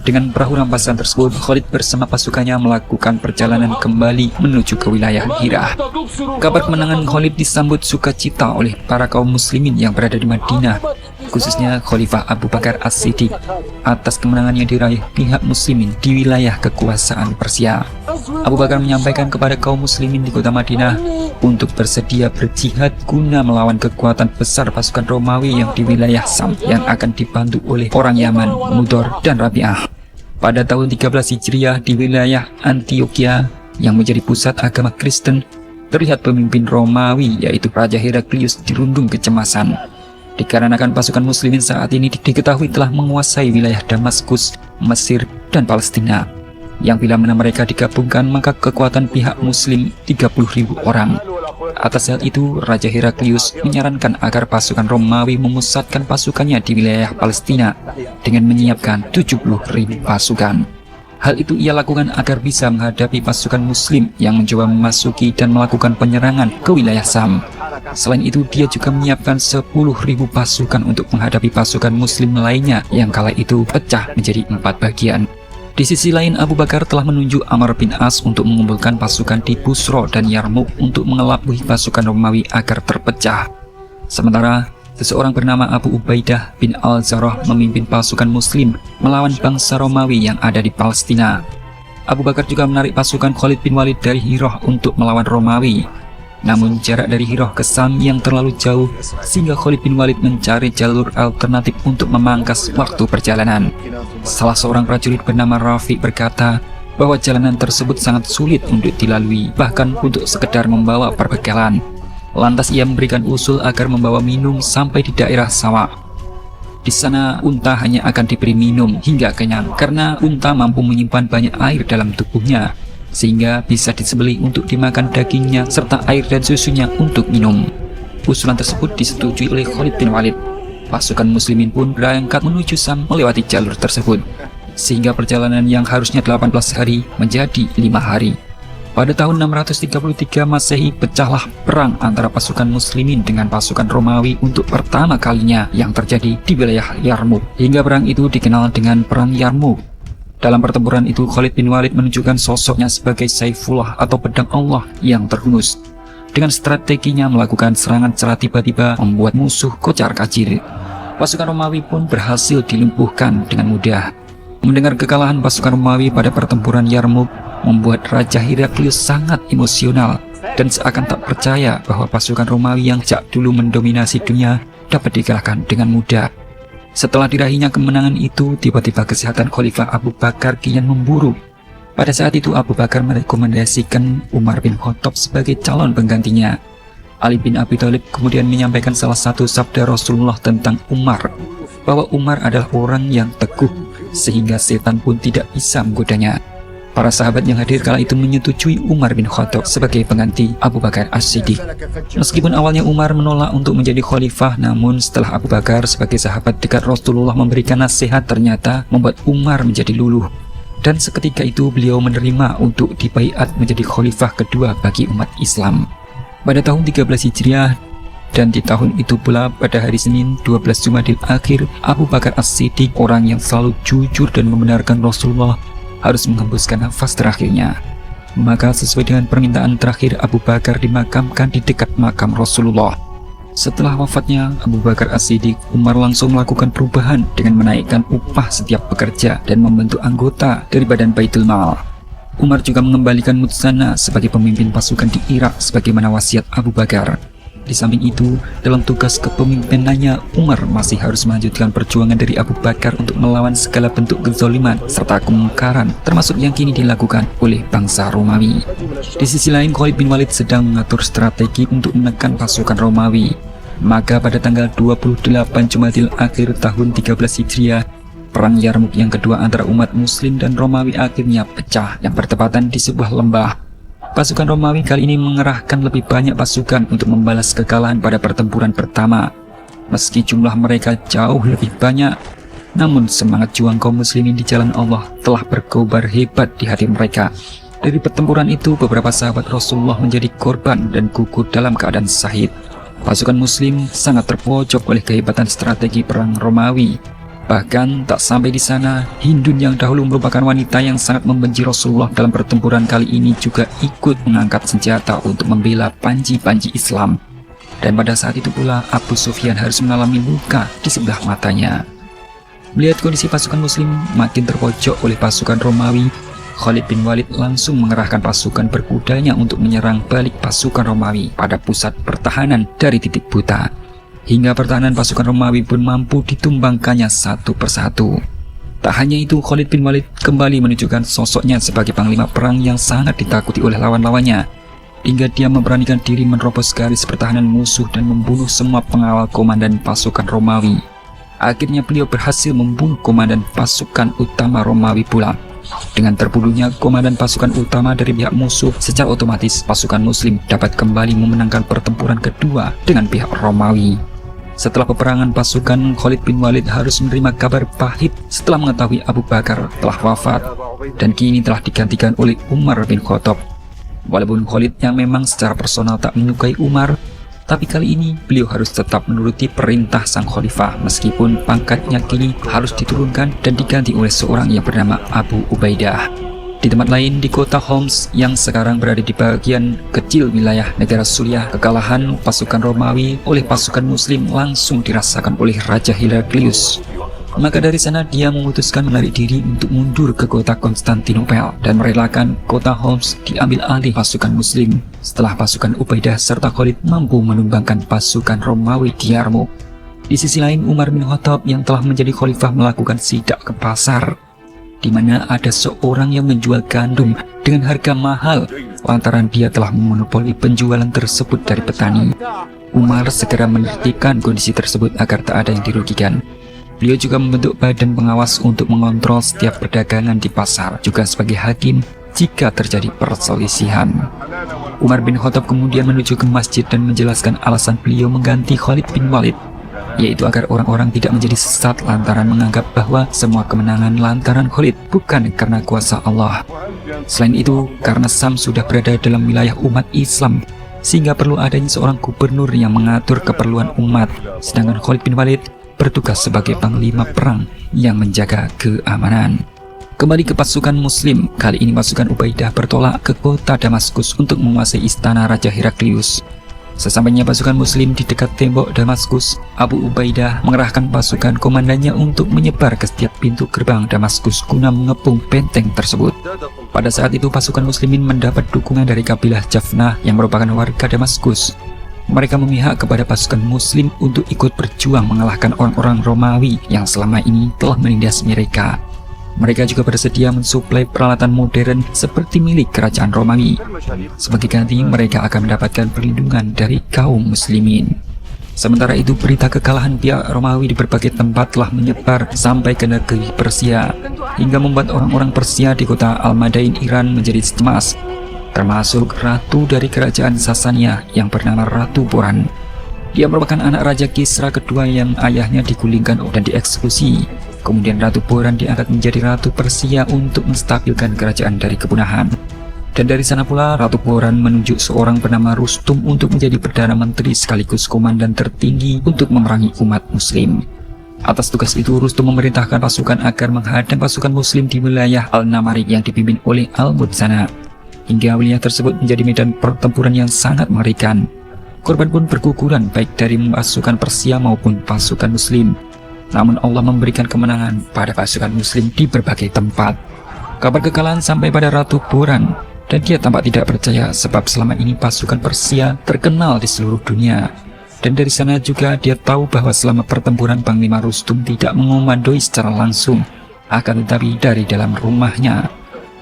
Dengan perahu rampasan tersebut, Khalid bersama pasukannya melakukan perjalanan kembali menuju ke wilayah Hirah. Kabar kemenangan Khalid disambut sukacita oleh para kaum muslimin yang berada di Madinah, khususnya Khalifah Abu Bakar As-Siddiq atas kemenangan yang diraih pihak muslimin di wilayah kekuasaan Persia. Abu Bakar menyampaikan kepada kaum muslimin di kota Madinah untuk bersedia berjihad guna melawan kekuatan besar pasukan Romawi yang di wilayah Sam yang akan dibantu oleh orang Yaman, Mudor, dan Rabi'ah. Pada tahun 13 Hijriah di wilayah Antioquia yang menjadi pusat agama Kristen, terlihat pemimpin Romawi yaitu Raja Heraklius dirundung kecemasan. Dikarenakan pasukan muslimin saat ini diketahui telah menguasai wilayah Damaskus, Mesir, dan Palestina, yang bila mana mereka digabungkan maka kekuatan pihak muslim 30.000 orang. Atas hal itu, Raja Heraklius menyarankan agar pasukan Romawi memusatkan pasukannya di wilayah Palestina dengan menyiapkan 70.000 pasukan. Hal itu ia lakukan agar bisa menghadapi pasukan muslim yang mencoba memasuki dan melakukan penyerangan ke wilayah Sam. Selain itu, dia juga menyiapkan 10.000 pasukan untuk menghadapi pasukan muslim lainnya yang kala itu pecah menjadi 4 bagian. Di sisi lain, Abu Bakar telah menunjuk Amr bin As untuk mengumpulkan pasukan di Busro dan Yarmouk untuk mengelabui pasukan Romawi agar terpecah. Sementara, seseorang bernama Abu Ubaidah bin Al-Zarrah memimpin pasukan muslim melawan bangsa Romawi yang ada di Palestina. Abu Bakar juga menarik pasukan Khalid bin Walid dari Hirah untuk melawan Romawi. Namun jarak dari Hirah ke Sam yang terlalu jauh sehingga Khalid bin Walid mencari jalur alternatif untuk memangkas waktu perjalanan. Salah seorang prajurit bernama Rafi berkata bahwa jalanan tersebut sangat sulit untuk dilalui, bahkan untuk sekedar membawa perbekalan. Lantas ia memberikan usul agar membawa minum sampai di daerah Sawa. Di sana unta hanya akan diberi minum hingga kenyang karena unta mampu menyimpan banyak air dalam tubuhnya. sehingga bisa disembelih untuk dimakan dagingnya serta air dan susunya untuk minum. Usulan tersebut disetujui oleh Khalid bin Walid. Pasukan muslimin pun berangkat menuju Syam melewati jalur tersebut, sehingga perjalanan yang harusnya 18 hari menjadi 5 hari. Pada tahun 633 Masehi pecahlah perang antara pasukan muslimin dengan pasukan Romawi untuk pertama kalinya yang terjadi di wilayah Yarmouk, hingga perang itu dikenal dengan Perang Yarmouk. Dalam pertempuran itu Khalid bin Walid menunjukkan sosoknya sebagai Saifullah atau pedang Allah yang terhunus. Dengan strateginya melakukan serangan secara tiba-tiba membuat musuh kocar-kacir. Pasukan Romawi pun berhasil dilumpuhkan dengan mudah. Mendengar kekalahan pasukan Romawi pada pertempuran Yarmouk membuat Raja Heraklius sangat emosional dan seakan tak percaya bahwa pasukan Romawi yang sejak dulu mendominasi dunia dapat dikalahkan dengan mudah. Setelah diraihnya kemenangan itu, tiba-tiba kesehatan Khalifah Abu Bakar kian memburuk. Pada saat itu Abu Bakar merekomendasikan Umar bin Khattab sebagai calon penggantinya. Ali bin Abi Thalib kemudian menyampaikan salah satu sabda Rasulullah tentang Umar, bahwa Umar adalah orang yang teguh sehingga setan pun tidak bisa menggodanya. Para sahabat yang hadir kala itu menyetujui Umar bin Khattab sebagai pengganti Abu Bakar As-Siddiq. Meskipun awalnya Umar menolak untuk menjadi khalifah, namun setelah Abu Bakar sebagai sahabat dekat Rasulullah memberikan nasihat, ternyata membuat Umar menjadi luluh. Dan seketika itu beliau menerima untuk dibaiat menjadi khalifah kedua bagi umat Islam. Pada tahun 13 Hijriah, dan di tahun itu pula pada hari Senin 12 Jumadil Akhir, Abu Bakar As-Siddiq, orang yang selalu jujur dan membenarkan Rasulullah, harus menghembuskan nafas terakhirnya. Maka sesuai dengan permintaan terakhir, Abu Bakar dimakamkan di dekat makam Rasulullah. Setelah wafatnya Abu Bakar As-Siddiq, Umar langsung melakukan perubahan dengan menaikkan upah setiap pekerja dan membentuk anggota dari Badan Baitul Mal. Umar juga mengembalikan Mutsanna sebagai pemimpin pasukan di Irak sebagaimana wasiat Abu Bakar. Di samping itu, dalam tugas kepemimpinannya, Umar masih harus melanjutkan perjuangan dari Abu Bakar untuk melawan segala bentuk kezaliman serta kemungkaran, termasuk yang kini dilakukan oleh bangsa Romawi. Di sisi lain, Khalid bin Walid sedang mengatur strategi untuk menekan pasukan Romawi. Maka pada tanggal 28 Jumadil Akhir tahun 13 Hijriah, Perang Yarmouk yang kedua antara umat Muslim dan Romawi akhirnya pecah yang bertepatan di sebuah lembah. Pasukan Romawi kali ini mengerahkan lebih banyak pasukan untuk membalas kekalahan pada pertempuran pertama. Meski jumlah mereka jauh lebih banyak, namun semangat juang kaum muslimin di jalan Allah telah berkobar hebat di hati mereka. Dari pertempuran itu, beberapa sahabat Rasulullah menjadi korban dan gugur dalam keadaan syahid. Pasukan muslim sangat terpojok oleh kehebatan strategi perang Romawi. Bahkan tak sampai di sana, Hindun yang dahulu merupakan wanita yang sangat membenci Rasulullah dalam pertempuran kali ini juga ikut mengangkat senjata untuk membela panji-panji Islam. Dan pada saat itu pula Abu Sufyan harus mengalami luka di sebelah matanya. Melihat kondisi pasukan muslim makin terpojok oleh pasukan Romawi, Khalid bin Walid langsung mengerahkan pasukan berkudanya untuk menyerang balik pasukan Romawi pada pusat pertahanan dari titik buta. Hingga pertahanan pasukan Romawi pun mampu ditumbangkannya satu persatu. Tak hanya itu, Khalid bin Walid kembali menunjukkan sosoknya sebagai panglima perang yang sangat ditakuti oleh lawan-lawannya, hingga dia memberanikan diri menerobos garis pertahanan musuh dan membunuh semua pengawal komandan pasukan Romawi. Akhirnya beliau berhasil membunuh komandan pasukan utama Romawi pula. Dengan terbunuhnya komandan pasukan utama dari pihak musuh, secara otomatis pasukan muslim dapat kembali memenangkan pertempuran kedua dengan pihak Romawi. Setelah peperangan pasukan, Khalid bin Walid harus menerima kabar pahit setelah mengetahui Abu Bakar telah wafat dan kini telah digantikan oleh Umar bin Khattab. Walaupun Khalid yang memang secara personal tak menyukai Umar, tapi kali ini beliau harus tetap menuruti perintah sang khalifah meskipun pangkatnya kini harus diturunkan dan diganti oleh seorang yang bernama Abu Ubaidah. Di tempat lain di kota Homs yang sekarang berada di bagian kecil wilayah negara Suriah, kekalahan pasukan Romawi oleh pasukan muslim langsung dirasakan oleh Raja Heraklius. Maka dari sana dia memutuskan menarik diri untuk mundur ke kota Konstantinopel dan merelakan kota Homs diambil alih pasukan muslim setelah pasukan Ubaidah serta Khalid mampu menumbangkan pasukan Romawi di Yarmouk. Di sisi lain, Umar bin Khattab yang telah menjadi khalifah melakukan sidak ke pasar, di mana ada seorang yang menjual gandum dengan harga mahal lantaran dia telah memonopoli penjualan tersebut dari petani. Umar segera menertibkan kondisi tersebut agar tak ada yang dirugikan. Beliau juga membentuk badan pengawas untuk mengontrol setiap perdagangan di pasar. Juga sebagai hakim, jika terjadi perselisihan. Umar bin Khattab kemudian menuju ke masjid dan menjelaskan alasan beliau mengganti Khalid bin Walid, yaitu agar orang-orang tidak menjadi sesat lantaran menganggap bahwa semua kemenangan lantaran Khalid bukan karena kuasa Allah. Selain itu, karena Sam sudah berada dalam wilayah umat Islam, sehingga perlu adanya seorang gubernur yang mengatur keperluan umat, sedangkan Khalid bin Walid bertugas sebagai panglima perang yang menjaga keamanan. Kembali ke pasukan muslim, kali ini pasukan Ubaidah bertolak ke kota Damaskus untuk menguasai istana Raja Heraklius. Sesampainya pasukan muslim di dekat tembok Damaskus, Abu Ubaidah mengerahkan pasukan komandannya untuk menyebar ke setiap pintu gerbang Damaskus guna mengepung benteng tersebut. Pada saat itu pasukan muslimin mendapat dukungan dari kabilah Jafnah yang merupakan warga Damaskus. Mereka memihak kepada pasukan muslim untuk ikut berjuang mengalahkan orang-orang Romawi yang selama ini telah menindas mereka. Mereka juga bersedia mensuplai peralatan modern seperti milik kerajaan Romawi. Sebagai ganti, mereka akan mendapatkan perlindungan dari kaum muslimin. Sementara itu, berita kekalahan pihak Romawi di berbagai tempat telah menyebar sampai ke negeri Persia, hingga membuat orang-orang Persia di kota Al-Madain, Iran menjadi cemas, termasuk ratu dari kerajaan Sasania yang bernama Ratu Boran. Dia merupakan anak Raja Kisra kedua yang ayahnya digulingkan dan dieksekusi. Kemudian Ratu Boran diangkat menjadi Ratu Persia untuk menstabilkan kerajaan dari kepunahan. Dan dari sana pula Ratu Boran menunjuk seorang bernama Rustum untuk menjadi Perdana Menteri sekaligus komandan tertinggi untuk memerangi umat muslim. Atas tugas itu, Rustum memerintahkan pasukan agar menghadang pasukan muslim di wilayah Al-Namarik yang dipimpin oleh Al-Mudzana. Hingga wilayah tersebut menjadi medan pertempuran yang sangat mengerikan. Korban pun berguguran baik dari pasukan Persia maupun pasukan muslim. Namun Allah memberikan kemenangan pada pasukan muslim di berbagai tempat. Kabar kekalahan sampai pada Ratu Boran, dan dia tampak tidak percaya sebab selama ini pasukan Persia terkenal di seluruh dunia. Dan dari sana juga dia tahu bahwa selama pertempuran Panglima Rustum tidak mengomandoi secara langsung, akan tetapi dari dalam rumahnya.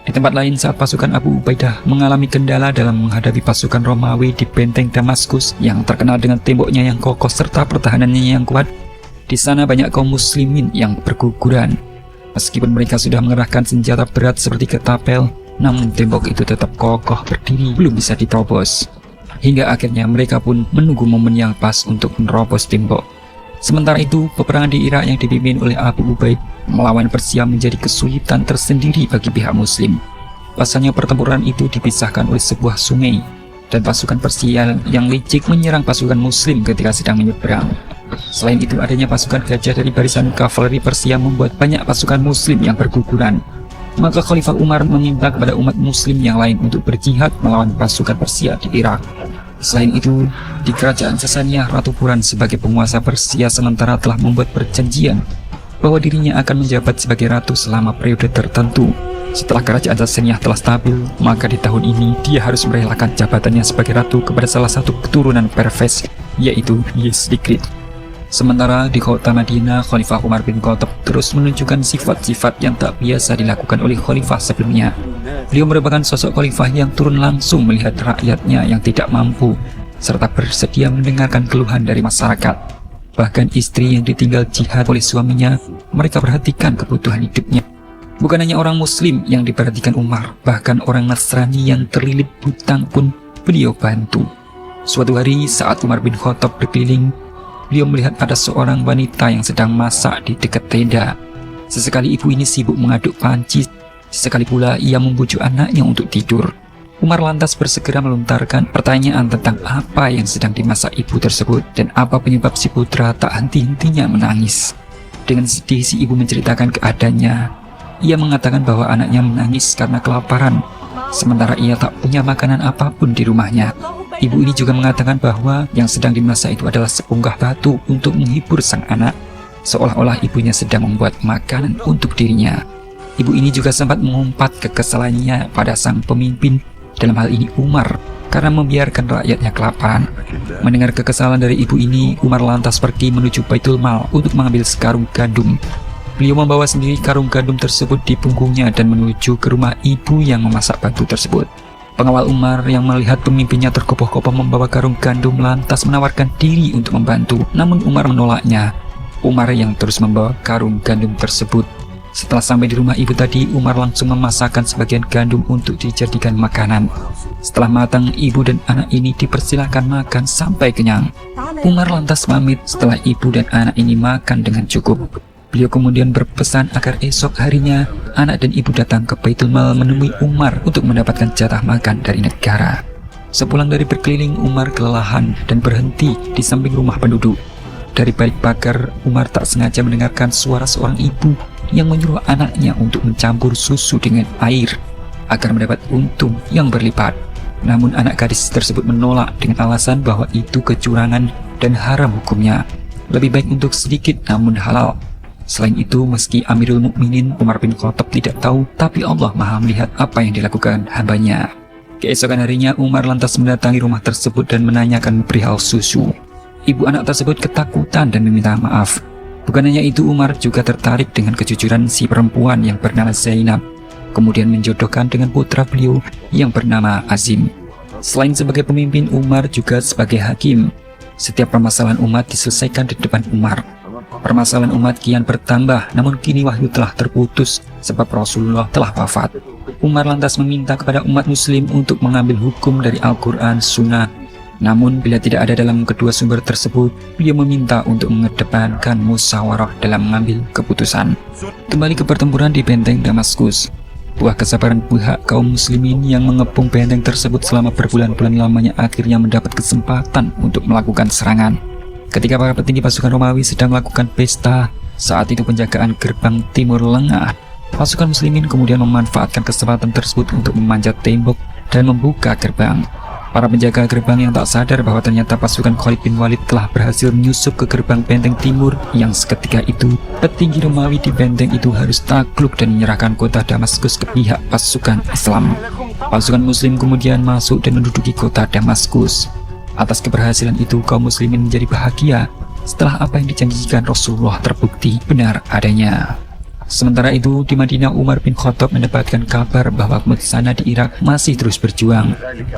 Di tempat lain, saat pasukan Abu Ubaidah mengalami kendala dalam menghadapi pasukan Romawi di benteng Damaskus yang terkenal dengan temboknya yang kokoh serta pertahanannya yang kuat, di sana banyak kaum muslimin yang berguguran. Meskipun mereka sudah mengerahkan senjata berat seperti ketapel, namun tembok itu tetap kokoh berdiri, belum bisa diterobos. Hingga akhirnya mereka pun menunggu momen yang pas untuk menerobos tembok. Sementara itu, peperangan di Irak yang dipimpin oleh Abu Ubaid melawan Persia menjadi kesulitan tersendiri bagi pihak muslim. Pasalnya pertempuran itu dipisahkan oleh sebuah sungai, dan pasukan Persia yang licik menyerang pasukan muslim ketika sedang menyeberang. Selain itu, adanya pasukan gajah dari barisan kavaleri Persia membuat banyak pasukan muslim yang berguguran. Maka Khalifah Umar meminta kepada umat muslim yang lain untuk berjihad melawan pasukan Persia di Irak. Selain itu, di kerajaan Sasania, Ratu Boran sebagai penguasa Persia sementara telah membuat perjanjian bahwa dirinya akan menjabat sebagai ratu selama periode tertentu. Setelah kerajaan Sasania telah stabil, maka di tahun ini dia harus merelakan jabatannya sebagai ratu kepada salah satu keturunan Pervez, yaitu Yezdikrid. Sementara di kota Madinah, Khalifah Umar bin Khattab terus menunjukkan sifat-sifat yang tak biasa dilakukan oleh khalifah sebelumnya. Beliau merupakan sosok khalifah yang turun langsung melihat rakyatnya yang tidak mampu, serta bersedia mendengarkan keluhan dari masyarakat. Bahkan istri yang ditinggal jihad oleh suaminya, mereka perhatikan kebutuhan hidupnya. Bukan hanya orang muslim yang diperhatikan Umar, bahkan orang Nasrani yang terlilit hutang pun beliau bantu. Suatu hari saat Umar bin Khattab berkeliling, beliau melihat ada seorang wanita yang sedang masak di dekat tenda. Sesekali ibu ini sibuk mengaduk panci, sesekali pula ia membujuk anaknya untuk tidur. Umar lantas bersegera melontarkan pertanyaan tentang apa yang sedang dimasak ibu tersebut dan apa penyebab si putra tak henti-hentinya menangis. Dengan sedih si ibu menceritakan keadaannya. Ia mengatakan bahwa anaknya menangis karena kelaparan, sementara ia tak punya makanan apapun di rumahnya. Ibu ini juga mengatakan bahwa yang sedang dimasak itu adalah sepunggah batu untuk menghibur sang anak, seolah-olah ibunya sedang membuat makanan untuk dirinya. Ibu ini juga sempat mengumpat kekesalannya pada sang pemimpin, dalam hal ini Umar, karena membiarkan rakyatnya kelaparan. Mendengar kekesalan dari ibu ini, Umar lantas pergi menuju Baitul Mal untuk mengambil sekarung gandum. Beliau membawa sendiri karung gandum tersebut di punggungnya dan menuju ke rumah ibu yang memasak batu tersebut. Pengawal Umar yang melihat pemimpinnya terkopoh-kopoh membawa karung gandum lantas menawarkan diri untuk membantu, namun Umar menolaknya. Umar yang terus membawa karung gandum tersebut Setelah sampai di rumah ibu tadi, Umar langsung memasakkan sebagian gandum untuk dijadikan makanan. Setelah matang, ibu dan anak ini dipersilakan makan sampai kenyang. Umar lantas pamit setelah ibu dan anak ini makan dengan cukup. Beliau kemudian berpesan agar esok harinya anak dan ibu datang ke Baitul Mal menemui Umar untuk mendapatkan jatah makan dari negara. Sepulang dari berkeliling, Umar kelelahan dan berhenti di samping rumah penduduk. Dari balik pagar, Umar tak sengaja mendengarkan suara seorang ibu yang menyuruh anaknya untuk mencampur susu dengan air agar mendapat untung yang berlipat. Namun anak gadis tersebut menolak dengan alasan bahwa itu kecurangan dan haram hukumnya. Lebih baik untuk sedikit namun halal. Selain itu, meski Amirul Mukminin Umar bin Khattab tidak tahu, tapi Allah Maha melihat apa yang dilakukan hambanya. Keesokan harinya, Umar lantas mendatangi rumah tersebut dan menanyakan perihal susu. Ibu anak tersebut ketakutan dan meminta maaf. Bukan hanya itu, Umar juga tertarik dengan kejujuran si perempuan yang bernama Zainab, kemudian menjodohkan dengan putra beliau yang bernama Azim. Selain sebagai pemimpin, Umar juga sebagai hakim. Setiap permasalahan umat diselesaikan di depan Umar. Permasalahan umat kian bertambah, namun kini wahyu telah terputus sebab Rasulullah telah wafat. Umar lantas meminta kepada umat muslim untuk mengambil hukum dari Al-Quran, Sunnah. Namun bila tidak ada dalam kedua sumber tersebut, beliau meminta untuk mengedepankan musyawarah dalam mengambil keputusan. Kembali ke pertempuran di benteng Damaskus. Buah kesabaran pihak kaum muslimin yang mengepung benteng tersebut selama berbulan-bulan lamanya akhirnya mendapat kesempatan untuk melakukan serangan. Ketika para petinggi pasukan Romawi sedang melakukan pesta, saat itu penjagaan gerbang timur lengah. Pasukan muslimin kemudian memanfaatkan kesempatan tersebut untuk memanjat tembok dan membuka gerbang. Para penjaga gerbang yang tak sadar bahwa ternyata pasukan Khalid bin Walid telah berhasil menyusup ke gerbang benteng timur, yang seketika itu petinggi Romawi di benteng itu harus takluk dan menyerahkan kota Damaskus ke pihak pasukan Islam. Pasukan muslim kemudian masuk dan menduduki kota Damaskus. Atas keberhasilan itu, kaum muslimin menjadi bahagia setelah apa yang dijanjikan Rasulullah terbukti benar adanya. Sementara itu, di Madinah, Umar bin Khattab mendapatkan kabar bahwa umat sana di Irak masih terus berjuang,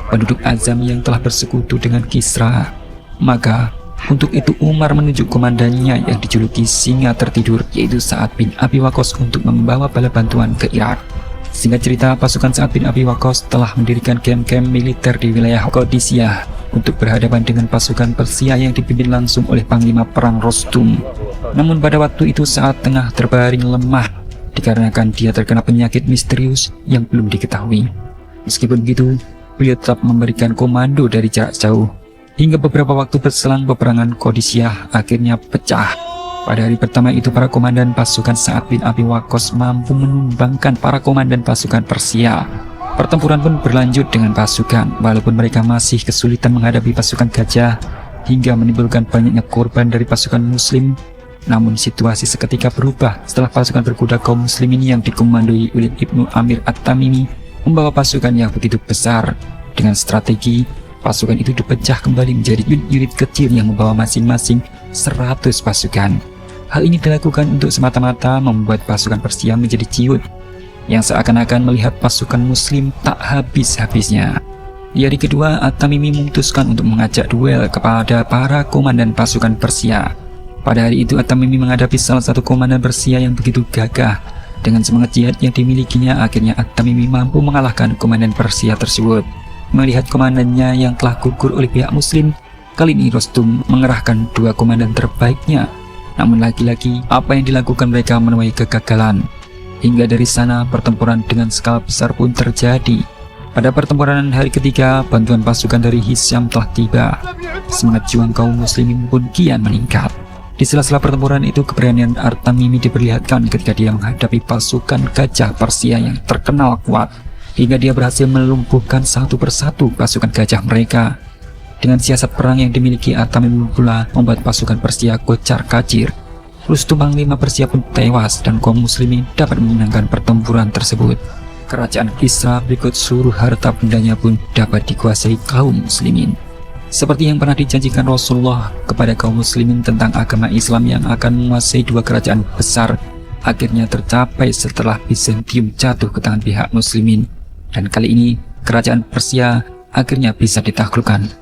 penduduk Azam yang telah bersekutu dengan Kisra. Maka, untuk itu Umar menunjuk komandannya yang dijuluki Singa Tertidur, yaitu Sa'ad bin Abi Waqqas, untuk membawa bala bantuan ke Irak. Singkat cerita, pasukan Sa'ad bin Abi Waqqas telah mendirikan kem-kem militer di wilayah Qadisiyah untuk berhadapan dengan pasukan Persia yang dipimpin langsung oleh Panglima Perang Rostum. Namun pada waktu itu Sa'ad tengah terbaring lemah dikarenakan dia terkena penyakit misterius yang belum diketahui. Meskipun begitu, beliau tetap memberikan komando dari jarak jauh. Hingga beberapa waktu berselang, peperangan Qadisiyah akhirnya pecah. Pada hari pertama itu, para komandan pasukan Sa'ad bin Abi Waqqas mampu menumbangkan para komandan pasukan Persia. Pertempuran pun berlanjut dengan pasukan, walaupun mereka masih kesulitan menghadapi pasukan gajah hingga menimbulkan banyaknya korban dari pasukan muslim. Namun situasi seketika berubah setelah pasukan berkuda kaum muslimin yang dikomandoi oleh Ibnu Amir At-Tamimi membawa pasukan yang begitu besar. Dengan strategi, pasukan itu dipecah kembali menjadi unit-unit kecil yang membawa masing-masing 100 pasukan. Hal ini dilakukan untuk semata-mata membuat pasukan Persia menjadi ciut, yang seakan-akan melihat pasukan muslim tak habis-habisnya. Di hari kedua, At-Tamimi memutuskan untuk mengajak duel kepada para komandan pasukan Persia. Pada hari itu, At-Tamimi menghadapi salah satu komandan Persia yang begitu gagah. Dengan semangat jihad yang dimilikinya, akhirnya At-Tamimi mampu mengalahkan komandan Persia tersebut. Melihat komandannya yang telah gugur oleh pihak muslim, kali ini Rostum mengerahkan 2 komandan terbaiknya. Namun lagi-lagi, apa yang dilakukan mereka menuai kegagalan. Hingga dari sana, pertempuran dengan skala besar pun terjadi. Pada pertempuran hari ketiga, bantuan pasukan dari Hisyam telah tiba. Semangat juang kaum muslimin pun kian meningkat. Di sela-sela pertempuran itu, keberanian At-Tamimi diperlihatkan ketika dia menghadapi pasukan gajah Persia yang terkenal kuat, hingga dia berhasil melumpuhkan satu persatu pasukan gajah mereka. Dengan siasat perang yang dimiliki At-Tamimi pula membuat pasukan Persia kocar-kacir. Rustum Panglima Persia pun tewas dan kaum muslimin dapat memenangkan pertempuran tersebut. Kerajaan Kisra berikut seluruh harta bendanya pun dapat dikuasai kaum muslimin. Seperti yang pernah dijanjikan Rasulullah kepada kaum muslimin tentang agama Islam yang akan menguasai 2 kerajaan besar, akhirnya tercapai setelah Bizantium jatuh ke tangan pihak muslimin. Dan kali ini kerajaan Persia akhirnya bisa ditaklukkan.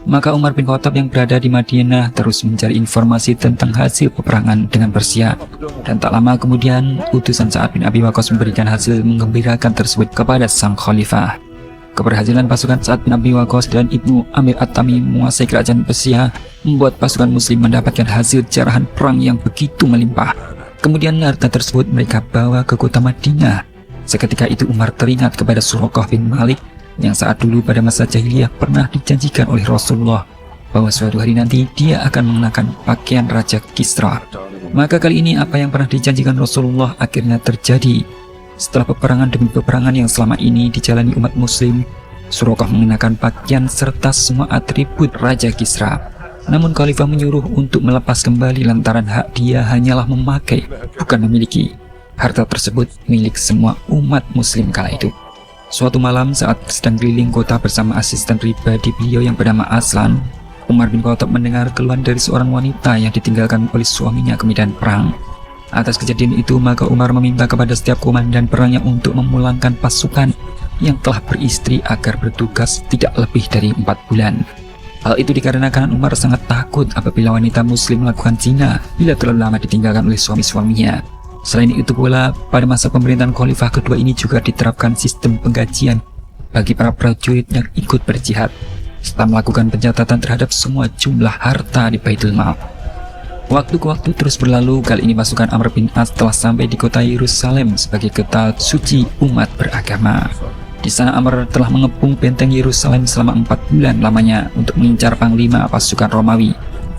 Maka Umar bin Khattab yang berada di Madinah terus mencari informasi tentang hasil peperangan dengan Persia. Dan tak lama kemudian, utusan Sa'ad bin Abi Waqqas memberikan hasil menggembirakan tersebut kepada sang khalifah. Keberhasilan pasukan Sa'ad bin Abi Waqqas dan Ibnu Amir At-Tamimi menguasai kerajaan Persia membuat pasukan muslim mendapatkan hasil jarahan perang yang begitu melimpah. Kemudian harta tersebut mereka bawa ke kota Madinah. Seketika itu Umar teringat kepada Suraqah bin Malik yang saat dulu pada masa jahiliyah pernah dijanjikan oleh Rasulullah bahwa suatu hari nanti dia akan mengenakan pakaian Raja Kisra. Maka kali ini apa yang pernah dijanjikan Rasulullah akhirnya terjadi. Setelah peperangan demi peperangan yang selama ini dijalani umat muslim, Suraqah mengenakan pakaian serta semua atribut Raja Kisra. Namun Khalifah menyuruh untuk melepas kembali lantaran hak dia hanyalah memakai, bukan memiliki. Harta tersebut milik semua umat muslim kala itu. Suatu malam saat sedang keliling kota bersama asisten pribadi beliau yang bernama Aslan, Umar bin Khattab mendengar keluhan dari seorang wanita yang ditinggalkan oleh suaminya ke medan perang. Atas kejadian itu maka Umar meminta kepada setiap komandan perangnya untuk memulangkan pasukan yang telah beristri agar bertugas tidak lebih dari 4 bulan. Hal itu dikarenakan Umar sangat takut apabila wanita muslim melakukan zina bila terlalu lama ditinggalkan oleh suami-suaminya. Selain itu pula, pada masa pemerintahan khalifah kedua ini juga diterapkan sistem penggajian bagi para prajurit yang ikut berjihad, serta melakukan pencatatan terhadap semua jumlah harta di Baitul Mal. Waktu ke waktu terus berlalu, kali ini pasukan Amr bin As telah sampai di kota Yerusalem sebagai kota suci umat beragama. Di sana Amr telah mengepung benteng Yerusalem selama 4 bulan lamanya untuk mengincar panglima pasukan Romawi.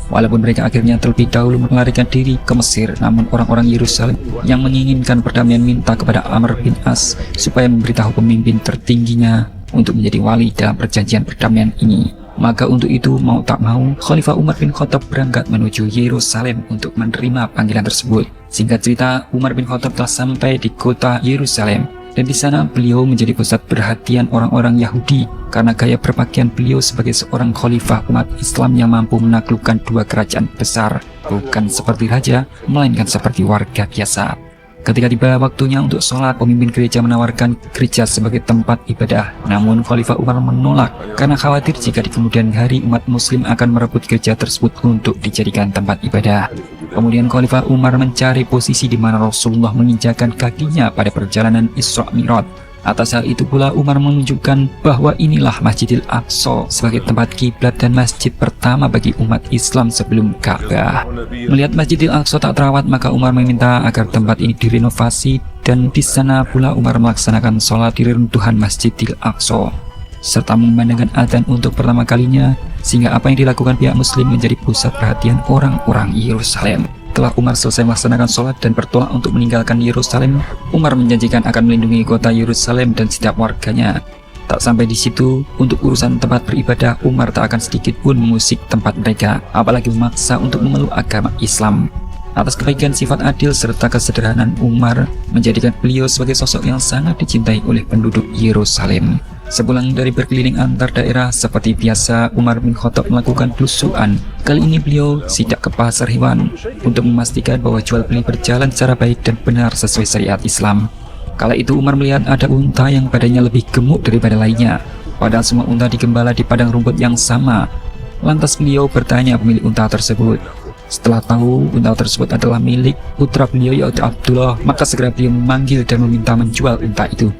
Walaupun mereka akhirnya terlebih dahulu melarikan diri ke Mesir, namun orang-orang Yerusalem yang menginginkan perdamaian minta kepada Amr bin As supaya memberitahu pemimpin tertingginya untuk menjadi wali dalam perjanjian perdamaian ini. Maka untuk itu mau tak mau, Khalifah Umar bin Khattab berangkat menuju Yerusalem untuk menerima panggilan tersebut. Singkat cerita, Umar bin Khattab telah sampai di kota Yerusalem. Dan di sana beliau menjadi pusat perhatian orang-orang Yahudi karena gaya berpakaian beliau sebagai seorang khalifah umat Islam yang mampu menaklukkan 2 kerajaan besar, bukan seperti raja, melainkan seperti warga biasa. Ketika tiba waktunya untuk sholat, pemimpin gereja menawarkan gereja sebagai tempat ibadah. Namun Khalifah Umar menolak karena khawatir jika di kemudian hari umat muslim akan merebut gereja tersebut untuk dijadikan tempat ibadah. Kemudian Khalifah Umar mencari posisi di mana Rasulullah menginjakkan kakinya pada perjalanan Isra Mi'raj. Atas hal itu pula Umar menunjukkan bahwa inilah Masjidil Aqsa sebagai tempat kiblat dan masjid pertama bagi umat Islam sebelum Ka'bah. Melihat Masjidil Aqsa tak terawat, maka Umar meminta agar tempat ini direnovasi dan di sana pula Umar melaksanakan sholat di reruntuhan Masjidil Aqsa serta memandangkan adzan untuk pertama kalinya, sehingga apa yang dilakukan pihak muslim menjadi pusat perhatian orang-orang Yerusalem. Setelah Umar selesai melaksanakan sholat dan bertolak untuk meninggalkan Yerusalem, Umar menjanjikan akan melindungi kota Yerusalem dan setiap warganya. Tak sampai di situ, untuk urusan tempat beribadah, Umar tak akan sedikit pun mengusik tempat mereka, apalagi memaksa untuk memeluk agama Islam. Atas kebaikan sifat adil serta kesederhanaan Umar menjadikan beliau sebagai sosok yang sangat dicintai oleh penduduk Yerusalem. Sepulang dari berkeliling antar daerah seperti biasa, Umar bin Khattab melakukan belusuan. Kali ini beliau sidak ke pasar hewan untuk memastikan bahwa jual beli berjalan secara baik dan benar sesuai syariat Islam. Kala itu Umar melihat ada unta yang badannya lebih gemuk daripada lainnya, padahal semua unta digembala di padang rumput yang sama. Lantas beliau bertanya pemilik unta tersebut. Setelah tahu unta tersebut adalah milik putra beliau yaitu Abdullah, maka segera beliau memanggil dan meminta menjual unta itu.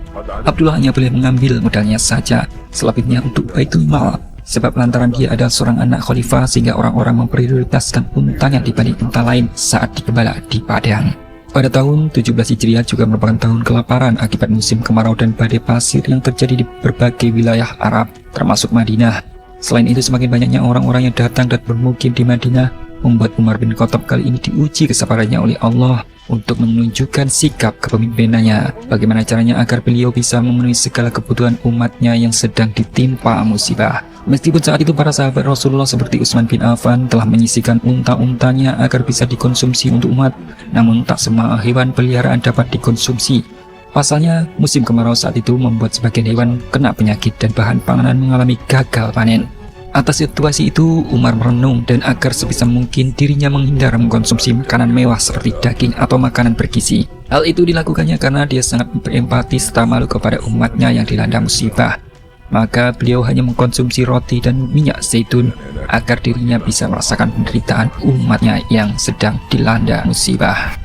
Abdullah hanya boleh mengambil modalnya saja, selebihnya untuk Baitul Mal, sebab lantaran dia adalah seorang anak khalifah sehingga orang-orang memprioritaskan untanya dibanding unta lain saat digembala di padang. Pada tahun 17 Hijriah juga merupakan tahun kelaparan akibat musim kemarau dan badai pasir yang terjadi di berbagai wilayah Arab, termasuk Madinah. Selain itu, semakin banyaknya orang-orang yang datang dan bermukim di Madinah membuat Umar bin Khattab kali ini diuji kesabarannya oleh Allah untuk menunjukkan sikap kepemimpinannya. Bagaimana caranya agar beliau bisa memenuhi segala kebutuhan umatnya yang sedang ditimpa musibah. Meskipun saat itu para sahabat Rasulullah seperti Utsman bin Affan telah menyisihkan unta-untanya agar bisa dikonsumsi untuk umat, namun tak semua hewan peliharaan dapat dikonsumsi. Pasalnya, musim kemarau saat itu membuat sebagian hewan kena penyakit dan bahan panganan mengalami gagal panen. Atas situasi itu, Umar merenung dan agar sebisa mungkin dirinya menghindar mengkonsumsi makanan mewah seperti daging atau makanan bergizi. Hal itu dilakukannya karena dia sangat berempati serta malu kepada umatnya yang dilanda musibah. maka beliau hanya mengkonsumsi roti dan minyak zaitun agar dirinya bisa merasakan penderitaan umatnya yang sedang dilanda musibah.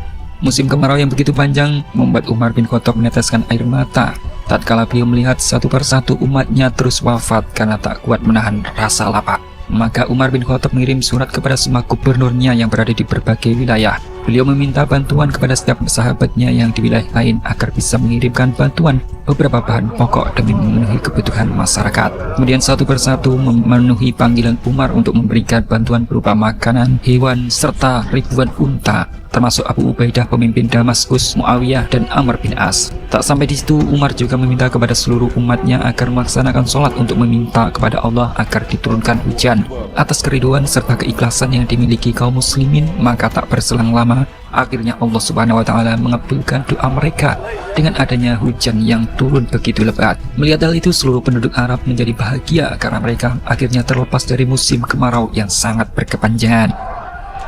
Musim kemarau yang begitu panjang membuat Umar bin Khattab meneteskan air mata tatkala beliau melihat satu persatu umatnya terus wafat karena tak kuat menahan rasa lapar. Maka Umar bin Khattab mengirim surat kepada semua gubernurnya yang berada di berbagai wilayah. Beliau meminta bantuan kepada setiap sahabatnya yang di wilayah lain agar bisa mengirimkan bantuan beberapa bahan pokok demi memenuhi kebutuhan masyarakat. Kemudian satu persatu memenuhi panggilan Umar untuk memberikan bantuan berupa makanan, hewan, serta ribuan unta, termasuk Abu Ubaidah pemimpin Damaskus, Muawiyah, dan Amr bin As. Tak sampai di situ, Umar juga meminta kepada seluruh umatnya agar melaksanakan sholat untuk meminta kepada Allah agar diturunkan hujan. Atas keriduan serta keikhlasan yang dimiliki kaum muslimin, maka tak berselang lama, akhirnya Allah Subhanahu wa Ta'ala mengabulkan doa mereka dengan adanya hujan yang turun begitu lebat. Melihat hal itu, seluruh penduduk Arab menjadi bahagia karena mereka akhirnya terlepas dari musim kemarau yang sangat berkepanjangan.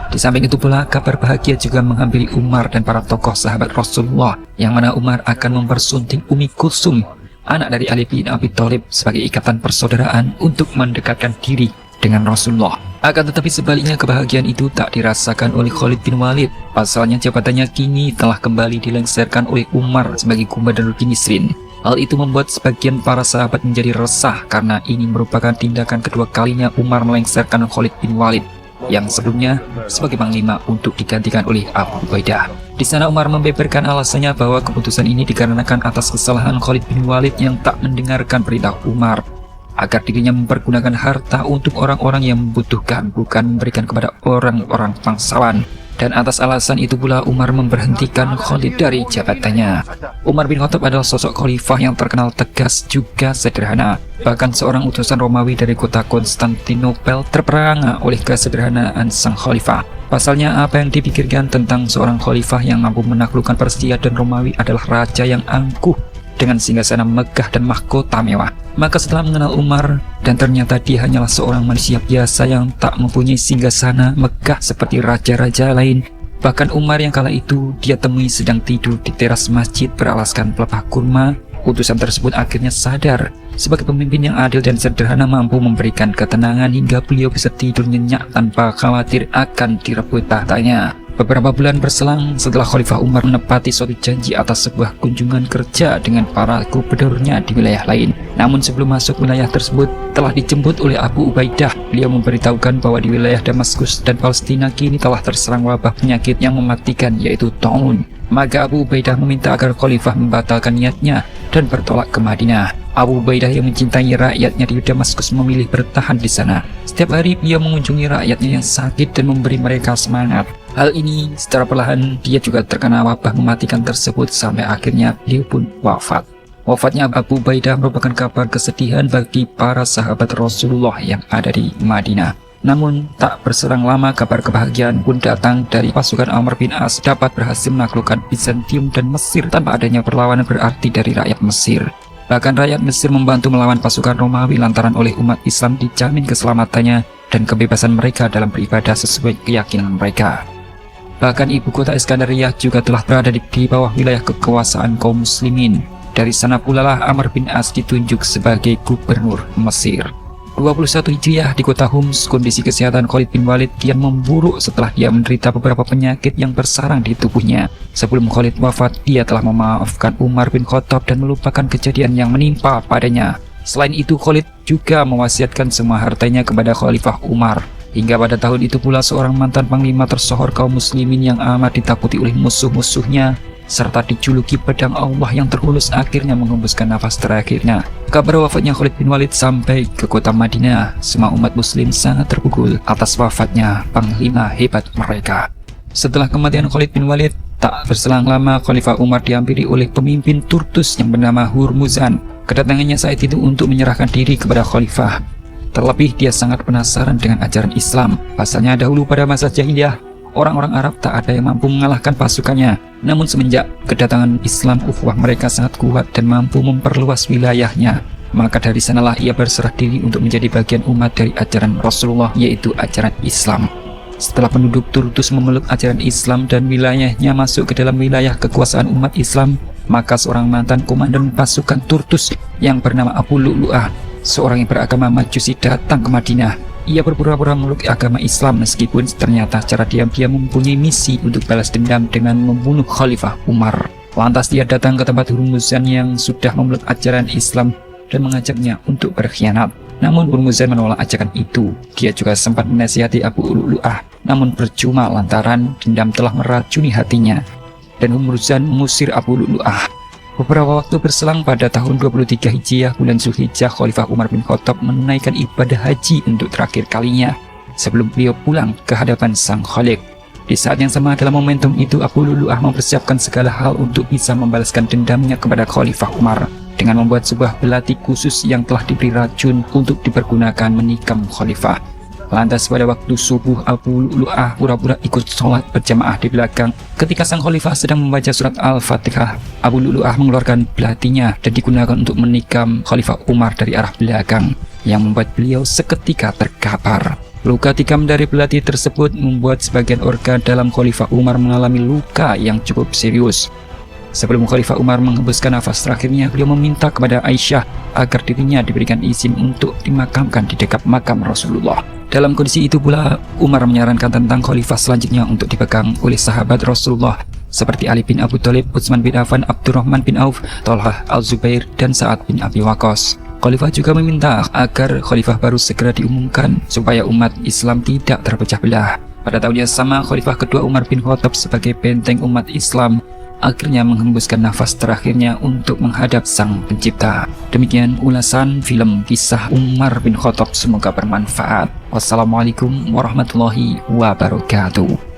Di samping itu pula, kabar bahagia juga menghampiri Umar dan para tokoh sahabat Rasulullah, yang mana Umar akan mempersunting Ummi Kulsum, anak dari Ali bin Abi Thalib, sebagai ikatan persaudaraan untuk mendekatkan diri dengan Rasulullah. Akan tetapi sebaliknya, kebahagiaan itu tak dirasakan oleh Khalid bin Walid. Pasalnya jabatannya kini telah kembali dilengsarkan oleh Umar sebagai Gubernur di Nisrin. Hal itu membuat sebagian para sahabat menjadi resah karena ini merupakan tindakan kedua kalinya Umar melengsarkan Khalid bin Walid yang sebelumnya sebagai panglima untuk digantikan oleh Abu Ubaidah. Di sana Umar membeberkan alasannya bahwa keputusan ini dikarenakan atas kesalahan Khalid bin Walid yang tak mendengarkan perintah Umar agar dirinya mempergunakan harta untuk orang-orang yang membutuhkan, bukan memberikan kepada orang-orang bangsawan. Dan atas alasan itu pula Umar memberhentikan Khalid dari jabatannya. Umar bin Khattab adalah sosok khalifah yang terkenal tegas juga sederhana. Bahkan seorang utusan Romawi dari kota Konstantinopel terperangah oleh kesederhanaan sang khalifah. Pasalnya, apa yang dipikirkan tentang seorang khalifah yang mampu menaklukkan Persia dan Romawi adalah raja yang angkuh dengan singgasana megah dan mahkota mewah. Maka setelah mengenal Umar, dan ternyata dia hanyalah seorang manusia biasa yang tak mempunyai singgasana megah seperti raja-raja lain. Bahkan Umar yang kala itu dia temui sedang tidur di teras masjid beralaskan pelepah kurma. Utusan tersebut akhirnya sadar, sebagai pemimpin yang adil dan sederhana mampu memberikan ketenangan hingga beliau bisa tidur nyenyak tanpa khawatir akan direbut tahtanya. Beberapa bulan berselang setelah Khalifah Umar menepati suatu janji atas sebuah kunjungan kerja dengan para gubernurnya di wilayah lain. Namun sebelum masuk wilayah tersebut telah dijemput oleh Abu Ubaidah. Beliau memberitahukan bahwa di wilayah Damaskus dan Palestina kini telah terserang wabah penyakit yang mematikan, yaitu taun. Maka Abu Ubaidah meminta agar Khalifah membatalkan niatnya dan bertolak ke Madinah. Abu Ubaidah yang mencintai rakyatnya di Damaskus memilih bertahan di sana. Setiap hari dia mengunjungi rakyatnya yang sakit dan memberi mereka semangat. Hal ini secara perlahan dia juga terkena wabah mematikan tersebut sampai akhirnya beliau pun wafat. Wafatnya Abu Ubaidah merupakan kabar kesedihan bagi para sahabat Rasulullah yang ada di Madinah. Namun tak berselang lama kabar kebahagiaan pun datang dari pasukan Amr bin As dapat berhasil menaklukkan Bizantium dan Mesir tanpa adanya perlawanan berarti dari rakyat Mesir. Bahkan rakyat Mesir membantu melawan pasukan Romawi lantaran oleh umat Islam dijamin keselamatannya dan kebebasan mereka dalam beribadah sesuai keyakinan mereka. Bahkan ibu kota Iskandariyah juga telah berada di bawah wilayah kekuasaan kaum muslimin. Dari sana pula lah Amr bin As ditunjuk sebagai gubernur Mesir. 21 Hijriah di kota Homs, kondisi kesehatan Khalid bin Walid kian memburuk setelah dia menderita beberapa penyakit yang bersarang di tubuhnya. Sebelum Khalid wafat, dia telah memaafkan Umar bin Khattab dan melupakan kejadian yang menimpa padanya. Selain itu, Khalid juga mewasiatkan semua hartanya kepada Khalifah Umar. Hingga pada tahun itu pula seorang mantan panglima tersohor kaum muslimin yang amat ditakuti oleh musuh-musuhnya serta dijuluki pedang Allah yang terhulus akhirnya mengembuskan nafas terakhirnya. Kabar wafatnya Khalid bin Walid sampai ke kota Madinah. Semua umat muslim sangat terpukul atas wafatnya panglima hebat mereka. Setelah kematian Khalid bin Walid, tak berselang lama Khalifah Umar dihampiri oleh pemimpin Turtus yang bernama Hurmuzan. Kedatangannya saat itu untuk menyerahkan diri kepada Khalifah. Terlebih dia sangat penasaran dengan ajaran Islam. Pasalnya dahulu pada masa jahiliyah, orang-orang Arab tak ada yang mampu mengalahkan pasukannya. Namun semenjak kedatangan Islam, ukhuwah mereka sangat kuat dan mampu memperluas wilayahnya. Maka dari sanalah ia berserah diri untuk menjadi bagian umat dari ajaran Rasulullah, yaitu ajaran Islam. Setelah penduduk Turtus memeluk ajaran Islam dan wilayahnya masuk ke dalam wilayah kekuasaan umat Islam, maka seorang mantan komandan pasukan Turtus yang bernama Abu Lu'lu'ah, seorang yang beragama Majusi, datang ke Madinah. Ia berpura-pura memeluk agama Islam meskipun ternyata secara diam-diam mempunyai misi untuk balas dendam dengan membunuh Khalifah Umar. Lantas dia datang ke tempat Hurmuzan yang sudah memeluk ajaran Islam dan mengajaknya untuk berkhianat. Namun Hurmuzan menolak ajakan itu. Dia juga sempat menasihati Abu Lu'lu'ah, namun percuma lantaran dendam telah meracuni hatinya. Dan Hurmuzan mengusir Abu Lu'lu'ah. Beberapa waktu berselang, pada tahun 23 Hijriah bulan Zulhijjah, Khalifah Umar bin Khattab menunaikan ibadah haji untuk terakhir kalinya sebelum beliau pulang ke hadapan Sang Khalik. Di saat yang sama dalam momentum itu, Abu Lu'lu'ah mempersiapkan segala hal untuk bisa membalaskan dendamnya kepada Khalifah Umar dengan membuat sebuah belati khusus yang telah diberi racun untuk dipergunakan menikam Khalifah. Lantas pada waktu subuh, Abu Lu'lu'ah pura-pura ikut sholat berjamaah di belakang. Ketika Sang Khalifah sedang membaca surat Al-Fatihah, Abu Lu'lu'ah mengeluarkan belatinya dan digunakan untuk menikam Khalifah Umar dari arah belakang, yang membuat beliau seketika terkapar. Luka tikam dari belati tersebut membuat sebagian organ dalam Khalifah Umar mengalami luka yang cukup serius. Sebelum Khalifah Umar menghembuskan nafas terakhirnya, beliau meminta kepada Aisyah agar dirinya diberikan izin untuk dimakamkan di dekat makam Rasulullah. Dalam kondisi itu pula, Umar menyarankan tentang khalifah selanjutnya untuk dipegang oleh sahabat Rasulullah seperti Ali bin Abu Thalib, Utsman bin Affan, Abdurrahman bin Auf, Thalhah Al-Zubair, dan Sa'ad bin Abi Waqqas. Khalifah juga meminta agar khalifah baru segera diumumkan supaya umat Islam tidak terpecah belah. Pada tahun yang sama, khalifah kedua Umar bin Khattab sebagai benteng umat Islam akhirnya menghembuskan nafas terakhirnya untuk menghadap Sang Pencipta. Demikian ulasan film kisah Umar bin Khattab, semoga bermanfaat. Wassalamualaikum warahmatullahi wabarakatuh.